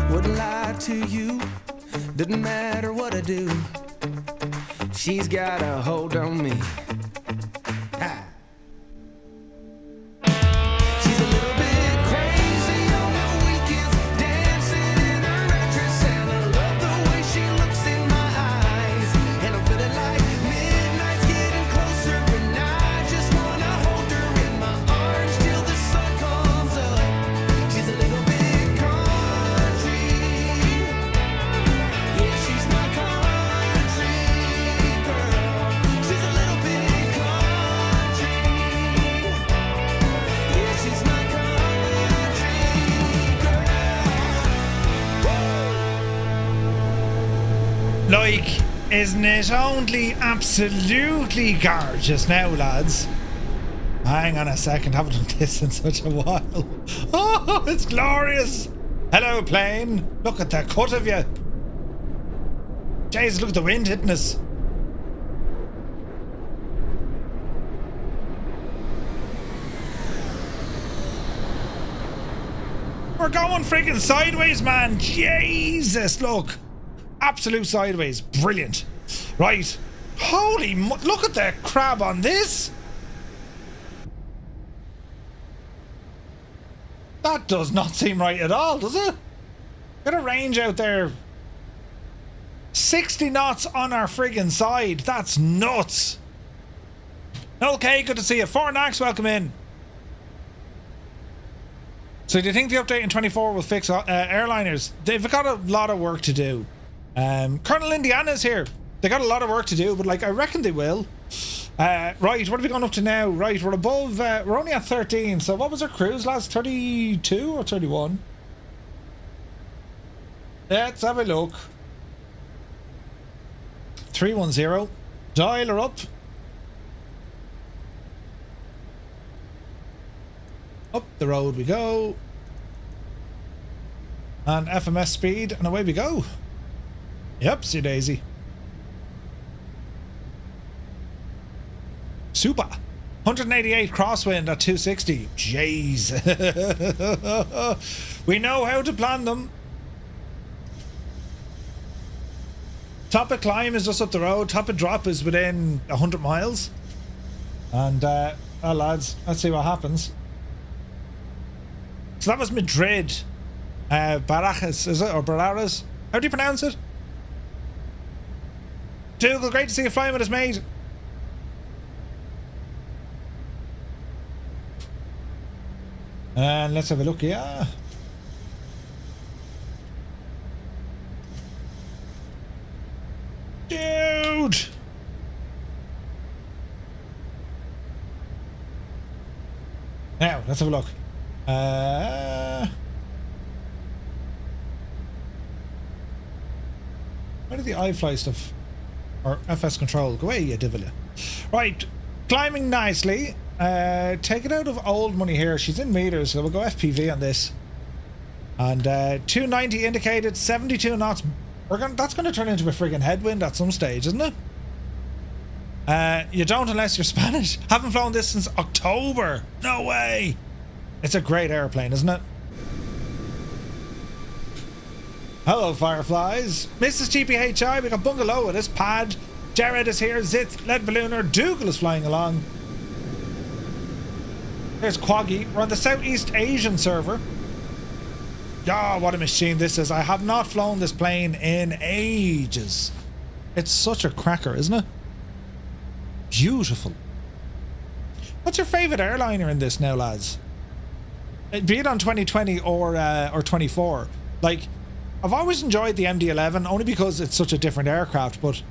Wouldn't lie to you. Doesn't matter what I do. She's got a hold on me. Ha. She's a little bit crazy on the weekends, dancing in her red dress, and I love the way she looks in my eyes. And I'm feeling like midnight's getting closer, and I just wanna hold her in my arms till the sun comes up. She's a little bit country. Yeah, she's my country girl. She's a little bit country. Yeah, she's my country girl. Like, isn't it only absolutely gorgeous now, lads? Hang on a second, haven't done this in such a while. Oh, it's glorious. Hello, plane. Look at the cut of you. Jesus, look at the wind hitting us. We're going friggin' sideways, man. Jesus, look. Absolute sideways. Brilliant. Right. Holy look at the crab on this. That does not seem right at all, does it? Got a range out there. 60 knots on our friggin' side. That's nuts. Okay, good to see you. 4Nax, welcome in. So do you think the update in 24 will fix airliners? They've got a lot of work to do. Colonel Indiana's here. They got a lot of work to do, but like I reckon they will. Right, what are we going up to now? Right, we're above, we're only at 13. So what was our cruise, lads? 32 or 31? Let's have a look. 310. Dial her up. Up the road we go. And FMS speed, and away we go. Yep, see daisy. Super. 188 crosswind at 260. Jeez. We know how to plan them. Top of climb is just up the road. Top of drop is within 100 miles. And, well, lads, let's see what happens. So that was Madrid. Barajas, is it? Or Barajas? How do you pronounce it? Dougal, great to see you flying with us, mate. And let's have a look here. Dude! Now, let's have a look. Where did the iFly stuff or FS control go away, you devil? Right, climbing nicely. Take it out of old money here. She's in meters, so we'll go FPV on this. And 290 indicated, 72 knots. That's going to turn into a friggin' headwind at some stage, isn't it? You don't unless you're Spanish. Haven't flown this since October. No way. It's a great airplane, isn't it? Hello, Fireflies. Mrs. GPHI, we got Bungalow with us. Pad. Jared is here. Zitz, Lead Ballooner. Dougal is flying along. There's Quaggy. We're on the Southeast Asian server. Oh, what a machine this is. I have not flown this plane in ages. It's such a cracker, isn't it? Beautiful. What's your favourite airliner in this now, lads? Be it on 2020 or 24. Like, I've always enjoyed the MD-11 only because it's such a different aircraft, but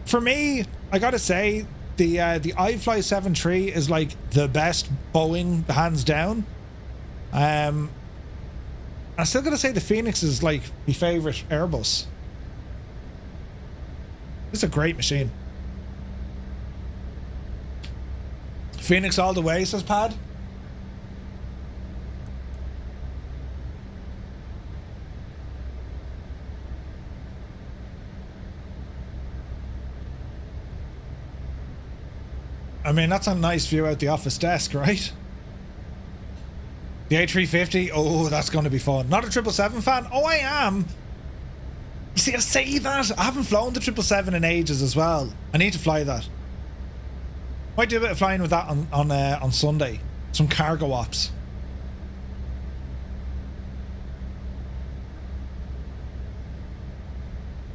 for me, I gotta say, the iFly 7.3 is like the best Boeing, hands down. I'm still gonna say the Phoenix is like my favourite Airbus. It's a great machine. Phoenix all the way, says Pad. I mean, that's a nice view out the office desk, right? The A350, oh, that's going to be fun. Not a 777 fan? Oh, I am. You see, I say that. I haven't flown the 777 in ages as well. I need to fly that. Might do a bit of flying with that on Sunday. Some cargo ops.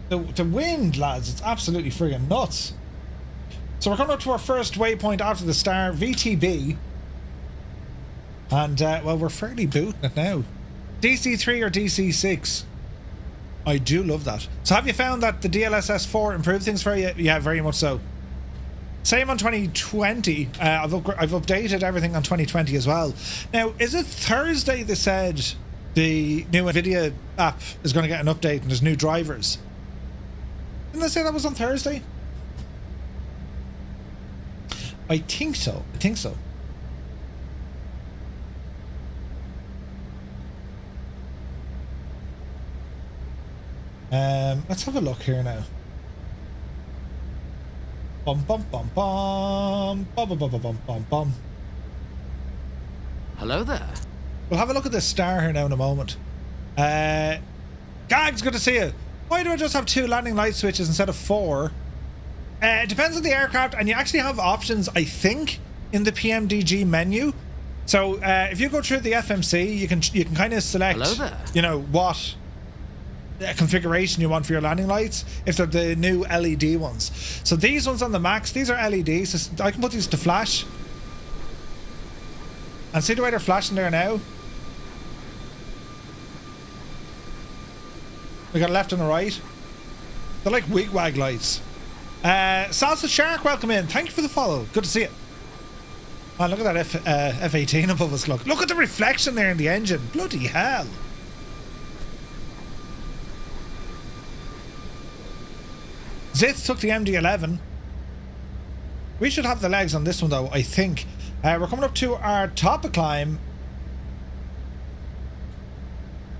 The wind, lads, it's absolutely friggin' nuts. So we're coming up to our first waypoint after the star, VTB. And, well, we're fairly booting it now. DC3 or DC6? I do love that. So have you found that the DLSS4 improved things for you? Yeah, very much so. Same on 2020. I've updated everything on 2020 as well. Now, is it Thursday they said the new NVIDIA app is going to get an update and there's new drivers? Didn't they say that was on Thursday? I think so. I think so. Let's have a look here now. Bum bum bum bum bum bum bum bum bum bum. Hello there. We'll have a look at this star here now in a moment. Gags, good to see you. Why do I just have 2 landing light switches instead of 4? It depends on the aircraft, and you actually have options, I think, in the PMDG menu. So if you go through the FMC, you can kind of select, Hello there. you know, what configuration you want for your landing lights, if they're the new LED ones. So these ones on the Max, these are LEDs. So I can put these to flash. And see the way they're flashing there now? We got a left and a right. They're like wig-wag lights. Salsa Shark, welcome in. Thank you for the follow. Good to see you. Oh, look at that F-18 above us. Look at the reflection there in the engine. Bloody hell. Zitz took the MD-11. We should have the legs on this one though, I think. We're coming up to our top of climb.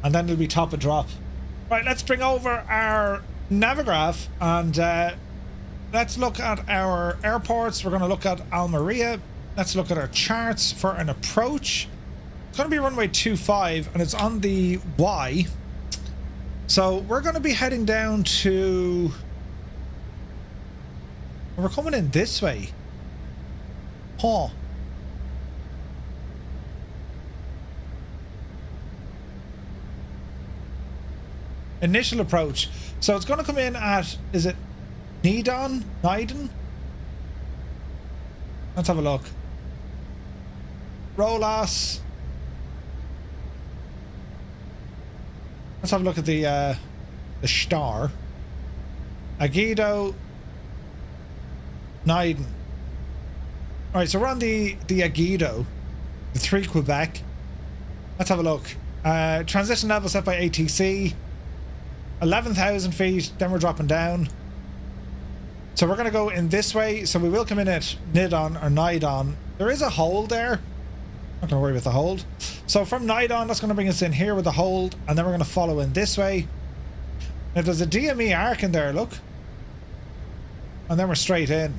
And then it'll be top of drop. Right, let's bring over our Navigraph and let's look at our airports. We're going to look at Almeria. Let's look at our charts for an approach. It's going to be runway 25 and it's on the Y. So we're going to be heading down to... We're coming in this way. Huh. Initial approach. So it's going to come in at, is it Nidon? Let's have a look. Rolas. Let's have a look at the star. Agido. Niden. Alright, so we're on the Agido. The 3 Quebec. Let's have a look. Transition level set by ATC. 11,000 feet, then we're dropping down. So we're going to go in this way. So we will come in at Nidon or Nidon. There is a hold there. Not going to worry with the hold. So from Nidon, that's going to bring us in here with the hold. And then we're going to follow in this way. Now there's a DME arc in there, look. And then we're straight in.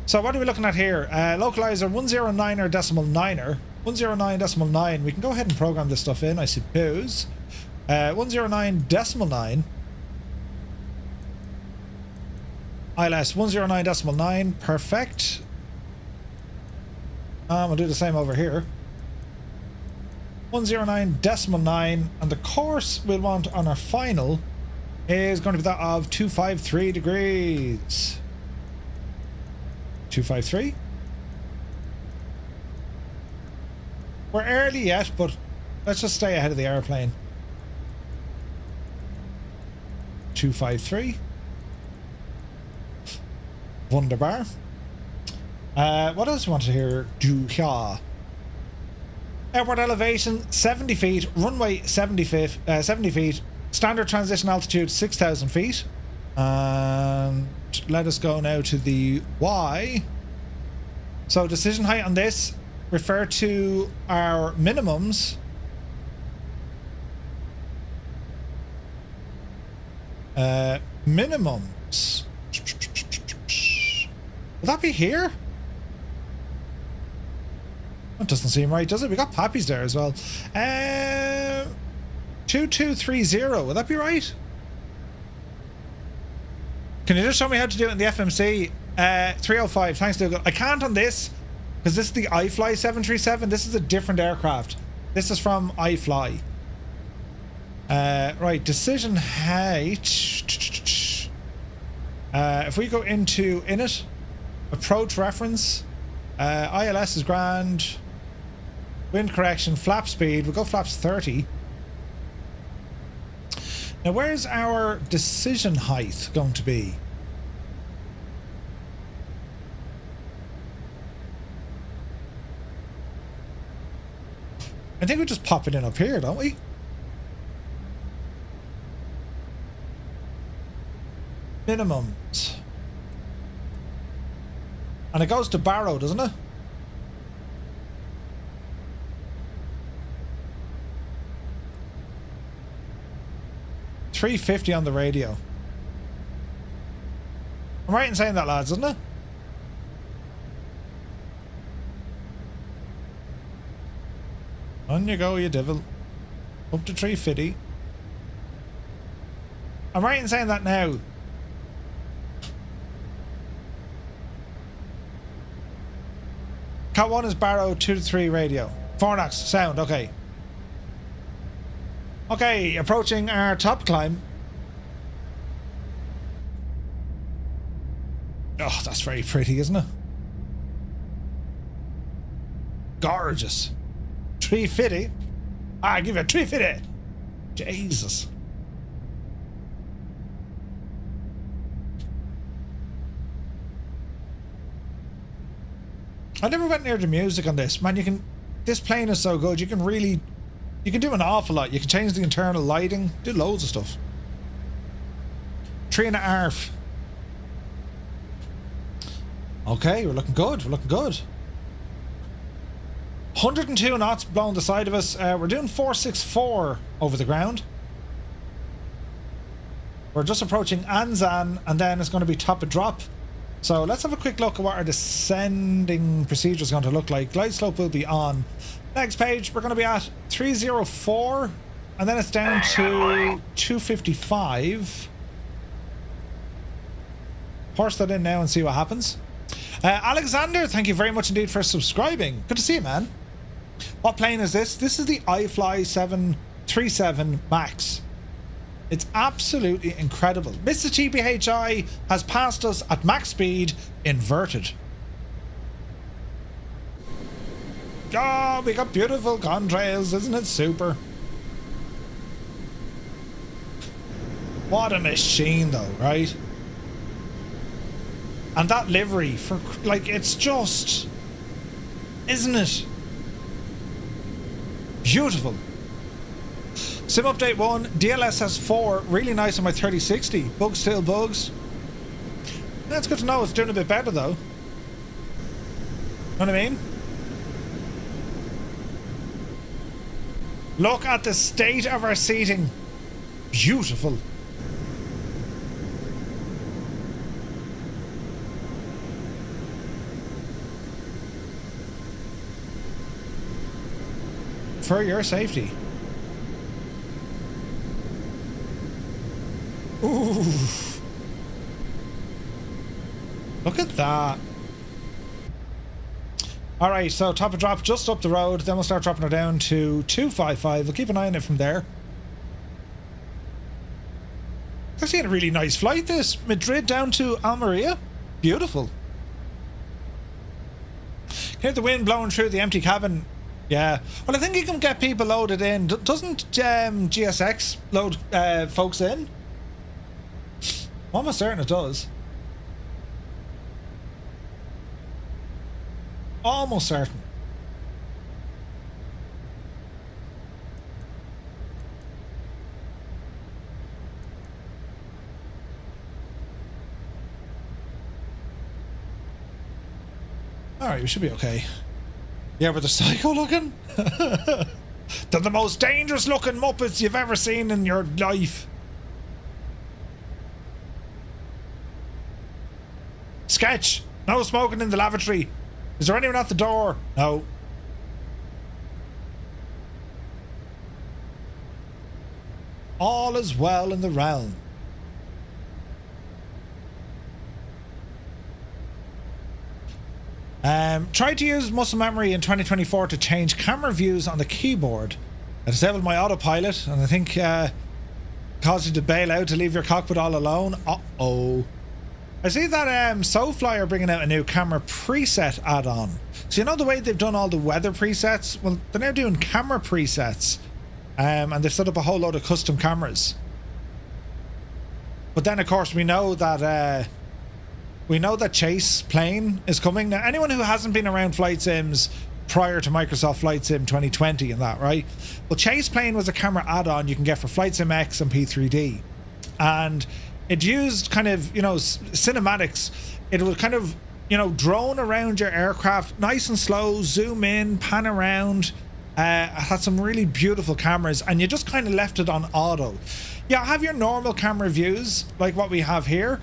So what are we looking at here? Localizer 109.9er. 109.9. We can go ahead and program this stuff in, I suppose. 109.9. ILS 109.9. Perfect. We'll do the same over here. 109.9. And the course we'll want on our final is going to be that of 253 degrees. 253. We're early yet, but let's just stay ahead of the airplane. 253. Wunderbar. What else do you want to hear? Airport elevation 70 feet, runway 70 feet, standard transition altitude 6,000 feet. And let us go now to the Y. So decision height on this, refer to our minimums. Minimums. Will that be here? That doesn't seem right, does it? We got Pappies there as well. 2230. Will that be right? Can you just show me how to do it in the FMC? 305. Thanks, Dougal. I can't on this because this is the iFly 737. This is a different aircraft. This is from iFly. Right, decision height. If we go into init, approach reference, ILS is grand, wind correction, flap speed, we'll go flaps 30. Now where's our decision height going to be? I think we just pop it in up here, don't we? Minimums. And it goes to Barrow, doesn't it? $350 on the radio. I'm right in saying that, lads, isn't it? On you go, you devil. Up to 350. I'm right in saying that now. Cat 1 is Barrow, 2 to 3 radio. Fornax, sound, okay. Okay, approaching our top climb. Oh, that's very pretty, isn't it? Gorgeous. 350. I give you 350. Jesus. I never went near the music on this. Man, you can... This plane is so good. You can really... You can do an awful lot. You can change the internal lighting. Do loads of stuff. 3.5. Okay, we're looking good. We're looking good. 102 knots blowing the side of us. We're doing 464 over the ground. We're just approaching Anzan, and then it's going to be top of drop. So let's have a quick look at what our descending procedure is going to look like. Glide slope will be on. Next page, we're going to be at 304, and then it's down to 255. Horse that in now and see what happens. Alexander, thank you very much indeed for subscribing. Good to see you, man. What plane is this? This is the iFly 737 Max. It's absolutely incredible. Mr. TPHI has passed us at max speed, inverted. Oh, we got beautiful contrails, isn't it super? What a machine though, right? And that livery, for like, it's just... Isn't it? Beautiful. Sim update 1, DLSS 4, really nice on my 3060. Bugs still bugs. That's good to know, it's doing a bit better though. Know what I mean? Look at the state of our seating. Beautiful. For your safety. Ooh. Look at that. Alright, so top of drop just up the road, then we'll start dropping her down to 255. We'll keep an eye on it from there. It's actually a really nice flight, this. Madrid down to Almeria. Beautiful. Hear the wind blowing through the empty cabin. Yeah. Well, I think you can get people loaded in. Doesn't GSX load folks in? Almost certain it does. Almost certain. Alright, we should be okay. Yeah, but they're psycho looking. They're the most dangerous looking Muppets you've ever seen in your life. Sketch! No smoking in the lavatory. Is there anyone at the door? No. All is well in the realm. Tried to use muscle memory in 2024 to change camera views on the keyboard. I disabled my autopilot, and I think caused you to bail out to leave your cockpit all alone. Uh-oh. I see that SoFly are bringing out a new camera preset add-on. So you know the way they've done all the weather presets? Well, they're now doing camera presets. And they've set up a whole load of custom cameras. But then, of course, we know that Chase Plane is coming. Now, anyone who hasn't been around flight sims prior to Microsoft Flight Sim 2020 and that, right? Well, Chase Plane was a camera add-on you can get for Flight Sim X and P3D. And it used kind of, you know, cinematics. It would kind of, you know, drone around your aircraft nice and slow, zoom in, pan around. Had some really beautiful cameras, and you just kind of left it on auto. Yeah, have your normal camera views like what we have here,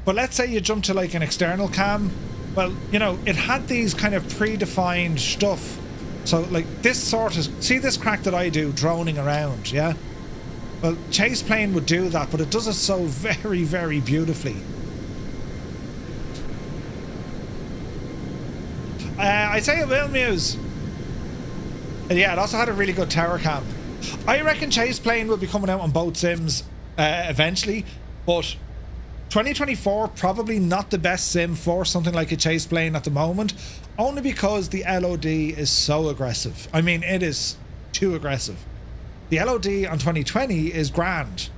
but let's say you jump to like an external cam. Well, you know, it had these kind of predefined stuff. So like this sort of, see this crack that I do droning around, yeah? Well, Chase Plane would do that, but it does it so very, very beautifully. I say it will, Muse. Yeah, it also had a really good tower cam. I reckon Chase Plane will be coming out on both sims eventually, but 2024 probably not the best sim for something like a Chase Plane at the moment, only because the LOD is so aggressive. I mean, it is too aggressive. The LOD on 2020 is grand,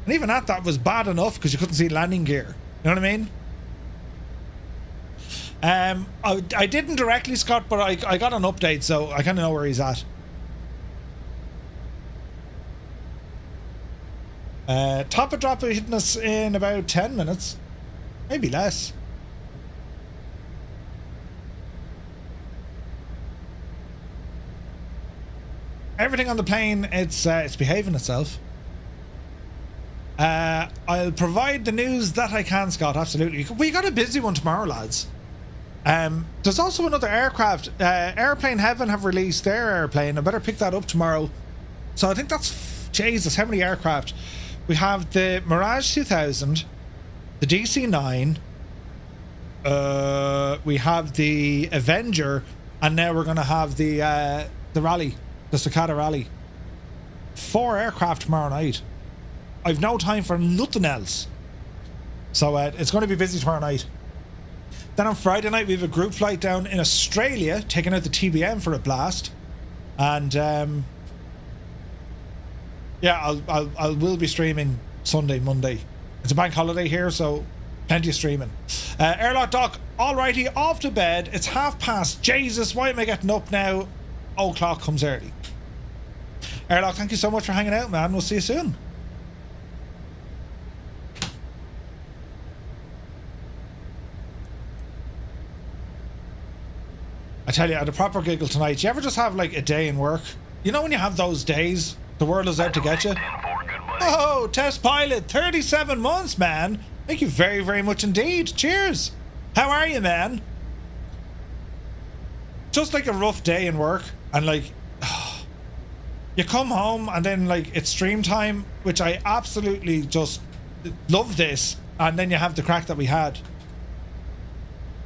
and even at that was bad enough because you couldn't see landing gear. You know what I mean? I didn't directly, Scott, but I got an update, so I kind of know where he's at. Top of drop hitting us in about 10 minutes, maybe less. Everything on the plane, it's behaving itself. I'll provide the news that I can, Scott. Absolutely. We got a busy one tomorrow, lads. There's also another aircraft. Airplane Heaven have released their airplane. I better pick that up tomorrow. So I think that's Jesus. How many aircraft? We have the Mirage 2000, the DC-9. We have the Avenger, and now we're gonna have the Rally, the Cicada Rally. 4 aircraft tomorrow night. I've no time for nothing else. So it's going to be busy tomorrow night. Then on Friday night we have a group flight down in Australia, taking out the TBM for a blast. And yeah, I will be streaming Sunday, Monday. It's a bank holiday here, so plenty of streaming. Airlock Doc, alrighty, off to bed. It's past. Jesus, why am I getting up now? 0:00 comes early. Airlock, thank you so much for hanging out, man. We'll see you soon. I tell you, I had a proper giggle tonight. Do you ever just have like a day in work? You know when you have those days, the world is out to get you? Oh, test pilot, 37 months, man. Thank you very, very much indeed. Cheers. How are you, man? Just like a rough day in work, and like, you come home and then like it's stream time, which I absolutely just love this, and then you have the crack that we had.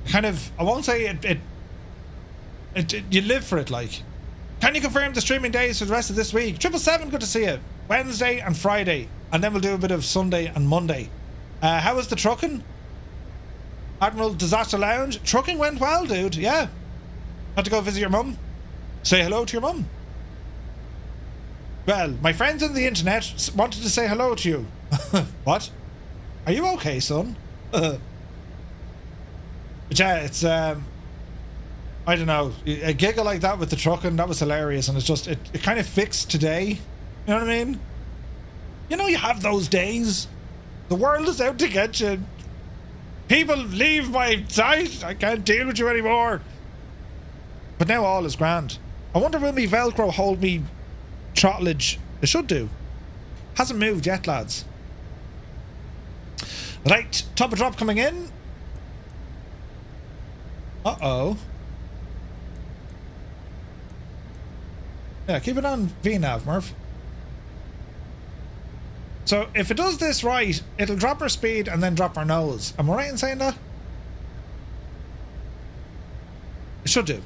Kind of, I won't say it you live for it, like. Can you confirm the streaming days for the rest of this week? 777, good to see you. Wednesday and Friday, and then we'll do a bit of Sunday and Monday. How was the trucking? Admiral Disaster Lounge? Trucking went well, dude, yeah. Had to go visit your mum? Say hello to your mum? Well, my friends on the internet wanted to say hello to you. What? Are you okay, son? But yeah, it's I don't know, a giggle like that with the trucking, that was hilarious, and it's just it kind of fixed today. You know what I mean? You know, you have those days. The world is out to get you. People, leave my sight. I can't deal with you anymore. But now all is grand. I wonder will me Velcro hold me trottlage? It should do. Hasn't moved yet, lads. Right, top of drop coming in. Uh-oh. Yeah, keep it on VNav, Murph. So if it does this right, it'll drop our speed and then drop our nose. Am I right in saying that? It should do.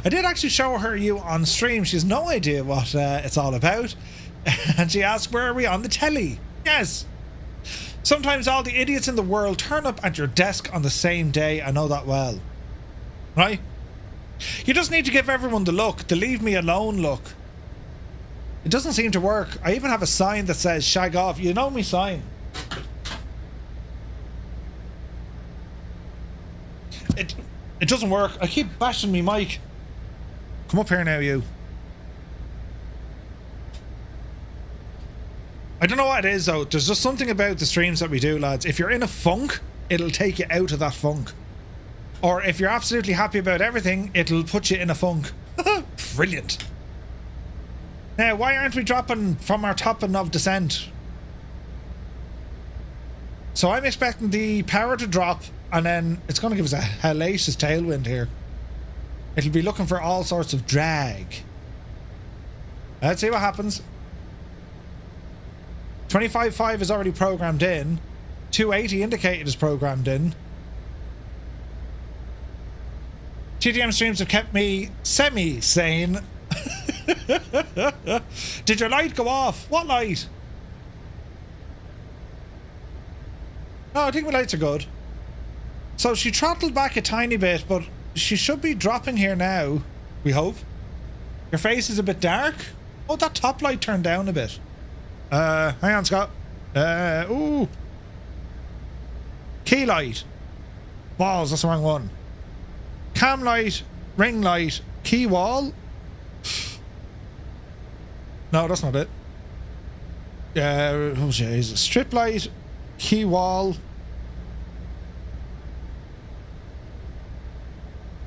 I did actually show her you on stream. She has no idea what it's all about. And she asked, where are we on the telly? Yes. Sometimes all the idiots in the world turn up at your desk on the same day. I know that well. Right? You just need to give everyone the look, the leave me alone look. It doesn't seem to work. I even have a sign that says shag off. You know me sign. It doesn't work. I keep bashing me mic. Come up here now, you. I don't know what it is though. There's just something about the streams that we do, lads. If you're in a funk, it'll take you out of that funk. Or if you're absolutely happy about everything, it'll put you in a funk. Brilliant. Now, why aren't we dropping from our topping of descent? So I'm expecting the power to drop, and then it's going to give us a hellacious tailwind here. It'll be looking for all sorts of drag. Let's see what happens. 25.5 is already programmed in. 280 indicated is programmed in. TDM streams have kept me semi-sane. Did your light go off? What light? No, I think my lights are good. So she throttled back a tiny bit, but she should be dropping here now. We hope. Your face is a bit dark. Oh, that top light turned down a bit. Hang on, Scott. Ooh. Key light. Balls, that's the wrong one. Cam light, ring light, key wall. No, that's not it. Oh jeez. Strip light, key wall.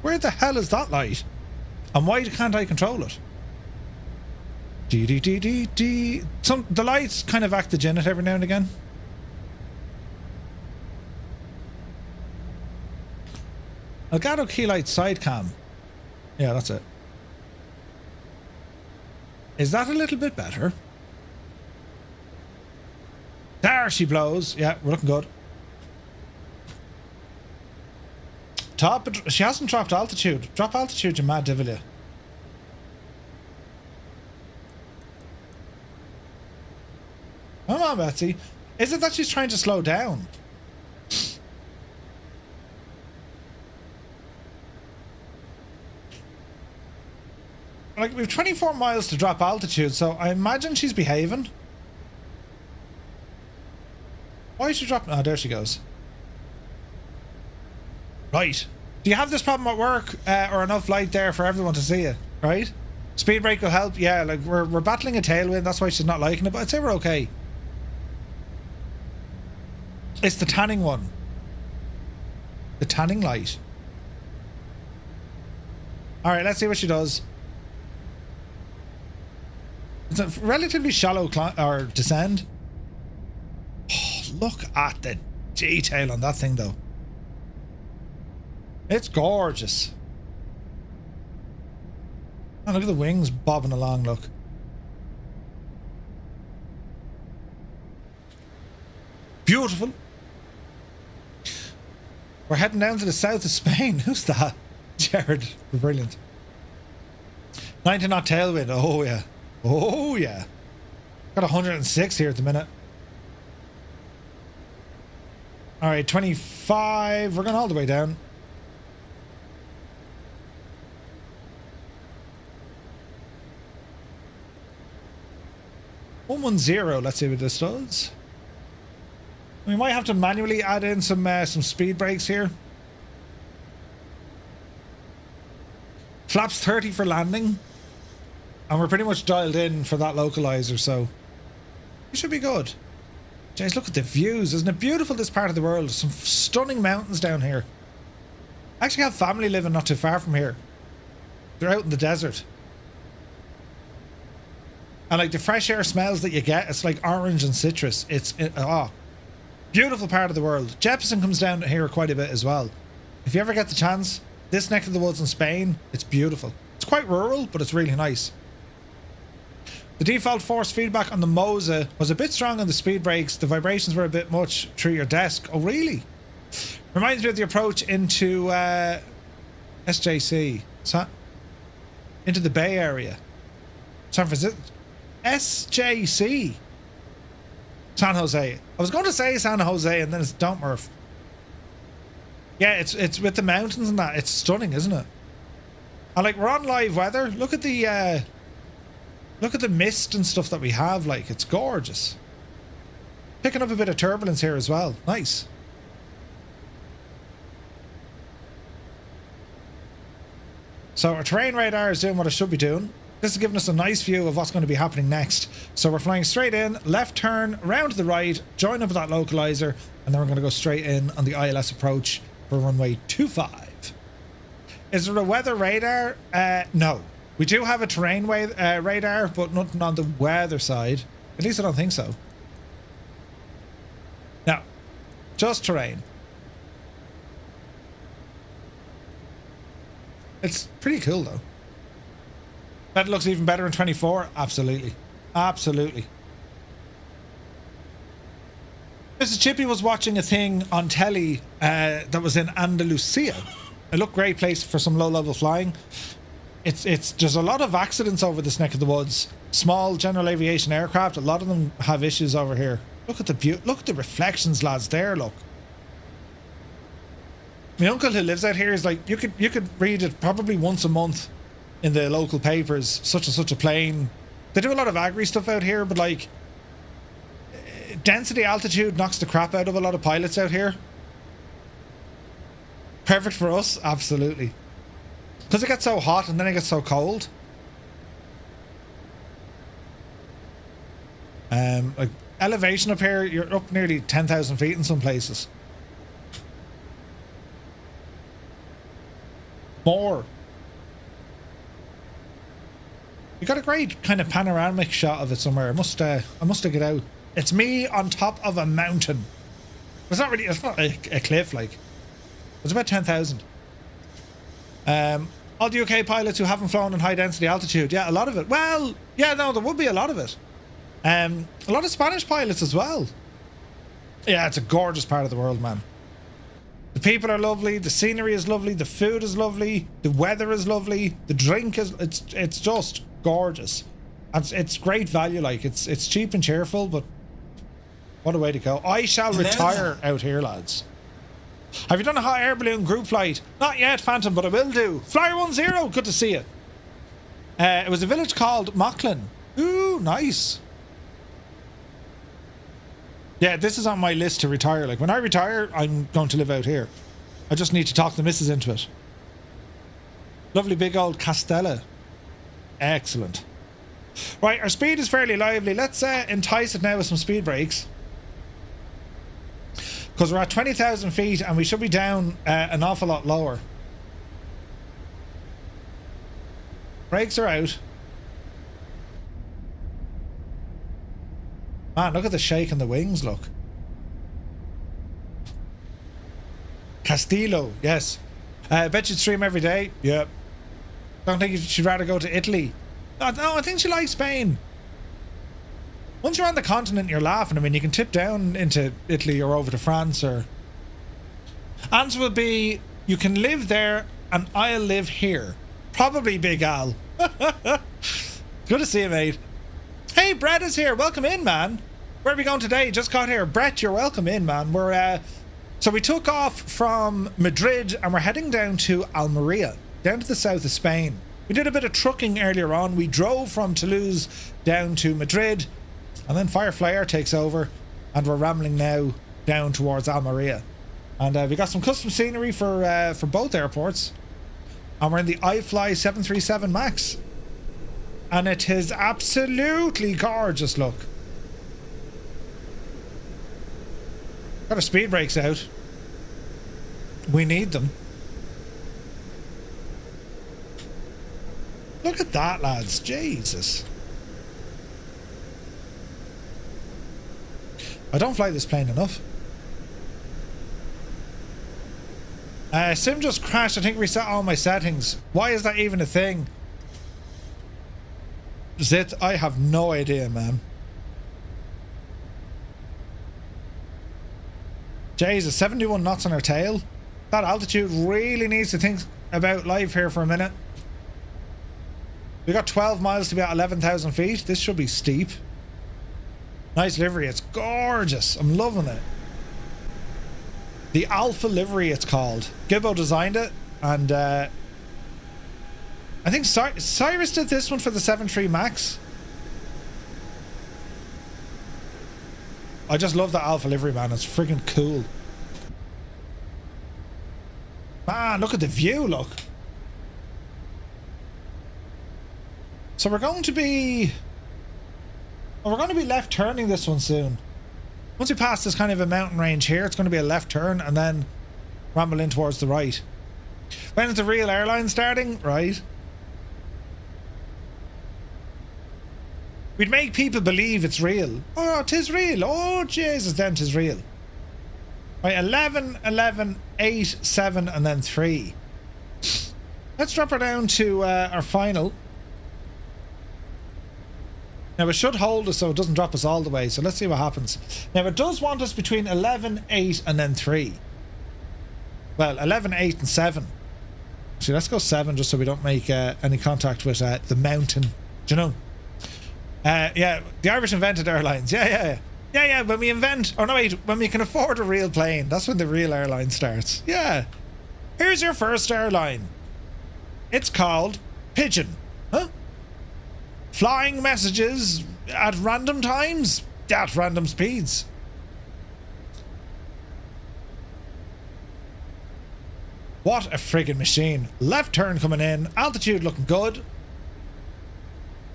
Where the hell is that light? And why can't I control it? The lights kind of act the Janet every now and again. Elgato key light side cam. Yeah, that's it. Is that a little bit better? There she blows. Yeah, we're looking good. Top. She hasn't dropped altitude. Drop altitude, you mad devil, you. Come on, Betsy. Is it that she's trying to slow down? Like, we've 24 miles to drop altitude, so I imagine she's behaving. Why is she dropping? Oh, there she goes. Right. Do you have this problem at work, or enough light there for everyone to see you? Right? Speed brake will help. Yeah, like we're battling a tailwind. That's why she's not liking it, but I'd say we're okay. It's the tanning one. The tanning light. Alright, let's see what she does. It's a relatively shallow descend. Oh, look at the detail on that thing, though. It's gorgeous. Oh, look at the wings bobbing along, look. Beautiful. We're heading down to the south of Spain. Who's that? Jared. Brilliant. 90 knot tailwind. Oh, yeah. Oh, yeah. Got 106 here at the minute. Alright, 25. We're going all the way down. $110. Let's see what this does. We might have to manually add in some speed brakes here. Flaps 30 for landing. And we're pretty much dialed in for that localizer, so we should be good. Jeez, look at the views. Isn't it beautiful, this part of the world? Some stunning mountains down here. I actually have family living not too far from here. They're out in the desert. And like the fresh air smells that you get, it's like orange and citrus. Beautiful part of the world. Jeppesen comes down here quite a bit as well. If you ever get the chance, this neck of the woods in Spain, it's beautiful. It's quite rural, but it's really nice. The default force feedback on the Moza was a bit strong on the speed brakes. The vibrations were a bit much through your desk. Oh, really? Reminds me of the approach into SJC. Into the Bay Area. San Francisco. SJC. San Jose. I was going to say San Jose and then it's don't Murph. Yeah, it's with the mountains and that. It's stunning, isn't it? And like, we're on live weather. Look at the mist and stuff that we have. Like, it's gorgeous. Picking up a bit of turbulence here as well. Nice. So our terrain radar is doing what it should be doing. This is giving us a nice view of what's going to be happening next. So we're flying straight in, left turn, round to the right, join up with that localizer, and then we're going to go straight in on the ILS approach for runway 25. Is there a weather radar? No. We do have a terrain radar, but nothing on the weather side. At least I don't think so. No. Just terrain. It's pretty cool, though. That looks even better in 24. Absolutely. Absolutely. Mrs. Chippy was watching a thing on telly that was in Andalusia. It looked great place for some low-level flying. It's there's a lot of accidents over this neck of the woods. Small general aviation aircraft, a lot of them have issues over here. Look at the reflections, lads. There, look. My uncle who lives out here is like, you could read it probably once a month in the local papers. Such and such a plane. They do a lot of agri stuff out here, but like density altitude knocks the crap out of a lot of pilots out here. Perfect for us, absolutely. Because it gets so hot and then it gets so cold. Like elevation up here, you're up nearly 10,000 feet in some places. More. You got a great kind of panoramic shot of it somewhere. I must dig it out. It's me on top of a mountain. It's not really. It's not a cliff like. It's about 10,000. All the UK pilots who haven't flown in high density altitude, yeah, a lot of it. Well, yeah, no, there would be a lot of it. A lot of Spanish pilots as well. Yeah, it's a gorgeous part of the world, man. The people are lovely, the scenery is lovely, the food is lovely, the weather is lovely, the drink is it's just gorgeous. And it's great value, like it's cheap and cheerful, but what a way to go. I shall retire out here, lads. Have you done a hot air balloon group flight? Not yet, Phantom, but I will do. Flyer 10, good to see you. It was a village called Mocklin. Ooh, nice. Yeah, this is on my list to retire. Like, when I retire, I'm going to live out here. I just need to talk the missus into it. Lovely big old Castella. Excellent. Right, our speed is fairly lively. Let's entice it now with some speed brakes. Because we're at 20,000 feet and we should be down an awful lot lower. Brakes are out. Man, look at the shake in the wings, look. Castillo, yes. I bet you'd stream every day. Yep. Don't think she'd rather go to Italy. No, I think she likes Spain. Once you're on the continent, you're laughing. I mean, you can tip down into Italy or over to France or... Answer will be, you can live there and I'll live here. Probably Big Al. Good to see you, mate. Hey, Brett is here. Welcome in, man. Where are we going today? Just got here. Brett, you're welcome in, man. So we took off from Madrid and we're heading down to Almeria, down to the south of Spain. We did a bit of trucking earlier on. We drove from Toulouse down to Madrid, and then Firefly Air takes over, and we're rambling now down towards Almeria. And we got some custom scenery for both airports, and we're in the iFly 737 MAX. And it is absolutely gorgeous, look. Got our speed brakes out. We need them. Look at that, lads. Jesus. I don't fly this plane enough. Sim just crashed. I think reset all my settings. Why is that even a thing? Zit, I have no idea, man. Jesus, 71 knots on our tail. That altitude really needs to think about life here for a minute. We got 12 miles to be at 11,000 feet. This should be steep. Nice livery. It's gorgeous. I'm loving it. The Alpha livery, it's called. Gibbo designed it, and I think Cyrus did this one for the 7.3 Max. I just love that Alpha livery, man. It's friggin' cool. Man, look at the view, look. So we're going to be... Well, we're going to be left turning this one soon. Once we pass this kind of a mountain range here, it's going to be a left turn and then ramble in towards the right. When is the real airline starting? Right. We'd make people believe it's real. Oh, 'tis real. Oh, Jesus, then 'tis real. Right, 11, 11, 8, 7, and then 3. Let's drop her down to our final. Now, it should hold us so it doesn't drop us all the way, so let's see what happens. Now, it does want us between 11, 8, and then 3. Well, 11, 8, and 7. See, let's go 7 just so we don't make any contact with the mountain. Do you know? Yeah, the Irish invented airlines. Yeah. When we invent, or no wait, when we can afford a real plane, that's when the real airline starts. Yeah. Here's your first airline. It's called Pigeon. Huh? Flying messages at random times, at random speeds. What a friggin' machine. Left turn coming in, altitude looking good.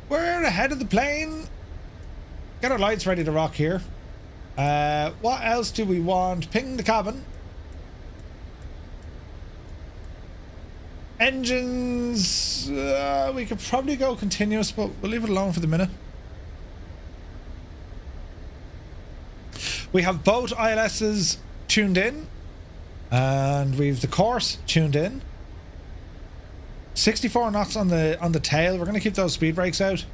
We're ahead of the plane. Get our lights ready to rock here. What else do we want? Ping the cabin. Engines, we could probably go continuous, but we'll leave it alone for the minute. We have both ILSs tuned in, and we've the course tuned in. 64 knots on the tail. We're going to keep those speed brakes out.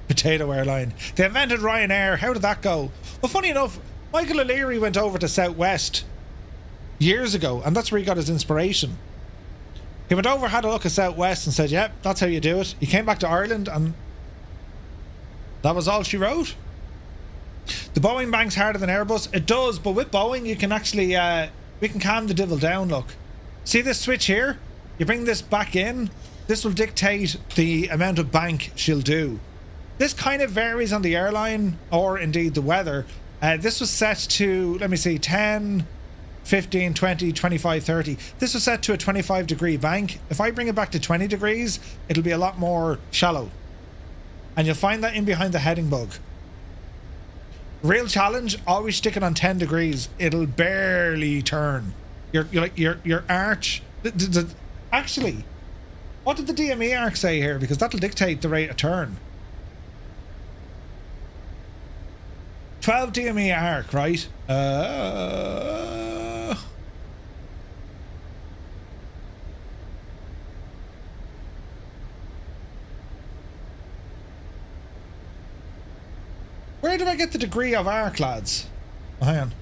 Potato airline. They invented Ryanair. How did that go? Well, funny enough, Michael O'Leary went over to Southwest years ago, and that's where he got his inspiration. He went over, had a look at Southwest, and said, yep, that's how you do it. He came back to Ireland, and that was all she wrote. The Boeing banks harder than Airbus. It does, but with Boeing, you can actually, we can calm the devil down, look. See this switch here? You bring this back in, this will dictate the amount of bank she'll do. This kind of varies on the airline, or indeed the weather. This was set to, let me see, 10... 15, 20, 25, 30. This was set to a 25 degree bank. If I bring it back to 20 degrees, it'll be a lot more shallow. And you'll find that in behind the heading bug. Real challenge, always stick it on 10 degrees. It'll barely turn. Your arch... Actually, what did the DME arc say here? Because that'll dictate the rate of turn. 12 DME arc, right? Where did I get the degree of arc, lads? Oh, hang on.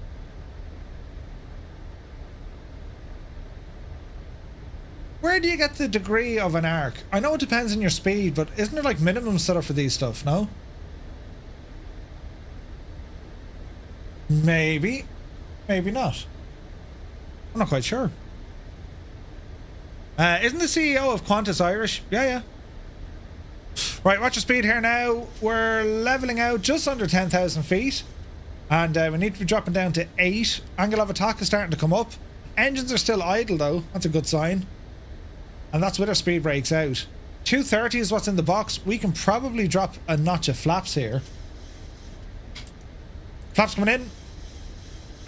Where do you get the degree of an arc? I know it depends on your speed, but isn't there like minimum set up for these stuff, no? Maybe. Maybe not. I'm not quite sure. Isn't the CEO of Qantas Irish? Yeah. Right, watch your speed here now. We're leveling out just under 10,000 feet. And we need to be dropping down to 8. Angle of attack is starting to come up. Engines are still idle though. That's a good sign. And that's with our speed brakes out. 230 is what's in the box. We can probably drop a notch of flaps here. Flaps coming in.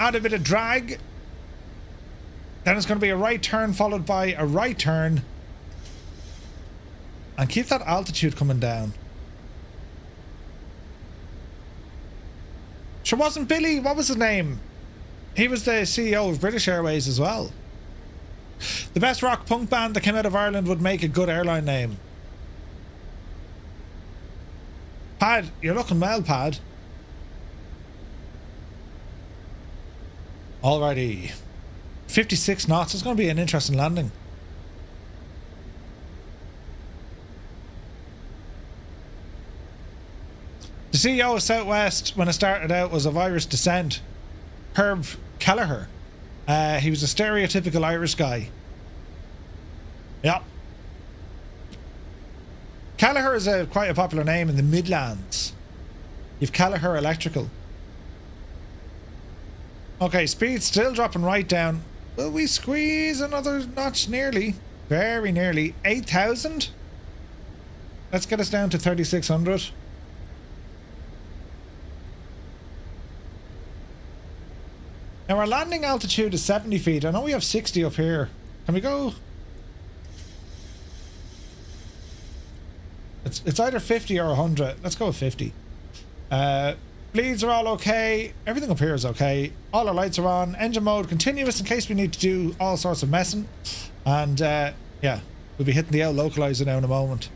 Add a bit of drag. Then it's going to be a right turn followed by a right turn. And keep that altitude coming down. Sure wasn't Billy, what was his name? He was the CEO of British Airways as well. The best rock punk band that came out of Ireland would make a good airline name. Pad, you're looking well, Pad. Alrighty. 56 knots. It's going to be an interesting landing. The CEO of Southwest, when it started out, was of Irish descent. Herb Kelleher. He was a stereotypical Irish guy. Yeah. Kelleher is quite a popular name in the Midlands. You've Kelleher Electrical. Okay, speed still dropping right down. Will we squeeze another notch? Nearly. Very nearly. 8,000? Let's get us down to 3,600. Now our landing altitude is 70 feet. I know we have 60 up here. Can we go? It's either 50 or 100. Let's go with 50. Bleeds are all okay. Everything up here is okay. All our lights are on. Engine mode continuous in case we need to do all sorts of messing. And yeah, we'll be hitting the L localizer now in a moment.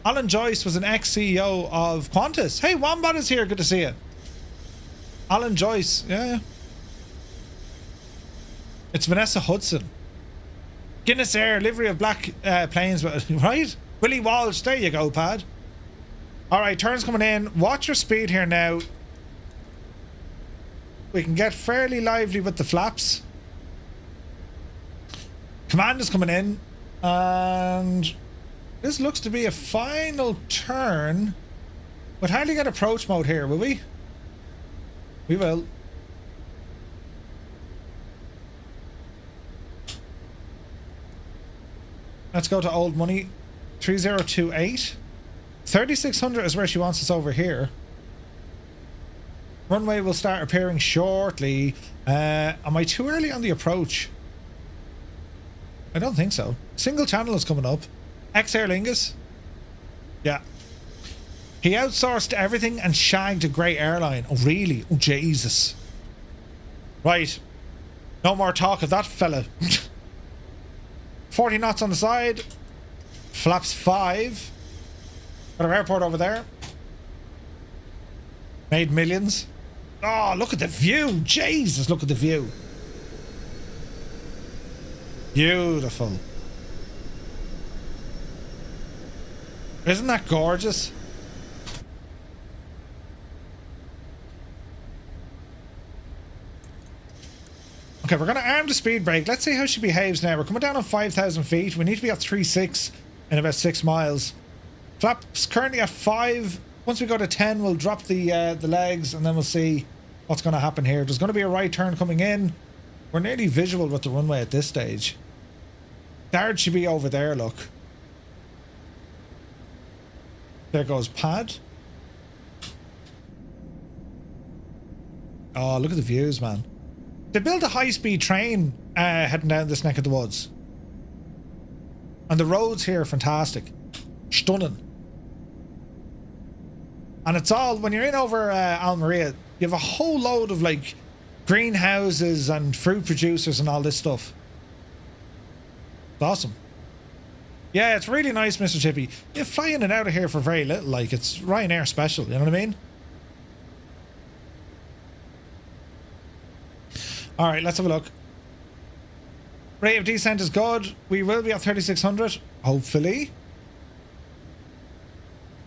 Alan Joyce was an ex-CEO of Qantas. Hey, Wombat is here. Good to see you. Alan Joyce. Yeah. It's Vanessa Hudson. Guinness Air, livery of black planes, right? Willie Walsh, there you go, pad. Alright, turns coming in. Watch your speed here now. We can get fairly lively with the flaps. Command is coming in. And this looks to be a final turn. We'll hardly get approach mode here, will we? We will. Let's go to old money. 3028. 3600 is where she wants us over here. Runway will start appearing shortly. Am I too early on the approach? I don't think so. Single channel is coming up. Ex-Aer Lingus. Yeah. He outsourced everything and shagged a great airline. Oh, really? Oh, Jesus. Right. No more talk of that fella. 40 knots on the side. Flaps 5. Got our airport over there. Made millions. Oh, look at the view. Jesus, look at the view. Beautiful. Isn't that gorgeous? Okay, we're going to arm the speed brake. Let's see how she behaves now. We're coming down on 5,000 feet. We need to be at 3.6 in about 6 miles. Flaps currently at 5. Once we go to 10, we'll drop the legs and then we'll see what's going to happen here. There's going to be a right turn coming in. We're nearly visual with the runway at this stage. Dart should be over there, look. There goes pad. Oh, look at the views, man. They built a high-speed train heading down this neck of the woods. And the roads here are fantastic. Stunning. And it's all, when you're in over Almeria, you have a whole load of like greenhouses and fruit producers and all this stuff. It's awesome. Yeah, it's really nice, Mr. Chippy. You fly in and out of here for very little, like it's Ryanair special, you know what I mean? Alright, let's have a look. Rate of descent is good. We will be at 3600, hopefully.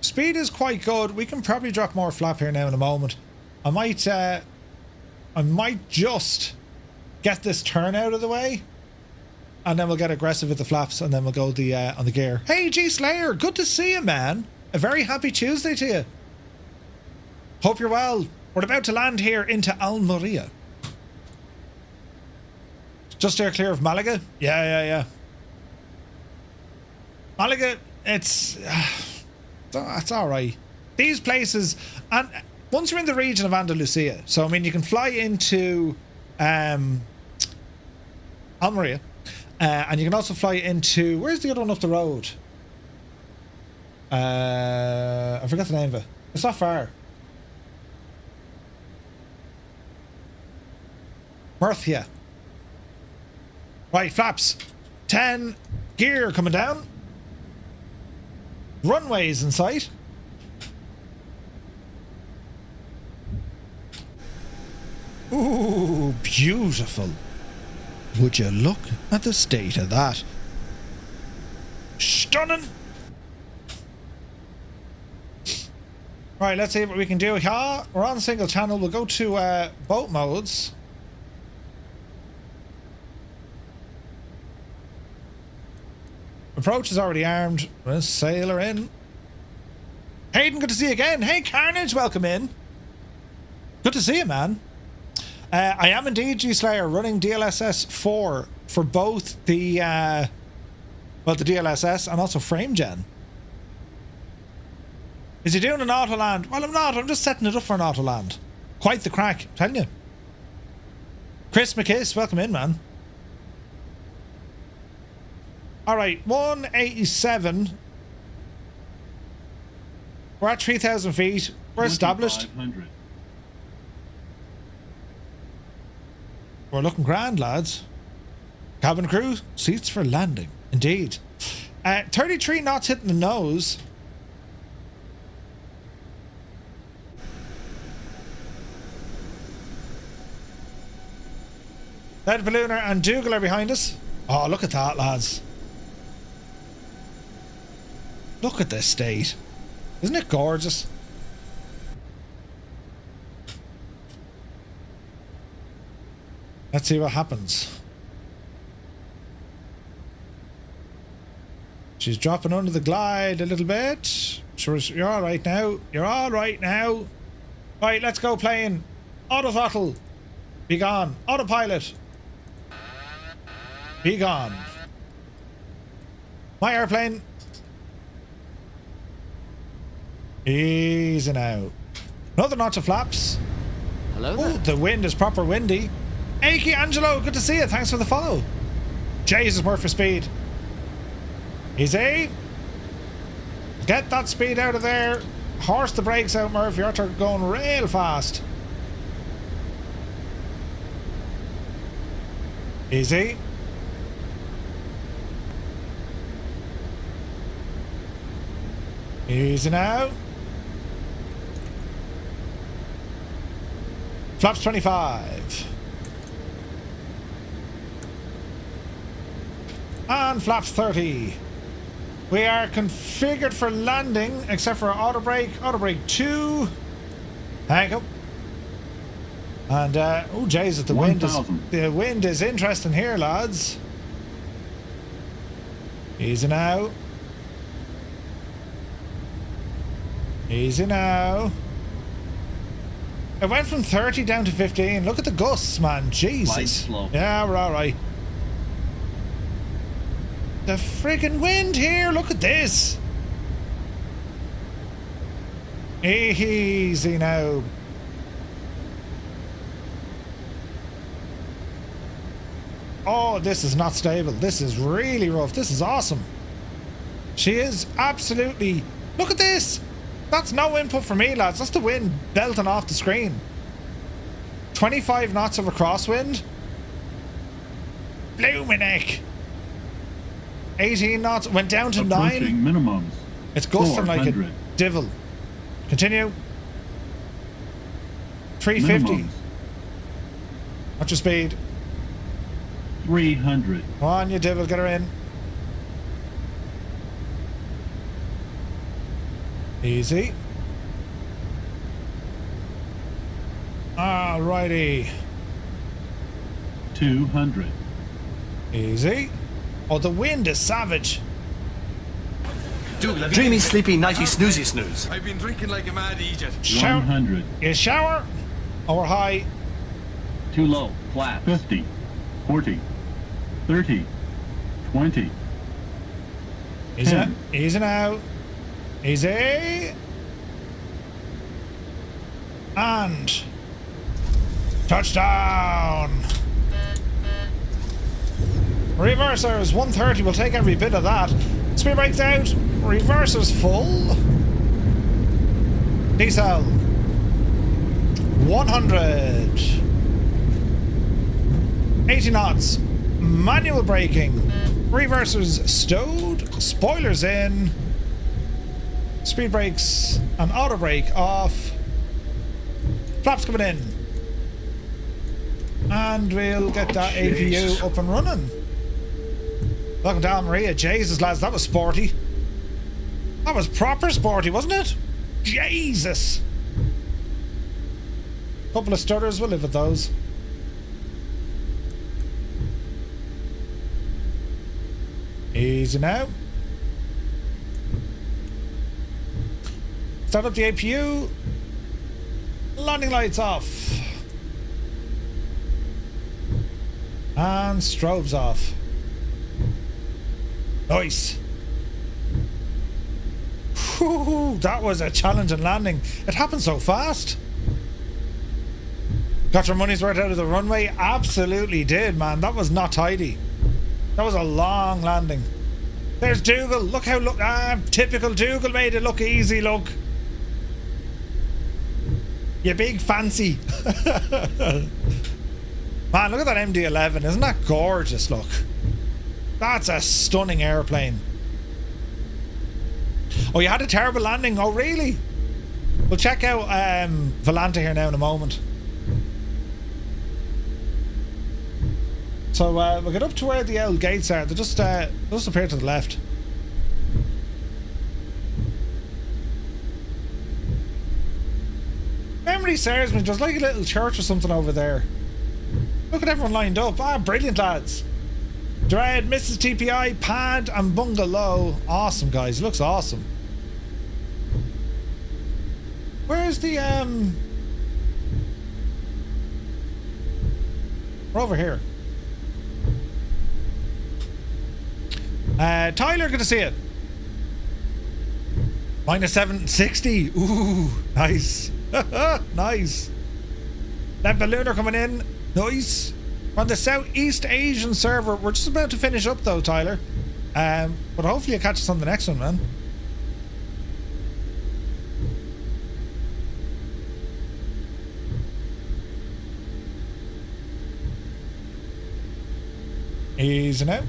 Speed is quite good. We can probably drop more flap here now in a moment. I might just get this turn out of the way, and then we'll get aggressive with the flaps, and then we'll go on the gear. Hey, G Slayer, good to see you, man. A very happy Tuesday to you. Hope you're well. We're about to land here into Almeria. Just there clear of Malaga? Yeah. Malaga, it's alright. These places, and once you're in the region of Andalusia, so I mean you can fly into Almeria, and you can also fly into, where's the other one up the road? I forgot the name of it. It's not far. Murph, yeah. Right, flaps. 10. Gear coming down. Runways in sight. Ooh, beautiful. Would you look at the state of that? Stunning. Right, let's see what we can do here. We're on single channel. We'll go to boat modes. Approach is already armed. Let's sail her in. Hayden, good to see you again. Hey, Carnage, welcome in. Good to see you, man. I am indeed, G-Slayer, running DLSS 4 for both the DLSS and also FrameGen. Is he doing an auto land? Well, I'm not. I'm just setting it up for an auto land. Quite the crack, I'm telling you. Chris McKiss, welcome in, man. Alright, 187. We're at 3,000 feet. We're established. We're looking grand, lads. Cabin crew, seats for landing. Indeed. 33 knots hitting the nose. Red Ballooner and Dougal are behind us. Oh, look at that, lads. Look at this state. Isn't it gorgeous? Let's see what happens. She's dropping under the glide a little bit. Sure, you're all right now. You're all right now. Right, let's go plane. Auto throttle. Be gone. Autopilot. Be gone. My airplane. Easy now. Another notch of flaps. Hello there. Oh, the wind is proper windy. Aki Angelo, good to see you. Thanks for the follow. Jesus, Murph for speed. Easy. Get that speed out of there. Horse the brakes out, Murph. You're going real fast. Easy. Easy now. Flaps 25. And flaps 30. We are configured for landing, except for auto brake 2. Hang up. And oh Jesus, the wind is interesting here, lads. Easy now. Easy now. It went from 30 down to 15. Look at the gusts, man. Jesus. Yeah, we're all right. The friggin' wind here. Look at this. Easy now. Oh, this is not stable. This is really rough. This is awesome. She is absolutely... Look at this. That's no input for me, lads. That's the wind belting off the screen. 25 knots of a crosswind. Blew my neck. 18 knots. Went down to 9. Minimums. It's gusting like a divil. Continue. 350. Minimums. What's your speed? 300. Come on, you divil. Get her in. Easy. Alrighty. 200. Easy. Oh, the wind is savage. Dreamy, sleepy, nighty, snoozy, snooze. I've been drinking like a mad idiot. 100. You shower or high? Too low. Flat. 50. 40. 30. 20. Easy now. Easy now. Easy. And touchdown. Reversers 130. We'll take every bit of that. Speed brakes out. Reversers full. Diesel 100. 80 knots. Manual braking. Reversers stowed. Spoilers in. Speed brakes and auto brake off. Flaps coming in. And we'll get that APU up and running. Welcome to Almeria. Jesus, lads, that was sporty. That was proper sporty, wasn't it? Jesus. Couple of stutters, we'll live with those. Easy now. Start up the APU. Landing lights off. And strobes off. Nice. Whew, that was a challenging landing. It happened so fast. Got your money's worth out of the runway? Absolutely did, man. That was not tidy. That was a long landing. There's Dougal. Look how typical Dougal made it look easy, look. You big fancy. Man, look at that MD-11. Isn't that gorgeous, look? That's a stunning airplane. Oh, you had a terrible landing? Oh, really? We'll check out Volanta here now in a moment. So we'll get up to where the old gates are. They're just up here to the left. Memory serves me, there's like a little church or something over there. Look at everyone lined up. Ah, brilliant, lads. Dread, Mrs. TPI, Pad, and Bungalow. Awesome, guys. Looks awesome. Where's the, We're over here. Tyler, good to see you. Minus 760. Ooh, nice. Nice. That ballooner coming in. Nice. On the Southeast Asian server. We're just about to finish up though, Tyler. But hopefully you'll catch us on the next one, man. Easy now.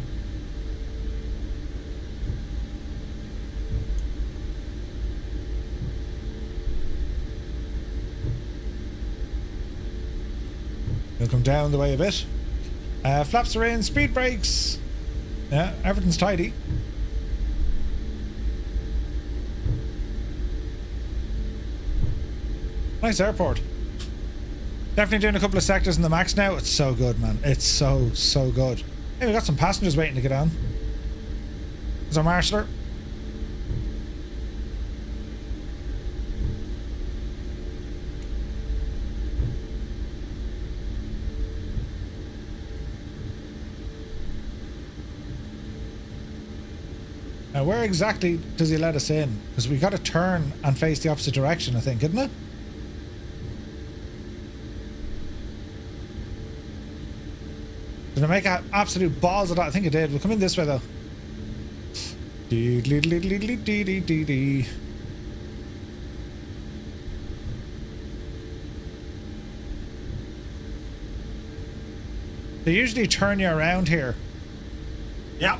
We'll come down the way a bit. Flaps are in, speed brakes. Yeah, everything's tidy. Nice airport. Definitely doing a couple of sectors in the max now. It's so good, man. It's so good. Hey, we got some passengers waiting to get on. There's our marshaller. Now, where exactly does he let us in? Because we got to turn and face the opposite direction, I think, isn't it? Did I make an absolute balls of that? I think it did. We'll come in this way, though. They usually turn you around here. Yep.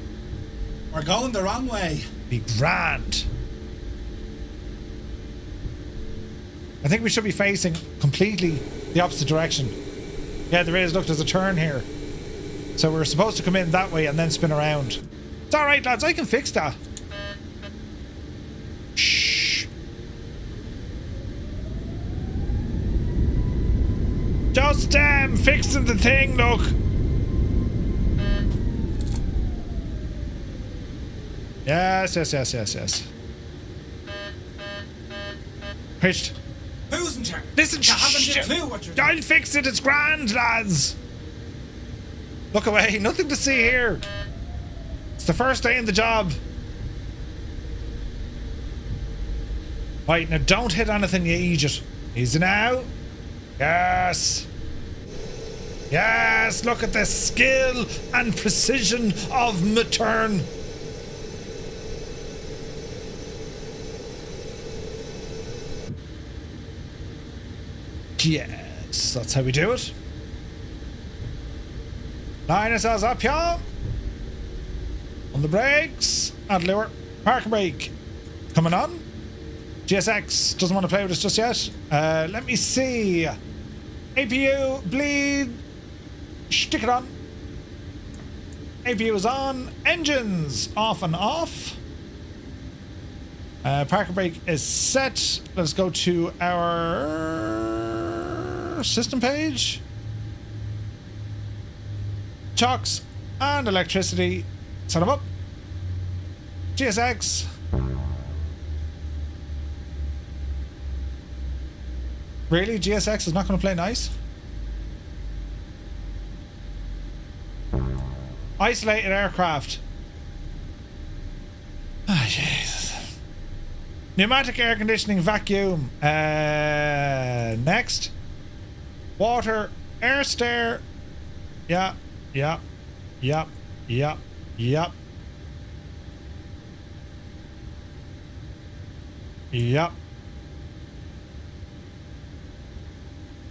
We're going the wrong way. Be grand. I think we should be facing completely the opposite direction. Yeah, there is. Look, there's a turn here. So we're supposed to come in that way and then spin around. It's alright, lads. I can fix that. Shh. Just fixing the thing, look. Yes. Pitched. Who's in charge? Listen, you haven't a clue what you're doing. I'll fix it. It's grand, lads. Look away. Nothing to see here. It's the first day in the job. Right, now don't hit anything, you idiot. Easy now. Yes. Yes, look at the skill and precision of my turn. Yes, that's how we do it. Line ourselves up here. On the brakes. And lure. Park brake. Coming on. GSX doesn't want to play with us just yet. Let me see. APU, bleed. Stick it on. APU is on. Engines off and off. Parking brake is set. Let's go to our system page. Chocks and electricity. Set them up. GSX. Really? GSX is not going to play nice? Isolated aircraft. Ah, Jesus. Pneumatic air conditioning vacuum. Next. Water. Air stair. Yeah. Yep.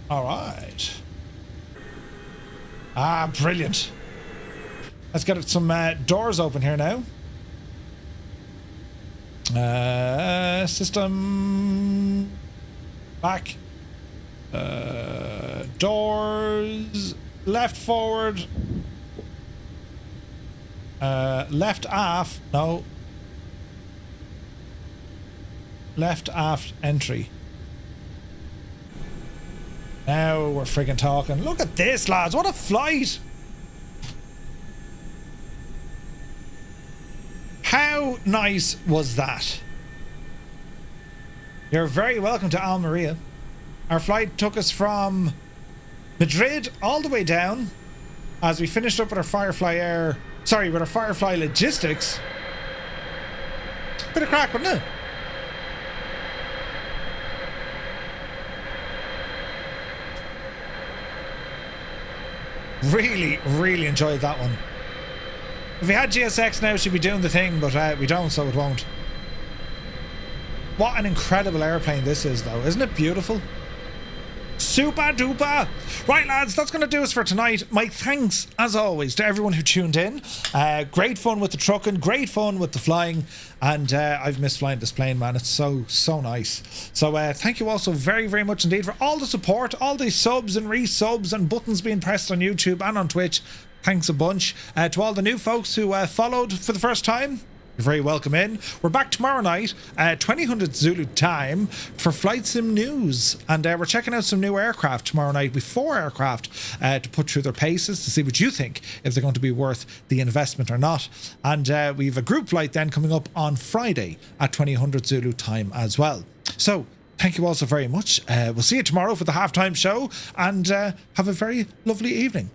All right. Ah, brilliant. Let's get some doors open here now. System back. Doors left forward. Left aft. No. Left aft entry. Now we're friggin' talking. Look at this, lads. What a flight. How nice was that? You're very welcome to Almeria. Our flight took us from Madrid all the way down as we finished up with our Firefly Air. Sorry, with our Firefly Logistics. Bit of crack, wasn't it? Really enjoyed that one. If we had GSX now, she'd be doing the thing, but we don't, so it won't. What an incredible airplane this is, though. Isn't it beautiful? Super duper. Right, lads, that's going to do us for tonight. My thanks, as always, to everyone who tuned in. Great fun with the trucking, great fun with the flying, and I've missed flying this plane, man. It's so nice. So thank you all so very much indeed for all the support, all the subs and resubs and buttons being pressed on YouTube and on Twitch. Thanks a bunch. To all the new folks who followed for the first time, you're very welcome in. We're back tomorrow night, 2000 Zulu time, for Flight Sim news. And we're checking out some new aircraft tomorrow night with 4 aircraft to put through their paces to see what you think, if they're going to be worth the investment or not. And we have a group flight then coming up on Friday at 2000 Zulu time as well. So thank you all so very much. We'll see you tomorrow for the halftime show, and have a very lovely evening.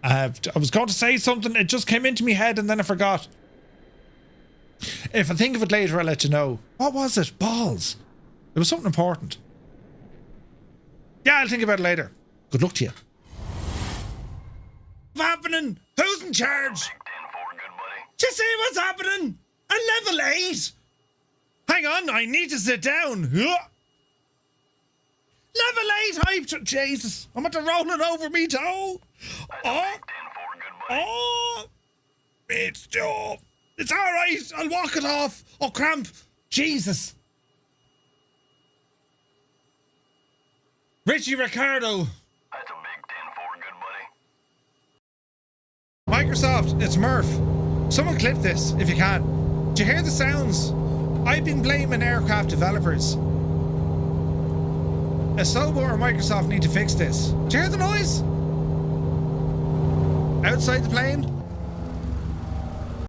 I was going to say something, it just came into my head and then I forgot. If I think of it later, I'll let you know. What was it? Balls. It was something important. Yeah, I'll think about it later. Good luck to you. What's happening? Who's in charge? Do you see what's happening? A level 8? Hang on, I need to sit down. Level 8 hype. Jesus, I'm at the rolling over me toe. It's all right. I'll walk it off. Oh, cramp. Jesus. Richie Ricardo. That's a big 10-4, good buddy. Microsoft, it's Murph. Someone clip this if you can. Do you hear the sounds? I've been blaming aircraft developers. Asobo or Microsoft need to fix this. Do you hear the noise? Outside the plane?